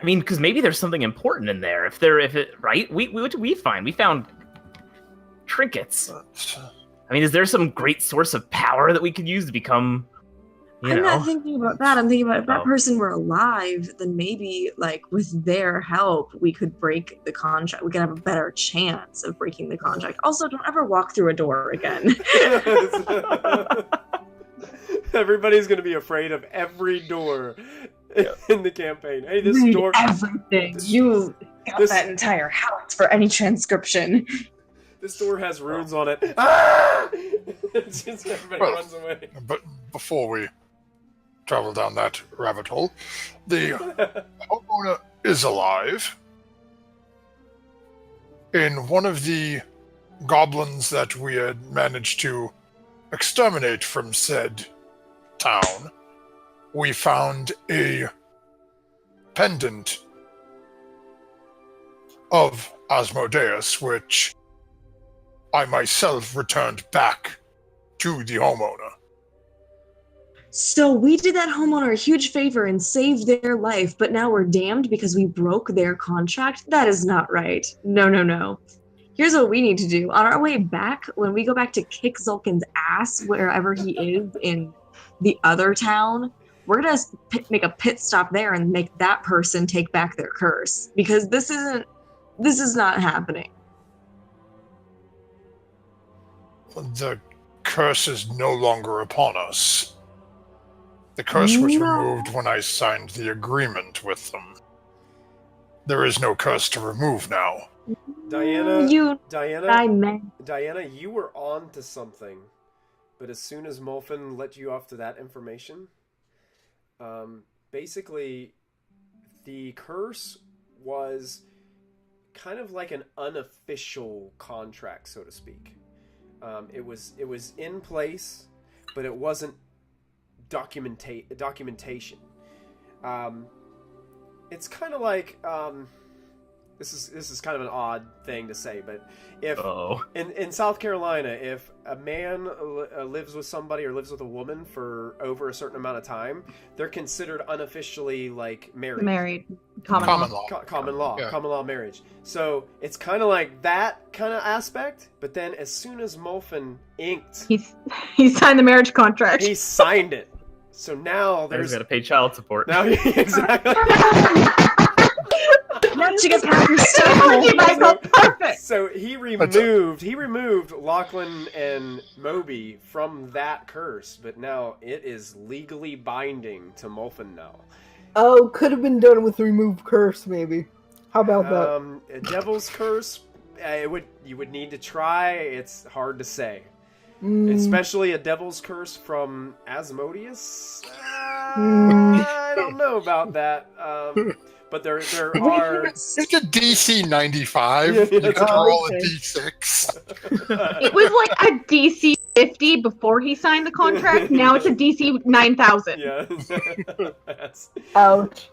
I mean, because maybe there's something important in there. Right? What did we find? We found trinkets. I mean, is there some great source of power that we could use to become, I'm not thinking about that. I'm thinking about if that Oh. person were alive, then maybe, like, with their help, we could break the contract. We could have a better chance of breaking the contract. Also, don't ever walk through a door again. Everybody's gonna be afraid of every door in the campaign. Hey, this Read door. everything. You got This- that entire house for any transcription. This door has runes on it. Ah! It's just everybody Well, runs away. But before we travel down that rabbit hole, the homeowner is alive. In one of the goblins that we had managed to exterminate from said town, we found a pendant of Asmodeus, which I myself returned back to the homeowner. So we did that homeowner a huge favor and saved their life, but now we're damned because we broke their contract? That is not right. No, no, no. Here's what we need to do. On our way back, when we go back to kick Zulkin's ass wherever he is in the other town, we're gonna make a pit stop there and make that person take back their curse. Because this is not happening. The curse is no longer upon us. The curse was removed when I signed the agreement with them. There is no curse to remove now. Diana, I meant. Diana, you were on to something, but as soon as Molfin let you off to that information, basically, the curse was kind of like an unofficial contract, so to speak. It was in place, but it wasn't documentation. It's kind of like this is kind of an odd thing to say, but if in South Carolina, if a man lives with somebody or lives with a woman for over a certain amount of time, they're considered unofficially like married. Common law. Common law. Yeah. Common law marriage. So it's kind of like that kind of aspect, but then as soon as Molfin inked, He signed the marriage contract. he signed it. So now There's there's got to pay child support. now exactly. Now you get past your Technology, soul. Michael, perfect. So he removed Lachlan and Moby from that curse, but now it is legally binding to Molfin now. Oh, could have been done with remove curse, maybe. How about that? A devil's curse, you would need to try. It's hard to say. Especially a devil's curse from Asmodeus. I don't know about that. But there are. It's a DC 95. Yeah, You that's can roll a right. D6. It was like a DC 50 before he signed the contract. Now it's a DC 9000. Yeah. That's... Ouch.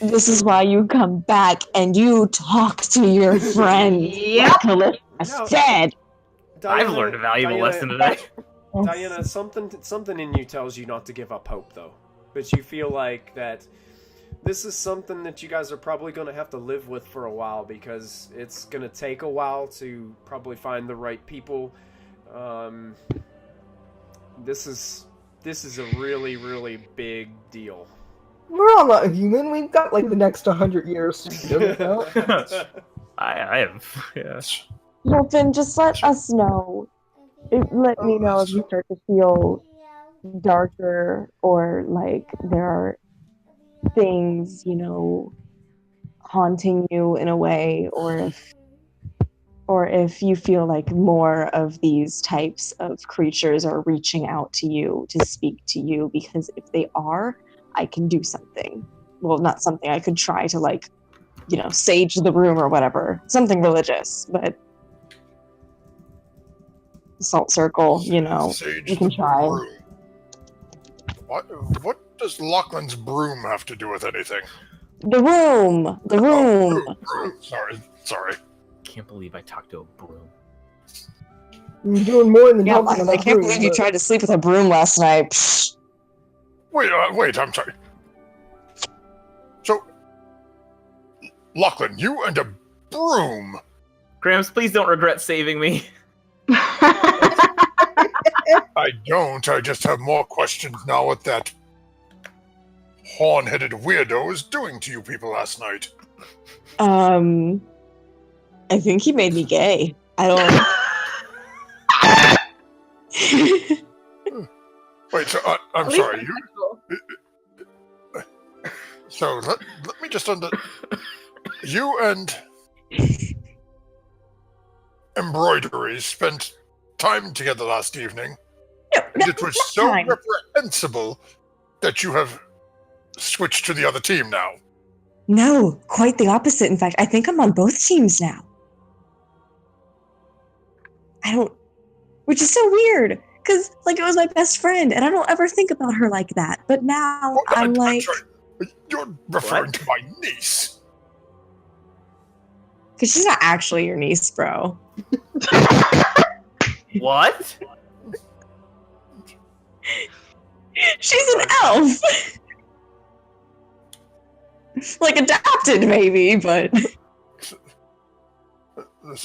This is why you come back and you talk to your friends. Yep. Like Melissa No. said. I've learned a valuable lesson today. Diana, something in you tells you not to give up hope, though. But you feel like that this is something that you guys are probably going to have to live with for a while, because it's going to take a while to probably find the right people. This is a really, really big deal. We're all not human. We've got like the next 100 years. I have, yeah. Mofin, just let us know. Let me know if you start to feel darker or like there are things, haunting you in a way, or if you feel like more of these types of creatures are reaching out to you to speak to you, because if they are, I can do something. Well, not something. I could try to sage the room or whatever. Something religious, but Salt Circle, Sage you can the try. room. What does Lachlan's broom have to do with anything? The room. The room. Oh, broom. Sorry. Can't believe I talked to a broom. You're doing more than Yeah, talking about I can't believe you but- tried to sleep with a broom last night. Pfft. Wait, I'm sorry. So, Lachlan, you and a broom. Gramps, please don't regret saving me. I don't. I just have more questions now what that horn-headed weirdo is doing to you people last night. I think he made me gay. I don't. Wait, so I'm At least sorry. bisexual. So let me just you and embroidery spent time together last evening. And it was so time. reprehensible that you have switched to the other team now. No, quite the opposite. In fact, I think I'm on both teams now. I don't, which is so weird, because like it was my best friend, and I don't ever think about her like that. But now Oh, I'm like, sorry. You're referring to my niece. because she's not actually your niece, bro. What? She's an elf. Like adopted, maybe, but I'm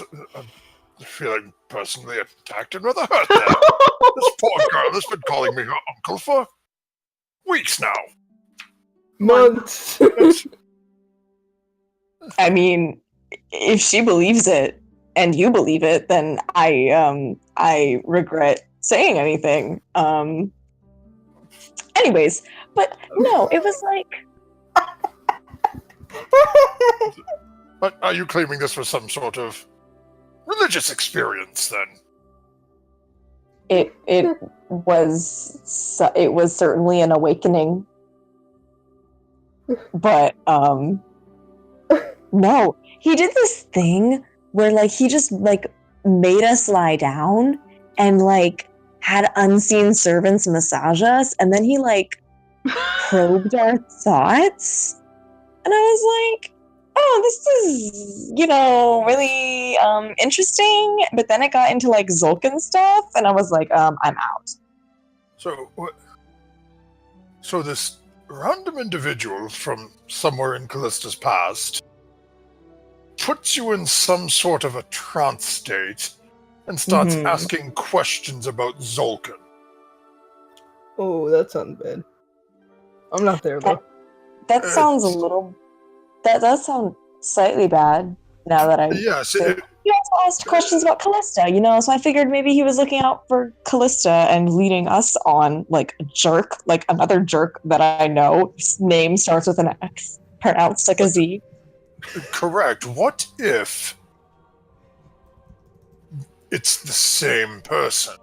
feeling personally attacked and rather hurt there. This poor girl has been calling me her uncle for weeks now. months. I mean, if she believes it and you believe it, then I regret saying anything. Anyways, but no, it was like But are you claiming this was some sort of religious experience then? it was certainly an awakening. But no, he did this thing where like he just like made us lie down and like had unseen servants massage us, and then he like probed our thoughts, and I was like, oh, this is, really interesting. But then it got into like Zulkin stuff, and I was like, I'm out. So what? So this random individual from somewhere in Callista's past puts you in some sort of a trance state and starts Mhm. asking questions about Zulkin. Oh, that sounds bad. I'm not there though. That sounds a little. That does sound slightly bad. Now that I Yes, he also asked questions about Callista, so I figured maybe he was looking out for Callista and leading us on like a jerk, like another jerk that I know. His name starts with an X, pronounced like a Z. correct. What if it's the same person?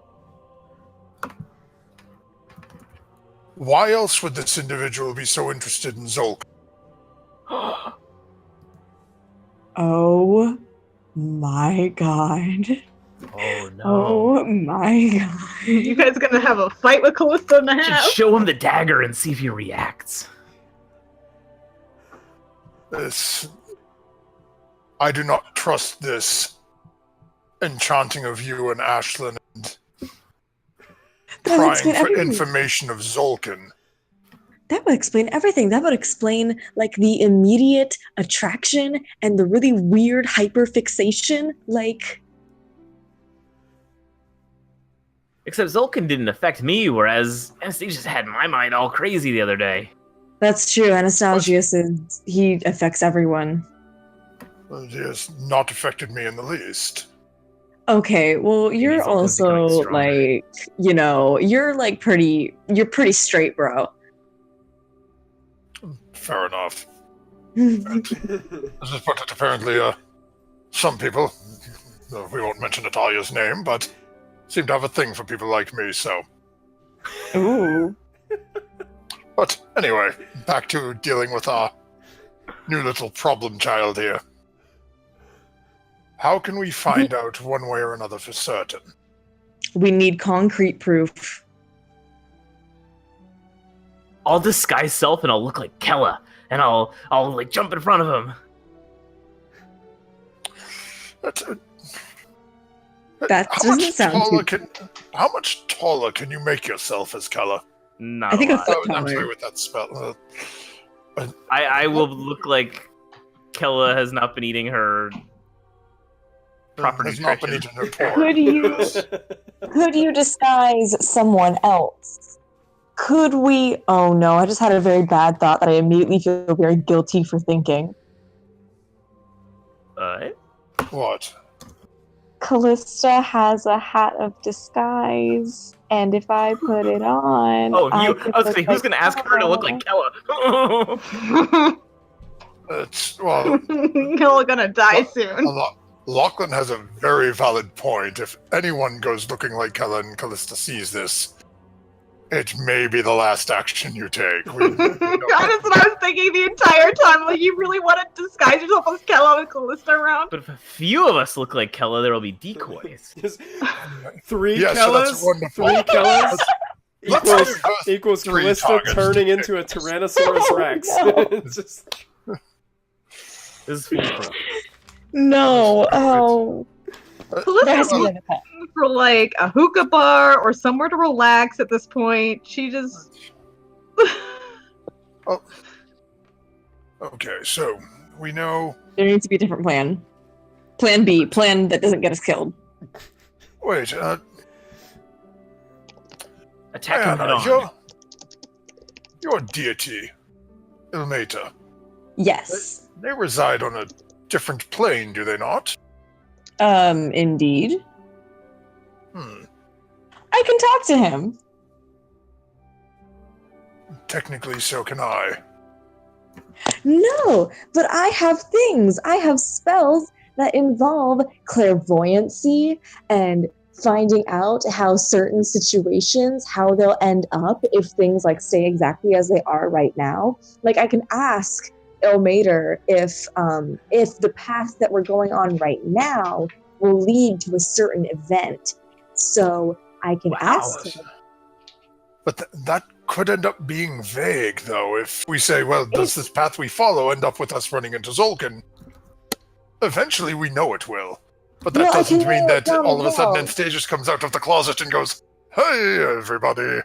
Why else would this individual be so interested in Zulkin? Oh my god. Oh no. Oh my god. You guys gonna have a fight with Callista in the Should house? show him the dagger and see if he reacts. I do not trust this enchanting of you and Ashlyn and That would prying explain for everything. information of Zulkin. That would explain everything. That would explain like the immediate attraction and the really weird hyperfixation. Like, Except Zulkin didn't affect me, whereas Anastazius had my mind all crazy the other day. that's true. Anastazius he affects everyone. It has not affected me in the least. Okay, well, you're Zulkin's becoming also stronger. like, you're like you're pretty straight, bro. Fair enough. This is what it apparently, some people, we won't mention Natalia's name, but seem to have a thing for people like me, so. Ooh. But anyway, back to dealing with our new little problem child here. How can we find out one way or another for certain? We need concrete proof. I'll disguise self and I'll look like Kella, and I'll like jump in front of him. That doesn't sound too... How much taller can you make yourself as Kella? Not I think a a lot. foot I'm sorry taller. with that spell. I will look like Kella has not been eating her proper has not been nutrition. eaten her pork. Could you disguise someone else? Could we? Oh no! I just had a very bad thought that I immediately feel very guilty for thinking. What? Callista has a hat of disguise, and if I put it on, Oh, I I could was look saying, who's like gonna ask her to look like Kella? Well, You're gonna die soon. Lachlan has a very valid point. If anyone goes looking like Kella and Callista sees this, it may be the last action you take. That's what I was thinking the entire time. Like, you really want to disguise yourself as Kella with Callista around? But if a few of us look like Kella, there will be decoys. Just 3 Yes, so that's Kellas, wonderful. 3 Kellas Let's equals 3 Callista targets turning to into a pick. Tyrannosaurus Rex. no. It's just... This is foolproof. no. Oh, there has Callista's to be looking another pet. for like a hookah bar or somewhere to relax at this point. She just. Okay, so we know. There needs to be a different plan. Plan B. Plan that doesn't get us killed. Wait, Attack him head Diana, on. your deity, Ilmata, Yes. they reside on a different plane, do they not? Indeed. I can talk to him. Technically, so can I. No, but I have things. I have spells that involve clairvoyancy and finding out how certain situations, how they'll end up if things like stay exactly as they are right now. Like I can ask Ilmater if the path that we're going on right now will lead to a certain event. So I can ask him. But that could end up being vague, though, if we say, well, does this path we follow end up with us running into Zolkin? Eventually we know it will. But that No, I doesn't can mean narrow it that down all of a sudden well. Anastazius comes out of the closet and goes, hey, everybody.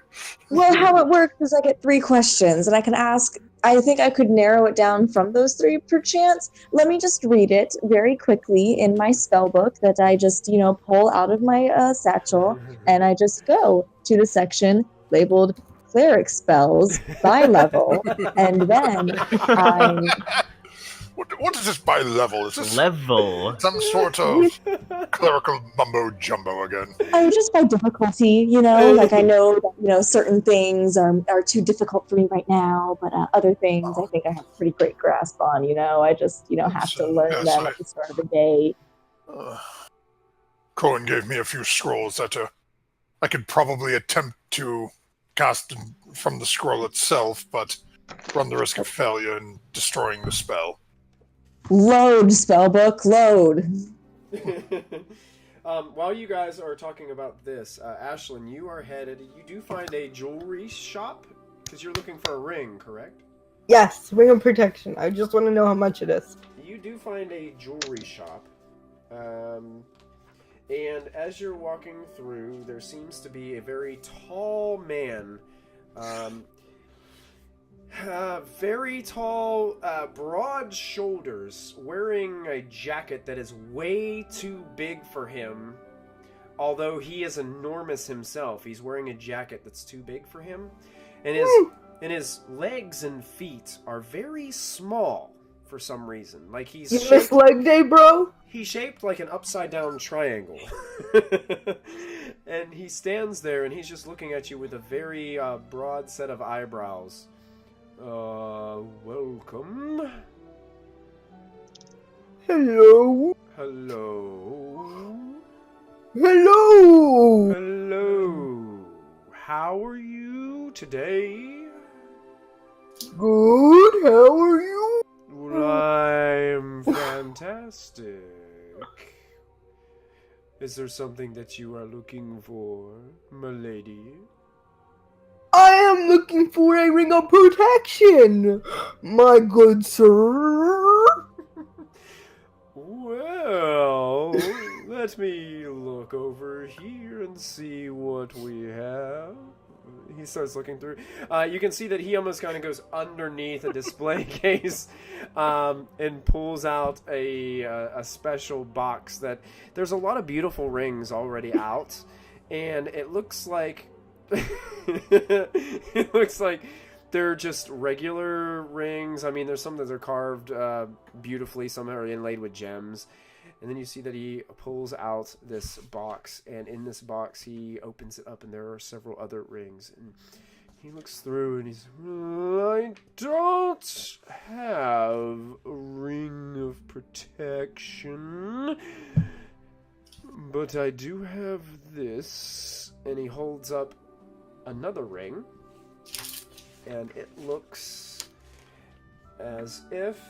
Well, how it works is I get 3 questions, and I can ask. I think I could narrow it down from those 3 perchance. Let me just read it very quickly in my spell book that I just, pull out of my satchel, and I just go to the section labeled Cleric Spells by level, and then I... What is this by level? Is this Level. some sort of clerical mumbo jumbo again? Oh, just by difficulty, like I know that, certain things are too difficult for me right now, but other things I think I have a pretty great grasp on, I just, have to learn them at the start of the day. Cohen gave me a few scrolls that I could probably attempt to cast from the scroll itself, but run the risk of failure and destroying the spell. Load, spellbook, load. While you guys are talking about this, Ashlyn, you are headed. You do find a jewelry shop because you're looking for a ring, correct? Yes, ring of protection. I just want to know how much it is. You do find a jewelry shop, and as you're walking through, there seems to be a very tall man. Very tall, broad shoulders, wearing a jacket that is way too big for him. Although he is enormous himself, he's wearing a jacket that's too big for him. And his legs and feet are very small for some reason. Like You missed shaped, leg day, bro? he's shaped like an upside down triangle. And he stands there and he's just looking at you with a very broad set of eyebrows. Welcome. Hello. Hello. Hello. Hello. How are you today? Good. How are you? Well, I'm fantastic. Is there something that you are looking for, milady? I am looking for a ring of protection, my good sir. Well, let me look over here and see what we have. He starts looking through. You can see that he almost kind of goes underneath a display case and pulls out a special box that there's a lot of beautiful rings already out, and it looks like they're just regular rings. I mean, there's some that are carved beautifully, some are inlaid with gems. And then you see that he pulls out this box, and in this box he opens it up, and there are several other rings. And he looks through, and he's, I don't have a ring of protection, but I do have this. And he holds up another ring, and it looks as if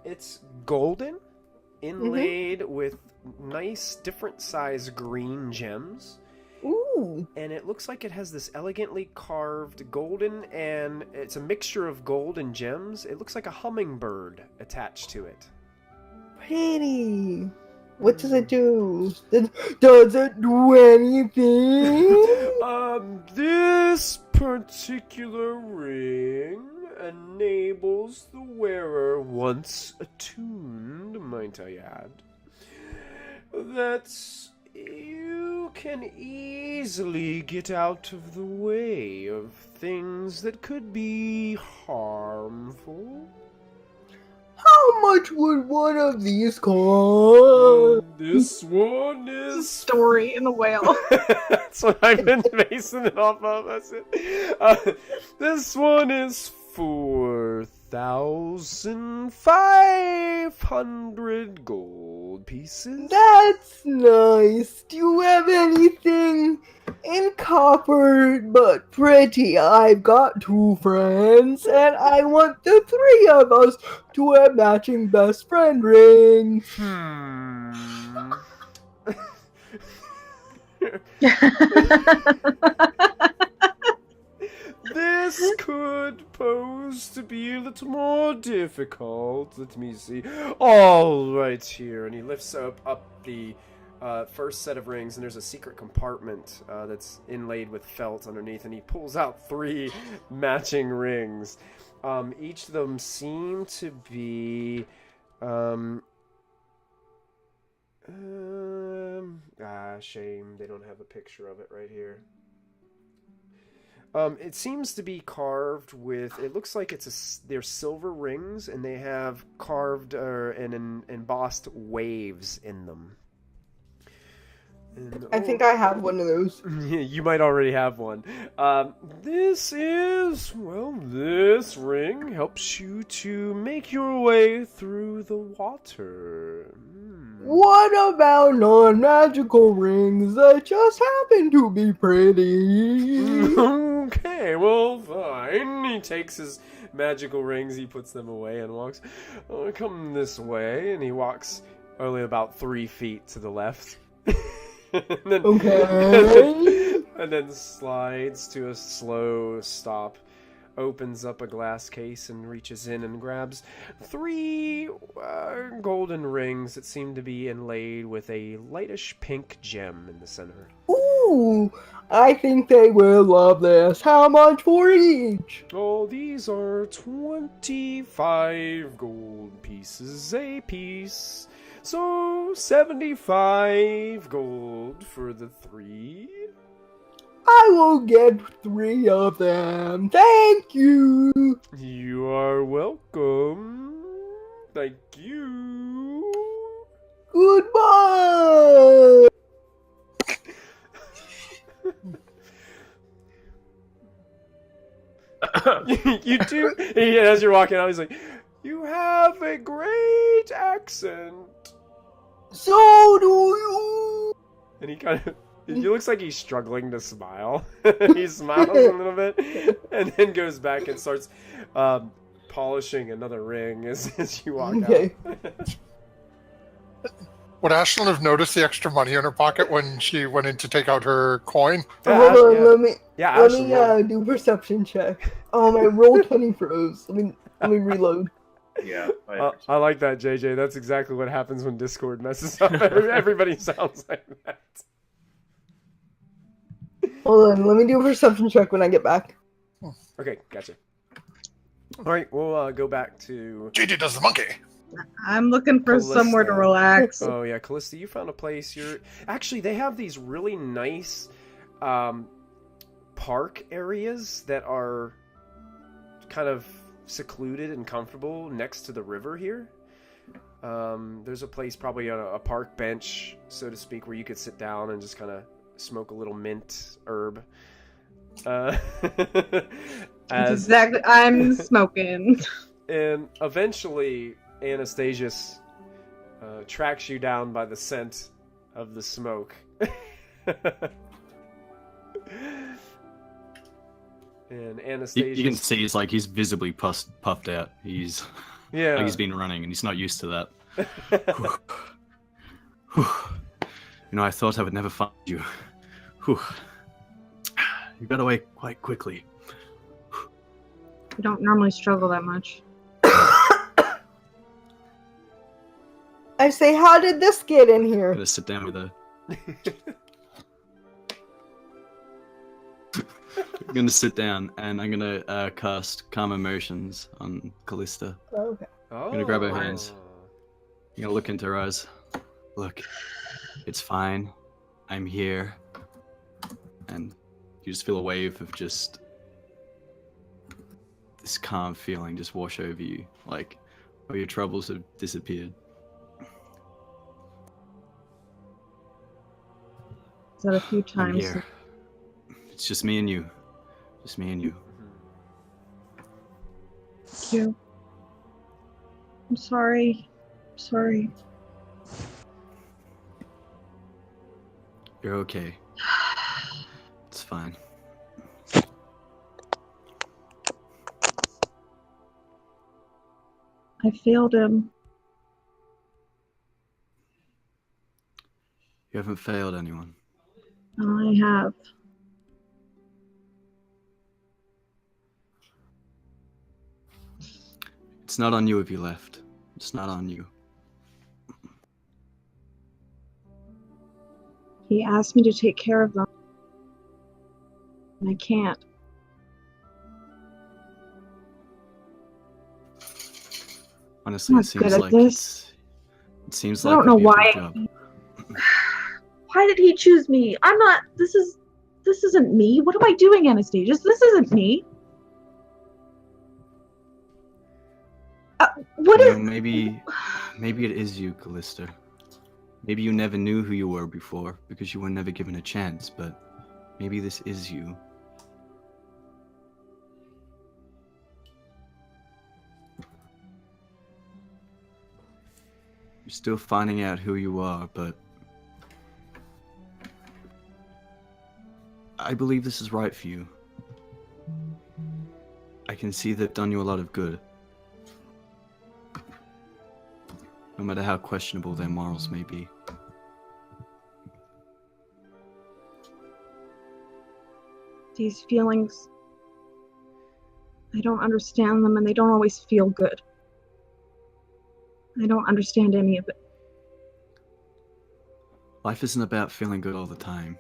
it's golden, inlaid with nice different size green gems. Ooh. And it looks like it has this elegantly carved golden, and it's a mixture of gold and gems. It looks like a hummingbird attached to it. Pretty. What does it do? Does it do anything? This particular ring enables the wearer, once attuned, might I add, that you can easily get out of the way of things that could be harmful. How much would one of these cost? This one is Story in the whale. That's what I've been basing it off of. That's it. This one is 4,500 gold pieces. That's nice. Do you have anything in copper but pretty? I've got 2 friends, and I want the 3 of us to have matching best friend rings. This could pose to be a little more difficult. Let me see. All right, here. And he lifts up the first set of rings, and there's a secret compartment that's inlaid with felt underneath, and he pulls out 3 matching rings. Each of them seem to be shame they don't have a picture of it right here. It seems to be carved with, it looks like they're silver rings, and they have carved and embossed waves in them. And, I think I have one of those. You might already have one. This ring helps you to make your way through the water. What about non-magical rings that just happen to be pretty? Okay, well, fine. He takes his magical rings, he puts them away and walks. Oh, come this way, and he walks only about 3 feet to the left. and then, Okay. and then slides to a slow stop, opens up a glass case and reaches in and grabs 3 golden rings that seem to be inlaid with a lightish pink gem in the center. Ooh, I think they will love this. How much for each? Oh, these are 25 gold pieces a piece. So 75 gold for the 3. I will get 3 of them. Thank you. You are welcome. Thank you. Goodbye. You do. As you're walking out, he's like, "You have a great accent." So do you. And he kind of. He looks like he's struggling to smile. He smiles a little bit, and then goes back and starts polishing another ring as you walk out. Would Ashlyn have noticed the extra money in her pocket when she went in to take out her coin? Hold on, let me Ashlyn, do perception check. My roll 20 froze. Let me reload. Yeah. I like that, JJ. That's exactly what happens when Discord messes up. Everybody sounds like that. Hold on, let me do a perception check when I get back. Okay, gotcha. All right, we'll go back to... JJ does the monkey. I'm looking for somewhere to Callista. relax. Oh, yeah, Callista, you found a place. Actually, they have these really nice park areas that are kind of secluded and comfortable next to the river here. There's a place probably on a park bench, so to speak, where you could sit down and just kind of smoke a little mint herb. Exactly. I'm smoking. And eventually, Anastazius tracks you down by the scent of the smoke. And Anastazius... You can see he's visibly puffed out. He's he's been running and he's not used to that. I thought I would never find you. You got away quite quickly. I don't normally struggle that much. I say, how did this get in I'm here? gonna sit down with her. I'm gonna sit down and I'm gonna cast Calm Emotions on Callista. Okay. I'm gonna grab her hands. I'm gonna look into her eyes. Look, it's fine. I'm here. And you just feel a wave of just this calm feeling just wash over you, like all your troubles have disappeared. Is that a few I'm times? here. It's just me and you. Just me and you. Thank you. I'm sorry. Sorry. You're okay. It's fine. I failed him. You haven't failed anyone. I have. It's not on you if you left. It's not on you. He asked me to take care of them. And I can't. Honestly, I'm it not good seems at like this. it seems I like don't know it'd be a why. good job. Why did he choose me? I'm not. This isn't me. What am I doing, Anastazius? This isn't me. What is? Maybe it is you, Callista. Maybe you never knew who you were before because you were never given a chance, but maybe this is you. You're still finding out who you are, but I believe this is right for you. I can see they've done you a lot of good. No matter how questionable their morals may be. These feelings, I don't understand them, and they don't always feel good. I don't understand any of it. Life isn't about feeling good all the time.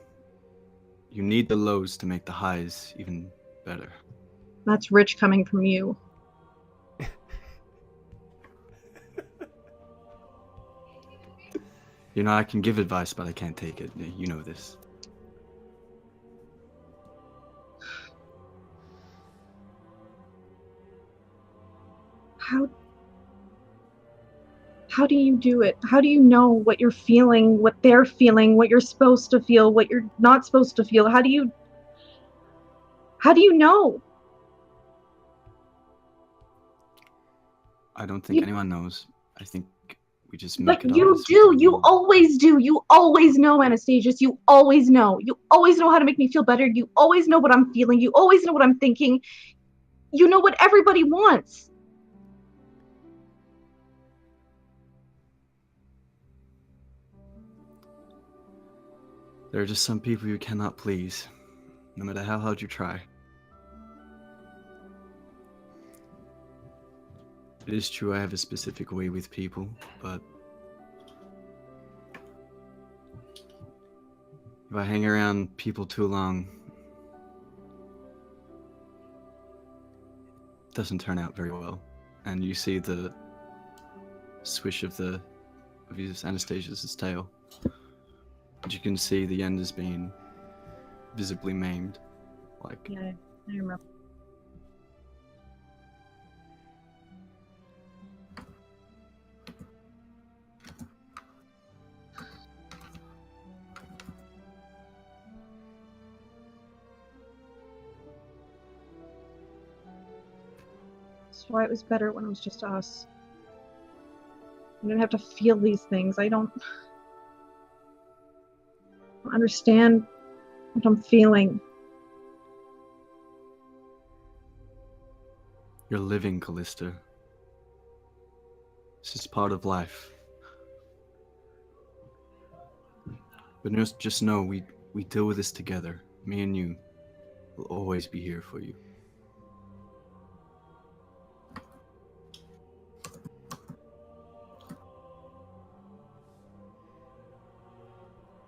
You need the lows to make the highs even better. That's rich coming from you. You know, I can give advice, but I can't take it. You know this. How do you do it? How do you know what you're feeling, what they're feeling, what you're supposed to feel, what you're not supposed to feel? How do you know? I don't think anyone knows. I think we just make But it up. you as we do. go You along. always do. You always know, Anastazius. You always know. You always know how to make me feel better. You always know what I'm feeling. You always know what I'm thinking. You know what everybody wants. There are just some people you cannot please, no matter how hard you try. It is true I have a specific way with people, but if I hang around people too long, it doesn't turn out very well. And you see the swish of his Anastazius' tail. And you can see the end has been visibly maimed. Like, Yeah, I remember. That's why it was better when it was just us. I didn't have to feel these things. I don't understand what I'm feeling. you're living, Callista. This is part of life. But just know, we deal with this together. Me and you will always be here for you.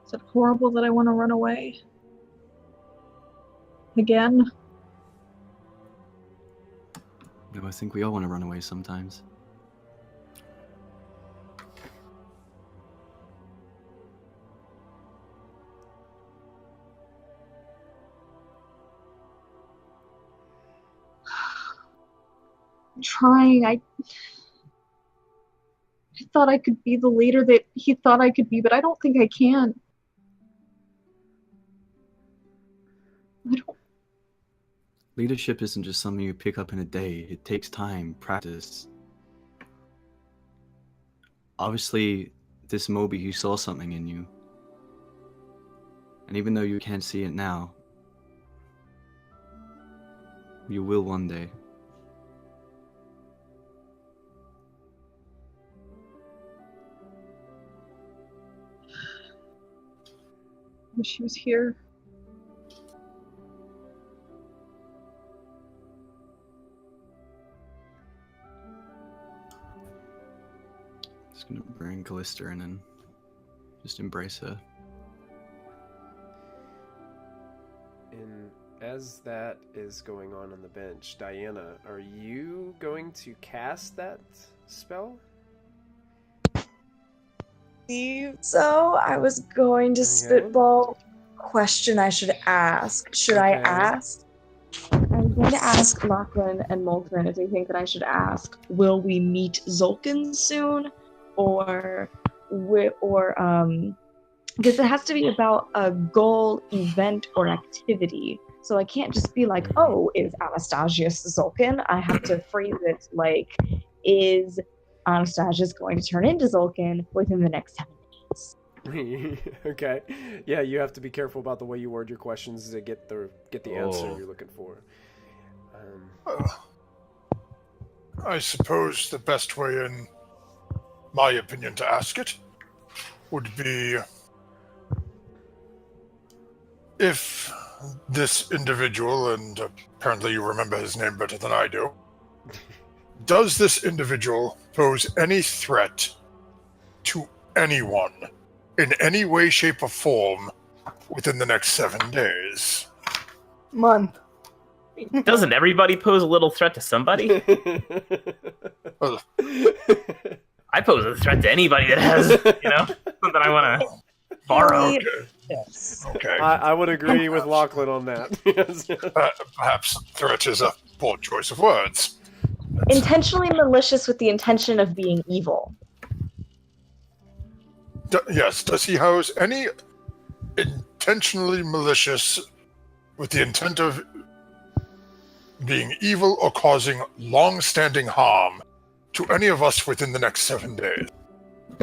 Is it horrible that I want to run away? Again? No, I think we all want to run away sometimes. I'm trying. I thought I could be the leader that he thought I could be, but I don't think I can. I don't. Leadership isn't just something you pick up in a day. It takes time, practice. Obviously, this Moby, he saw something in you. And even though you can't see it now, you will one day. I wish he was here. Just gonna bring Callista in and just embrace her. And as that is going on the bench, Diana, are you going to cast that spell? So I was going to spitball question I should ask. Should I Okay. ask? I'm going to ask Lachlan and Molfin if they think that I should ask, will we meet Zulkin soon? Or because it has to be about a goal, event, or activity. So I can't just be like, oh, is Anastazius Zulkin? I have to phrase it like, is Anastazius going to turn into Zulkin within the next 7 days? Okay. Yeah, you have to be careful about the way you word your questions to get the answer Oh. you're looking for. I suppose the best way, in my opinion, to ask it would be if this individual, and apparently you remember his name better than I do, does this individual pose any threat to anyone in any way, shape, or form within the next 7 days? Month. Doesn't everybody pose a little threat to somebody? Well, I pose a threat to anybody that has, something I want to borrow. Yes. okay. I would agree with Lachlan on that. Perhaps threat is a poor choice of words. Intentionally malicious with the intention of being evil. Yes, does he house any intentionally malicious with the intent of being evil or causing long-standing harm to any of us within the next 7 days?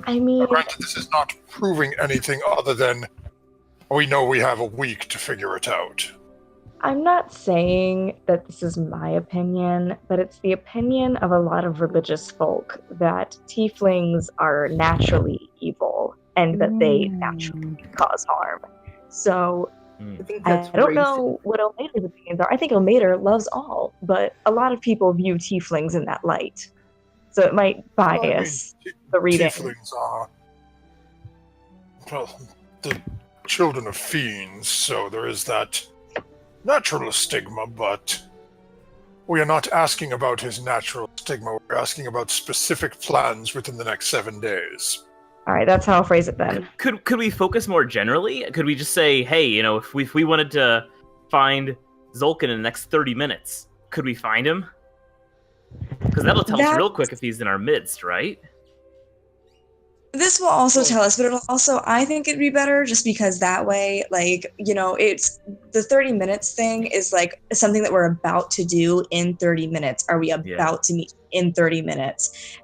I mean, Granted, this is not proving anything other than we know we have a week to figure it out. I'm not saying that this is my opinion, but it's the opinion of a lot of religious folk that tieflings are naturally evil and that they naturally cause harm. So I think I that's don't racist. know what Elmater's opinions are. I think Elmater loves all, but a lot of people view tieflings in that light. So it might bias the reading. Tieflings are, well, the children of fiends, so there is that natural stigma, but we are not asking about his natural stigma. We're asking about specific plans within the next 7 days. All right, that's how I'll phrase it then. Could we focus more generally? Could we just say, hey, you know, if we wanted to find Zolkin in the next 30 minutes, could we find him? Because that'll tell us real quick if he's in our midst, right? This will also tell us, but it'll also, I think it'd be better just because that way, like, you know, it's the 30 minutes thing is like something that we're about to do in 30 minutes. Are we about to meet in 30 minutes?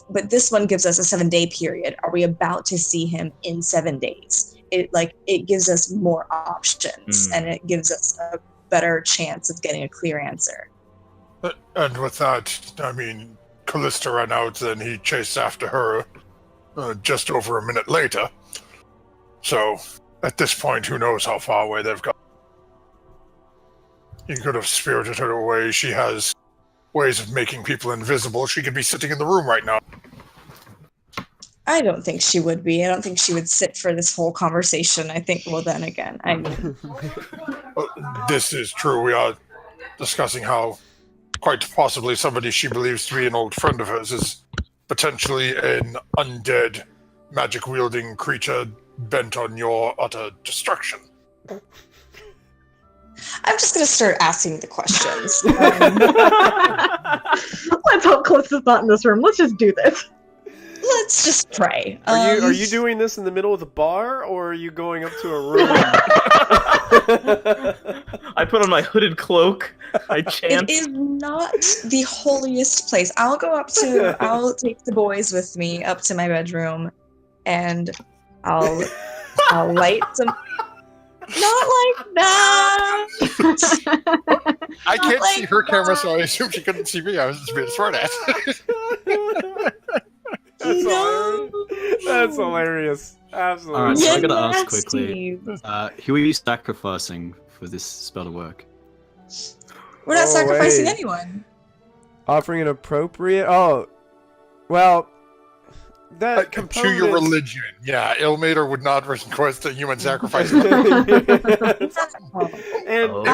But this one gives us a 7-day period. Are we about to see him in 7 days? It gives us more options and it gives us a better chance of getting a clear answer. And with that, I mean, Callista ran out, then he chased after her just over a minute later. So, at this point, who knows how far away they've gone. He could have spirited her away. She has ways of making people invisible. She could be sitting in the room right now. I don't think she would be. I don't think she would sit for this whole conversation. I think, well, then again, I mean... This is true. We are discussing how quite possibly somebody she believes to be an old friend of hers is potentially an undead, magic-wielding creature bent on your utter destruction. I'm just going to start asking the questions. Let's hope Callista's not in this room. Let's just do this. Let's just pray. Are you doing this in the middle of the bar, or are you going up to a room? I put on my hooded cloak. I chant. It is not the holiest place. I'll take the boys with me up to my bedroom, and I'll light some... Not like that! I can't see her camera, so I assume she couldn't see me. I was just being smart ass. That's hilarious. Absolutely. Alright, so I gotta ask quickly, who are you sacrificing for this spell to work? We're not sacrificing wait. anyone. Offering an appropriate... Oh, well... That To your religion, yeah. Ilmater would not request a human sacrifice. and Well,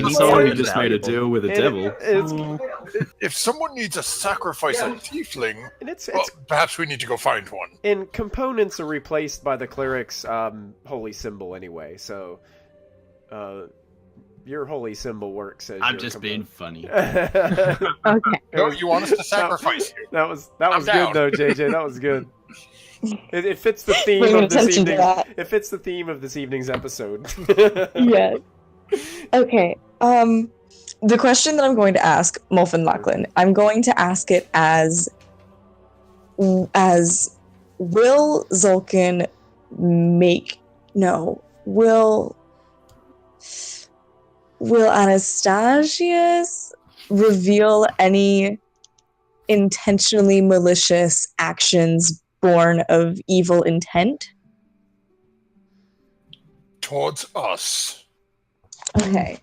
someone who just made a deal with the devil. If someone needs a sacrifice a tiefling, it's perhaps we need to go find one. And components are replaced by the cleric's holy symbol anyway, so your holy symbol works as I'm just being funny. Okay. No, you want us to sacrifice you. That was good down. though, JJ. That was good. It fits the theme of this evening. It fits the theme of this evening's episode. Yes. Okay. The question that I'm going to ask Molfin Lachlan, I'm going to ask it as will Zolkin will Anastazius reveal any intentionally malicious actions born of evil intent? Towards us. Okay.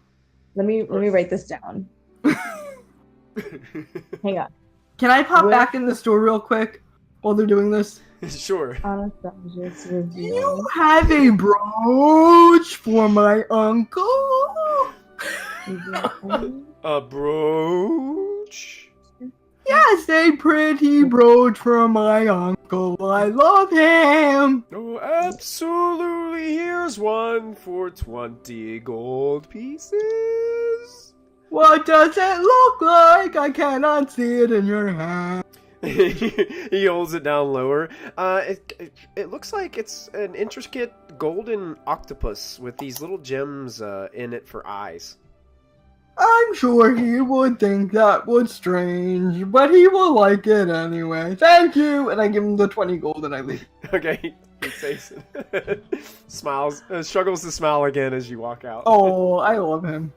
Let me write this down. Hang on. Can I pop back in the store real quick while they're doing this? Sure. Anastazius reveal. You have a brooch for my uncle? A brooch? Yes, a pretty brooch for my uncle. I love him. Oh, absolutely. Here's one for 20 gold pieces. What does it look like? I cannot see it in your hand. He holds it down lower. It looks like it's an intricate golden octopus with these little gems in it for eyes. I'm sure he would think that was strange, but he will like it anyway. Thank you! And I give him the 20 gold and I leave. Okay, he says smiles, struggles to smile again as you walk out. Oh, I love him.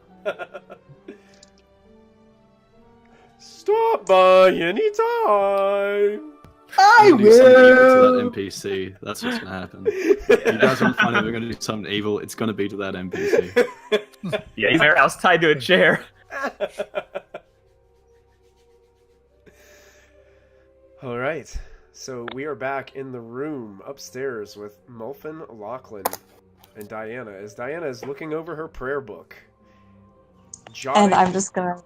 Stop by anytime. I I'm gonna do something evil to will. that NPC. That's what's gonna happen. You guys want to find out we're gonna do something evil? It's gonna be to that NPC. Yeah, your house tied to a chair. All right. So we are back in the room upstairs with Molfin, Lachlan, and Diana. As Diana is looking over her prayer book. And I'm just gonna.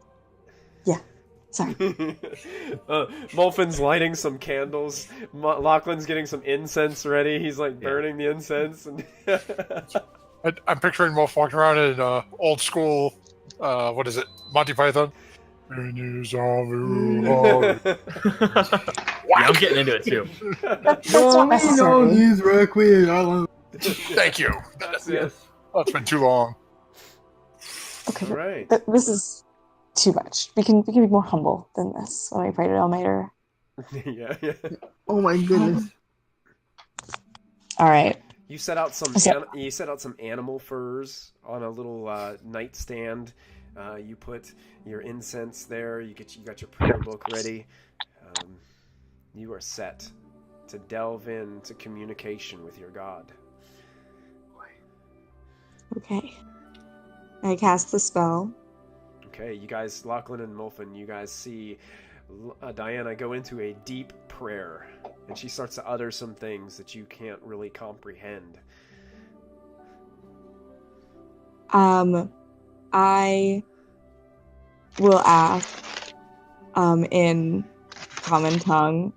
Yeah. Sorry. Molfin's lighting some candles. Lachlan's getting some incense ready. He's like burning the incense. And I'm picturing Wolf walking around in old school, what is it, Monty Python? Yeah, I'm getting into it too. That's not necessary. Thank you. That's it. Oh, it's been too long. Okay, All right. this is too much. We can be more humble than this when we pray to Elmater. Yeah. Oh my goodness. All right. You set out some Okay. animal furs on a little nightstand. You put your incense there. You got your prayer book ready. You are set to delve into communication with your god. Okay. I cast the spell. Okay, you guys, Lachlan and Molfin, you guys see Diana go into a deep prayer, and she starts to utter some things that you can't really comprehend. I will ask, in common tongue,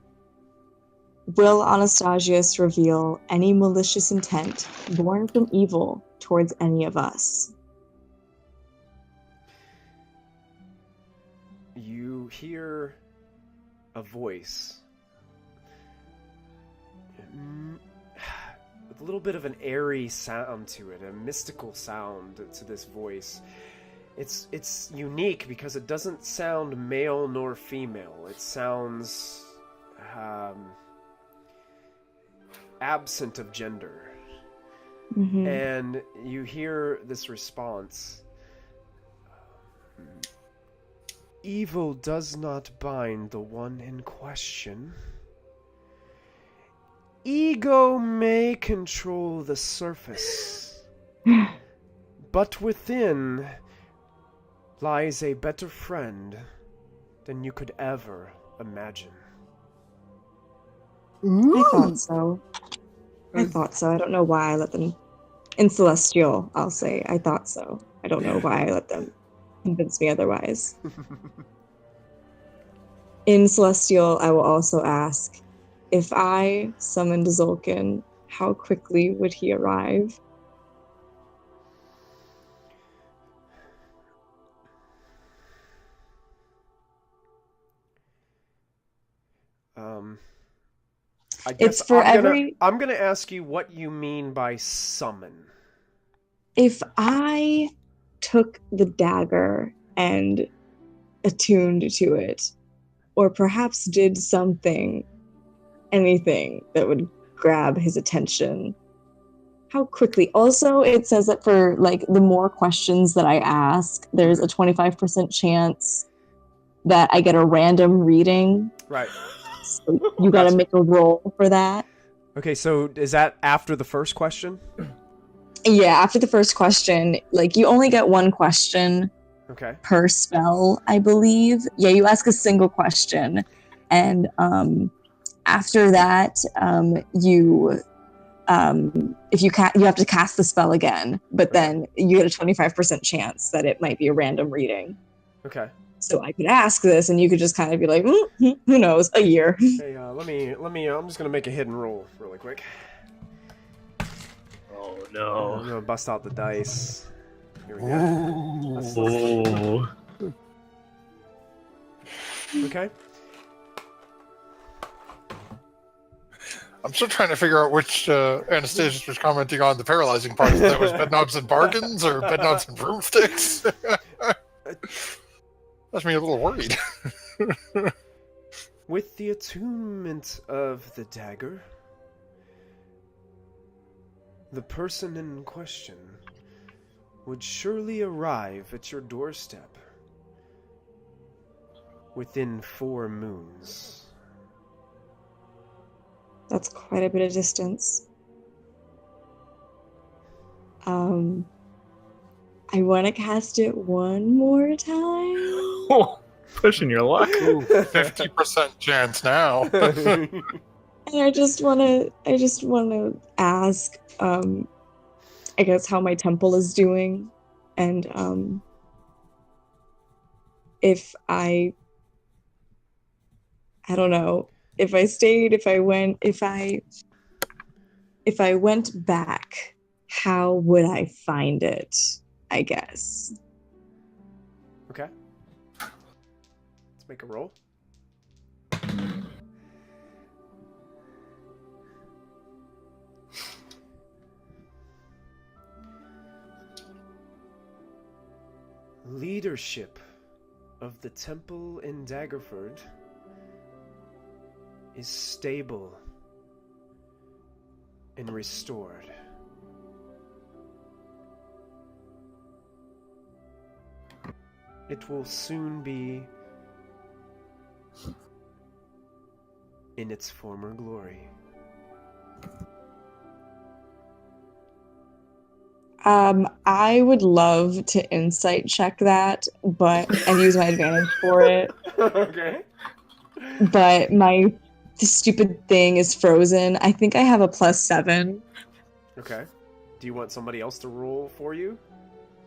will Anastazius reveal any malicious intent born from evil towards any of us? You hear a voice with a little bit of an airy sound to it, a mystical sound to this voice. It's unique because it doesn't sound male nor female. It sounds absent of gender. Mm-hmm. And you hear this response. Evil does not bind the one in question. Ego may control the surface, but within lies a better friend than you could ever imagine. I thought so. I don't know why I let them... In Celestial, I'll say, I thought so. I don't know why I let them convince me otherwise. In Celestial, I will also ask, if I summoned Zolkin, how quickly would he arrive? I guess It's for I'm gonna ask you what you mean by summon. If I took the dagger and attuned to it, or perhaps did anything that would grab his attention, how quickly? Also, it says that for like the more questions that I ask, there's a 25% chance that I get a random reading. Right. So you gotta make a roll for that. Okay, so is that after the first question? Yeah, after the first question, like you only get one question per spell, I believe. Yeah, you ask a single question, and after that, you have to cast the spell again. But then you get a 25% chance that it might be a random reading. Okay. So I could ask this, and you could just kind of be like, who knows, a year. Hey, let me. I'm just gonna make a hidden roll really quick. Oh no! I'm gonna bust out the dice. Here we go. Oh. Okay. I'm still trying to figure out which Anastazius was commenting on the paralyzing part. If that was bedknobs and bargains or bedknobs and broomsticks. That's me a little worried. With the attunement of the dagger, the person in question would surely arrive at your doorstep within 4 moons. That's quite a bit of distance. I want to cast it one more time. Pushing your luck. Ooh, 50% chance now. And I just want to ask, I guess, how my temple is doing, and if I don't know, if I stayed, if I went back, how would I find it? I guess. Okay. Let's make a roll. Leadership of the temple in Daggerford is stable and restored. It will soon be in its former glory. I would love to insight check that, and use my advantage for it. Okay. But the stupid thing is frozen. I think I have a +7. Okay. Do you want somebody else to roll for you?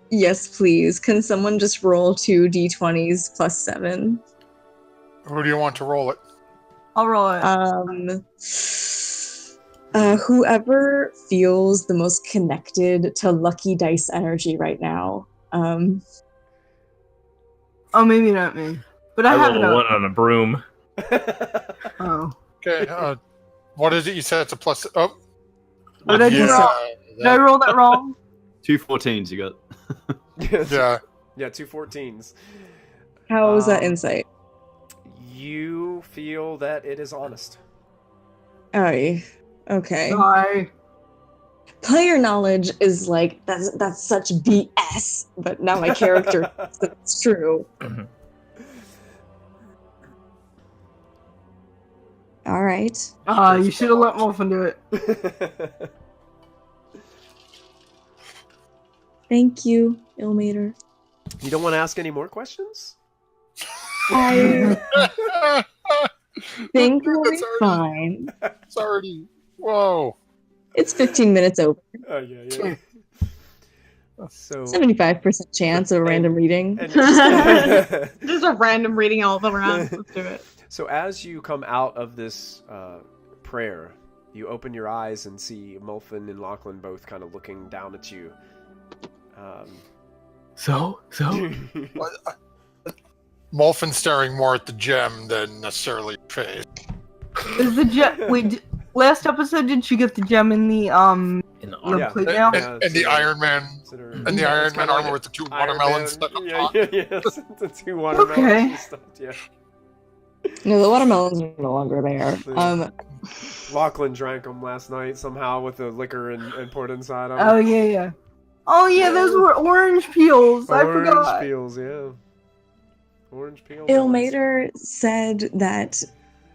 Yes, please. Can someone just roll 2 d20s +7? Who do you want to roll it? I'll roll it. Whoever feels the most connected to lucky dice energy right now. Oh, maybe not me. But I I have rolled it a up. 1 on a broom. Oh. Okay, what is it you said it's a plus? Oh. What did I do wrong? Did I roll that wrong? 2 14s you got. Yeah. Yeah, 2 14s. How is that insight? You feel that it is honest. Oh, okay. Sorry. Player knowledge is like that's such BS, but now my character thinks that it's true. All right. You should have let Molfin do it. Thank you, Ilmater. You don't want to ask any more questions? I think we'll be That's already- fine. It's already. Whoa. It's 15 minutes over. Oh, yeah. So 75% chance of a random reading. Just a random reading all around. Let's do it. So as you come out of this prayer, you open your eyes and see Molfin and Lachlan both kind of looking down at you. So? Molfin staring more at the gem than necessarily face. Is the gem? Wait, last episode did she get the gem in the In the Yeah. plate now? And the Iron Man and the Iron Man armor with the 2 watermelons stuck up top. Yes, the 2 watermelons Okay. stuff, yeah. No, the watermelons are no longer there. Lachlan drank them last night somehow with the liquor and poured inside them. Oh yeah. Oh yeah, those were orange peels. I Orange forgot. peels, yeah. Orange peels. Ilmater said that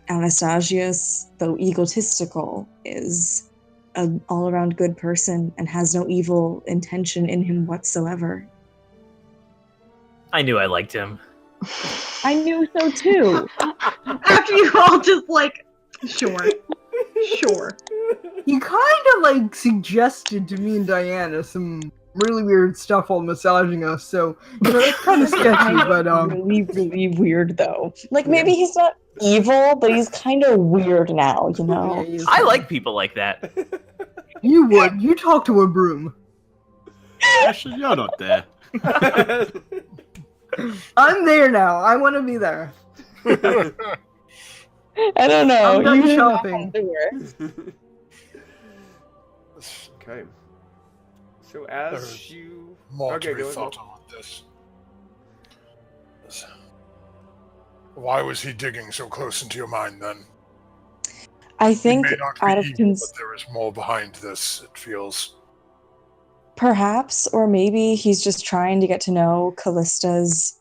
Anastazius, though egotistical, is an all-around good person and has no evil intention in him whatsoever. I knew I liked him. I knew so too. After you all just like, sure. He kind of like suggested to me and Diana some really weird stuff while massaging us, so you know that's kind of sketchy. But really, really weird though. Like maybe he's not evil, but he's kind of weird now. You know. yeah, I like people like that. you would. You talk to a broom. Actually, you're not there. I'm there now. I want to be there. I don't know. I'm done You shopping. Okay. So as There's you... More Okay, to be go ahead, thought on this. Why was he digging so close into your mind then? I He think may not be out of evil, but there is more behind this, it feels. perhaps, or maybe he's just trying to get to know Callista's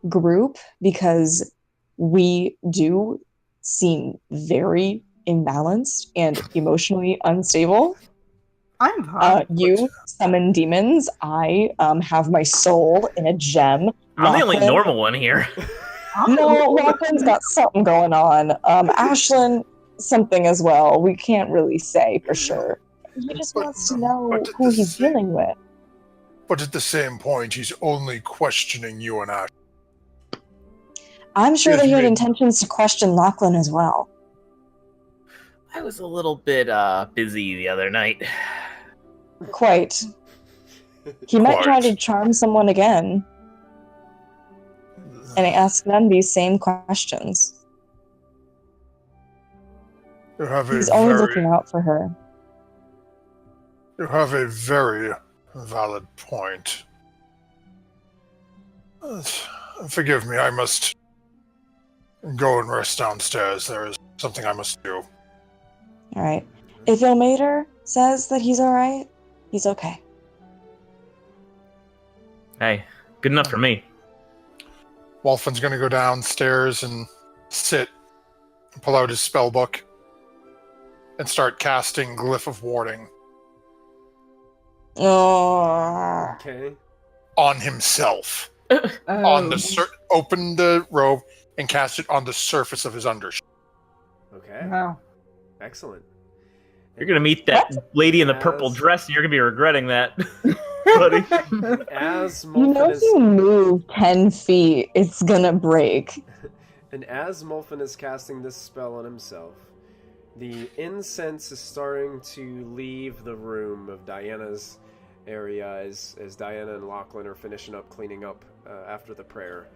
group because we do seem very imbalanced and emotionally unstable. I'm fine. You summon demons. I have my soul in a gem. I'm the only Lachlan- normal one here. No, Lachlan's got something going on. Ashlyn, something as well. We can't really say for sure. He just wants to know But at who the he's same- dealing with. But at the same point, he's only questioning you and Ash. I'm sure Yes, that he had ma'am. intentions to question Lachlan as well. I was a little bit busy the other night. Quite. He might try to charm someone again and ask them these same questions. You have a He's only very, looking out for her. you have a very valid point. Forgive me, I must go and rest downstairs. There is something I must do. Alright. If Ilmater says that he's alright, he's okay. Hey, good enough for me. Molfin's gonna go downstairs and sit, pull out his spell book, and start casting Glyph of Warding Oh. Okay. on himself. Oh. Open the robe and cast it on the surface of his undershirt. Okay. Wow. Excellent. You're gonna meet that lady in the purple dress, and you're gonna be regretting that, buddy. As You know, Molfin if is you move 10 feet, it's gonna break. and as Molfin is casting this spell on himself, the incense is starting to leave the room of Diana's area as Diana and Lachlan are finishing up cleaning up after the prayer.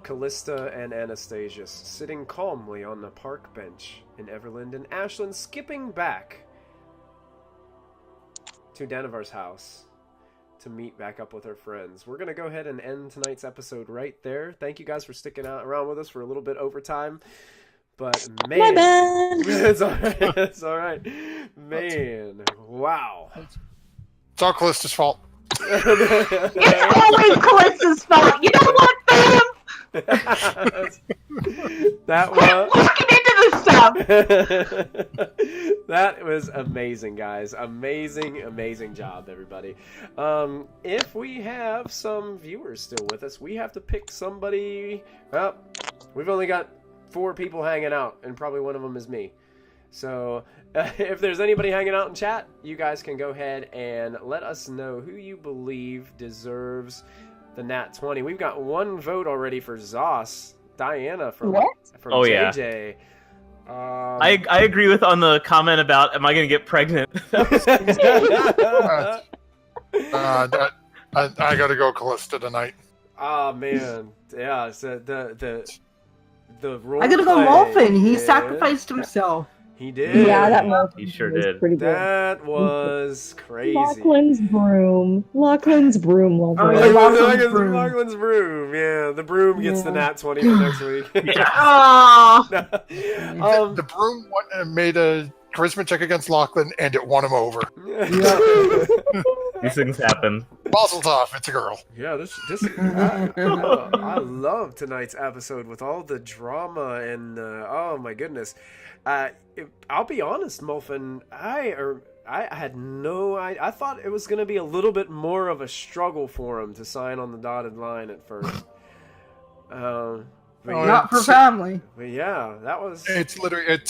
Callista and Anastazius sitting calmly on the park bench in Everland, and Ashlyn skipping back to Danivar's house to meet back up with her friends. We're going to go ahead and end tonight's episode right there. Thank you guys for sticking around with us for a little bit overtime. But man, My bad. it's all right. It's all right. Man, wow. It's all Callista's fault. It's always Callista's fault. You know what, fam? That Quit looking into this stuff. That was amazing, guys. Amazing job, everybody. If we have some viewers still with us, we have to pick somebody. Well, we've only got 4 people hanging out, and probably one of them is me. So if there's anybody hanging out in chat, you guys can go ahead and let us know who you believe deserves the Nat 20. We've got 1 vote already for Zos. Diana from Oh, yeah. JJ. I agree with on the comment about am I gonna get pregnant? I gotta go Callista tonight. Oh man, yeah. So the role I gotta go play Molfin. He is- sacrificed himself. He did. Yeah, that Molfin He sure was did. pretty good. That was crazy. Lachlan's broom. Lachlan's broom lover. Oh, yeah. Lachlan's broom. Yeah, the broom gets the Nat 20 for next week. Aww. The broom made a charisma check against Lachlan, and it won him over. These things happen. Mazel tov, it's a girl. Yeah, I love tonight's episode with all the drama and oh my goodness. I'll be honest, Molfin. I thought it was going to be a little bit more of a struggle for him to sign on the dotted line at first. Not for family. But yeah, that was. It's literally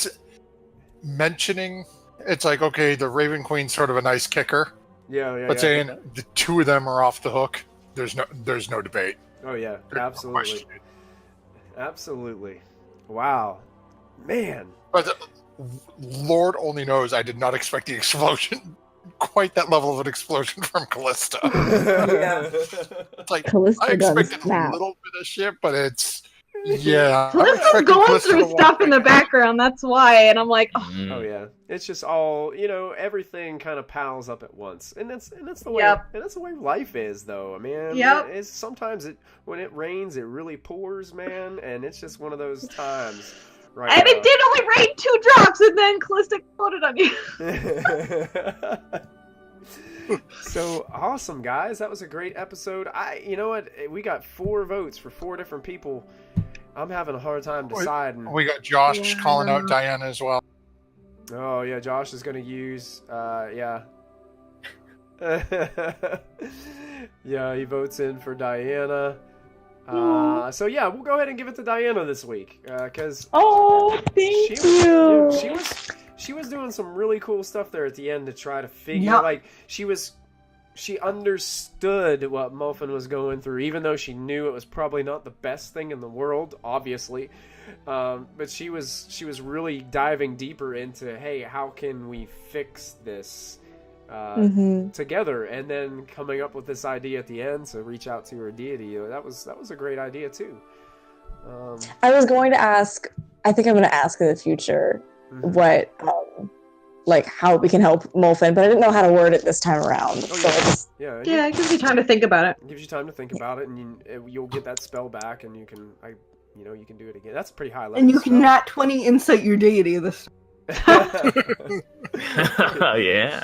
mentioning. It's like, okay, the Raven Queen's sort of a nice kicker, Yeah. but saying the 2 of them are off the hook. There's no debate. Oh yeah, There's no absolutely, question. absolutely. Wow, man. But Lord only knows I did not expect the explosion, quite that level of an explosion from Callista. It's like, Callista I does expected a snap. little bit of shit, but it's, yeah. I'm Callista's expecting going Callista through to walk stuff in the back. background, that's why, and I'm like, oh, Oh yeah, it's just all everything kind of piles up at once, and that's the way Yep. and that's the way life is, though. I mean, Yep. it's sometimes when it rains, it really pours, man, and it's just one of those times. Right. and it did only rain 2 drops, and then Callista exploded on you. So awesome, guys! That was a great episode. You know what? We got 4 votes for 4 different people. I'm having a hard time deciding. We got Josh calling out Diana as well. Oh yeah, Josh is gonna use yeah. Yeah, he votes in for Diana. So yeah, we'll go ahead and give it to Diana this week, because Oh, thank you. she was doing some really cool stuff there at the end to try to figure Yeah. like she understood what Molfin was going through, even though she knew it was probably not the best thing in the world, obviously. But she was really diving deeper into, hey, how can we fix this together, and then coming up with this idea at the end to reach out to her deity. That was a great idea too. I was going to ask. I think I'm going to ask in the future what, like, how we can help Molfin, but I didn't know how to word it this time around. So I just, Yeah, Yeah, it gives you time to think about it. it gives you time to think about it, and you'll get that spell back, and you can do it again. That's a pretty high level. And you spell. can nat 20 insight your deity this. Yeah.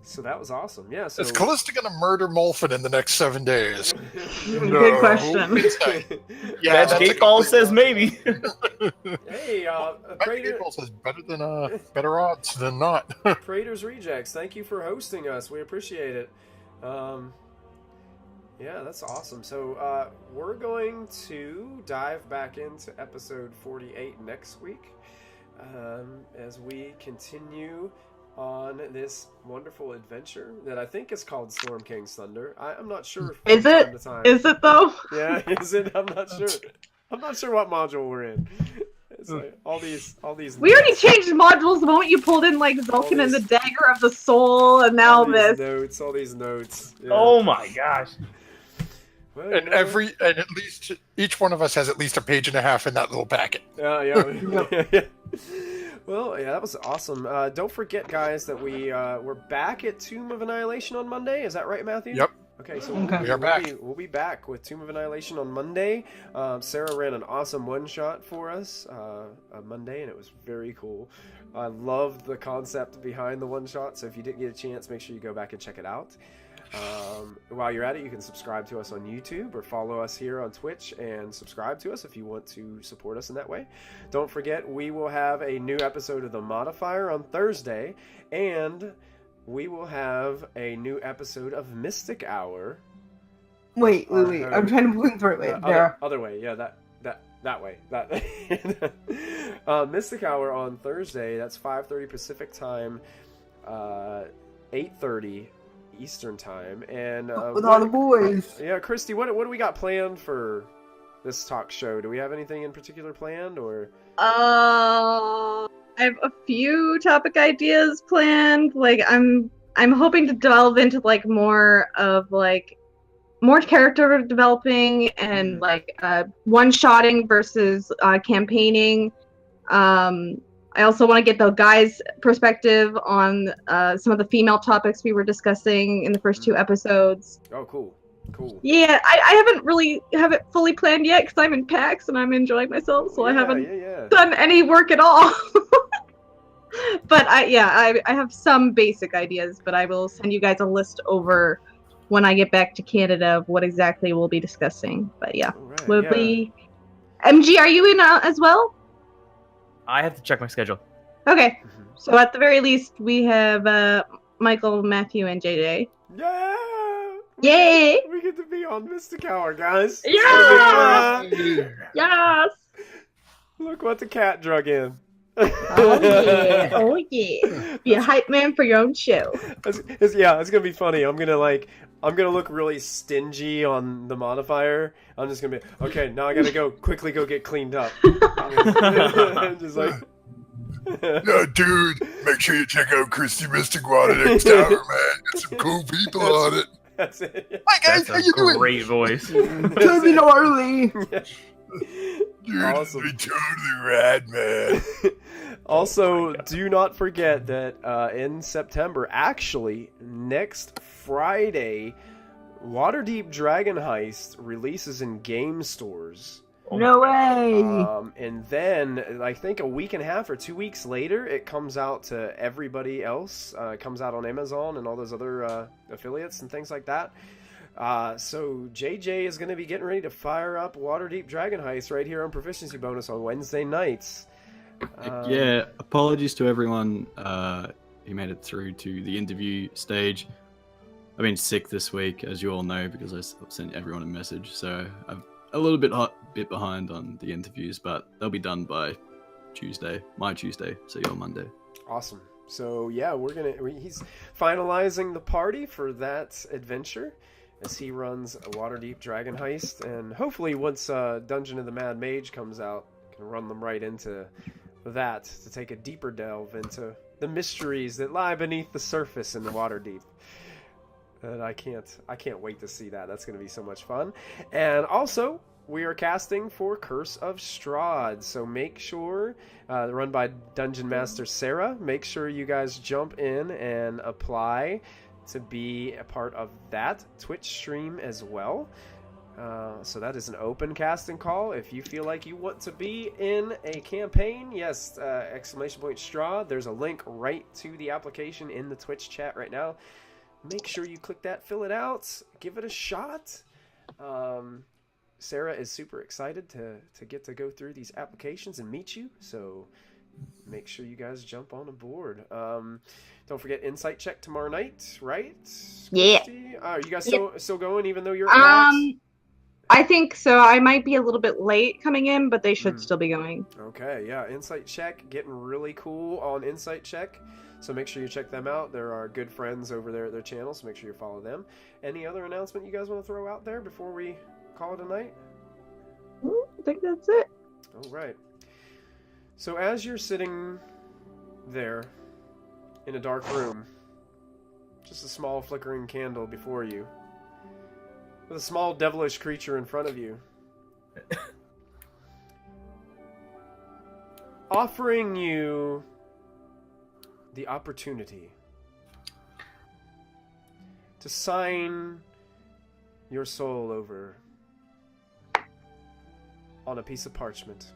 So that was awesome. Yeah. So Is Callista gonna murder Molfin in the next 7 days? Good question. Yeah, That's that's a Gateball complete says lie. maybe. hey, Praetor, Gateball says better odds than not. Praetor's Rejects, thank you for hosting us. We appreciate it. Yeah, that's awesome. So we're going to dive back into episode 48 next week, as we continue on this wonderful adventure that I think is called Storm King's Thunder. I'm not sure. Is from it? time to time. Is it though? Yeah, is it? I'm not sure. I'm not sure what module we're in. It's like all these. We already notes. changed modules the moment you pulled in like Zulkin and the these- Dagger of the Soul, and now all these this. all these notes. Yeah. Oh my gosh. Well, And at least each one of us has at least a page and a half in that little packet. Yeah. Well, yeah, that was awesome. Don't forget, guys, that we're back at Tomb of Annihilation on Monday. Is that right, Matthew? Yep. Okay, so Okay. We are back. We'll be back with Tomb of Annihilation on Monday. Sarah ran an awesome one-shot for us on Monday, and it was very cool. I loved the concept behind the one-shot, so if you didn't get a chance, make sure you go back and check it out. While you're at it, you can subscribe to us on YouTube or follow us here on Twitch and subscribe to us if you want to support us in that way. Don't forget, we will have a new episode of The Modifier on Thursday, and we will have a new episode of Mystic Hour. Wait. I'm trying to think the right way. There. Other way, yeah, that way. Mystic Hour on Thursday, that's 5:30 Pacific time, 8:30 Eastern time, and With all the boys. yeah, Christy, what do we got planned for this talk show? Do we have anything in particular planned, or? I have a few topic ideas planned. Like I'm hoping to delve into like more character developing and like one-shotting versus campaigning. I also want to get the guys' perspective on some of the female topics we were discussing in the first 2 episodes. Oh, cool. Yeah, I haven't really have it fully planned yet because I'm in PAX and I'm enjoying myself, so I haven't done any work at all. But I have some basic ideas, but I will send you guys a list over when I get back to Canada of what exactly we'll be discussing. But yeah, Alright, we'll yeah. be. MG, are you in as well? I have to check my schedule. Okay, so at the very least, we have Michael, Matthew, and JJ. Yeah! Yay! We get to be on Mystic Hour, guys. Yeah! Yes! Look what the cat drug in. Oh yeah! Oh yeah! Be a hype man for your own show. It's gonna be funny. I'm gonna look really stingy on the modifier. I'm just gonna be okay. Now I gotta quickly go get cleaned up. Just like, No, dude, make sure you check out Christy Mystic Water next tower, man. Got some cool people on it. that's it. Hi guys, That's how a you doing? great voice. Toby gnarly. Dude, Awesome. be totally rad, man. Also, do not forget that in September, actually next Friday, Waterdeep Dragon Heist releases in game stores. No way. And then, I think a week and a half or 2 weeks later, it comes out to everybody else. It comes out on Amazon and all those other affiliates and things like that. So JJ is going to be getting ready to fire up Waterdeep Dragon Heist right here on Proficiency Bonus on Wednesday nights. Yeah, apologies to everyone who made it through to the interview stage. I've been sick this week, as you all know, because I sent everyone a message. So I'm a little bit behind on the interviews, but they'll be done by Tuesday, my Tuesday, so your Monday. Awesome. So yeah, he's finalizing the party for that adventure as he runs a Waterdeep Dragon Heist, and hopefully once Dungeon of the Mad Mage comes out, can run them right into that to take a deeper delve into the mysteries that lie beneath the surface in the Waterdeep. And I can't wait to see that. That's going to be so much fun. And also, we are casting for Curse of Strahd, so make sure, run by Dungeon Master Sarah, make sure you guys jump in and apply to be a part of that Twitch stream as well. So that is an open casting call. If you feel like you want to be in a campaign, yes, ! Strahd, there's a link right to the application in the Twitch chat right now. Make sure you click that, fill it out, give it a shot. Sarah is super excited to get to go through these applications and meet you, so make sure you guys jump on aboard. Don't forget Insight Check tomorrow night, right? Yeah. Are you guys still going, even though you're at Max? I think so. I might be a little bit late coming in, but they should still be going. Okay, yeah. Insight Check, getting really cool on Insight Check. So make sure you check them out. There are good friends over there at their channel, so make sure you follow them. Any other announcement you guys want to throw out there before we call it a night? I think that's it. All right. So as you're sitting there in a dark room, just a small flickering candle before you, with a small devilish creature in front of you, offering you the opportunity to sign your soul over on a piece of parchment.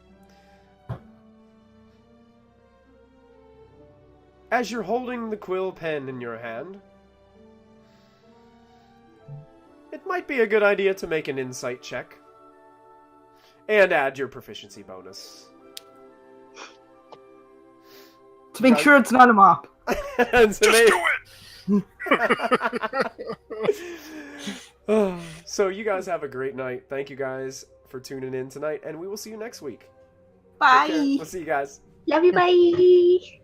As you're holding the quill pen in your hand, it might be a good idea to make an insight check and add your proficiency bonus. To make sure it's not a mop. Just do it! So you guys have a great night. Thank you guys for tuning in tonight, and we will see you next week. Bye. We'll see you guys. Love you, bye.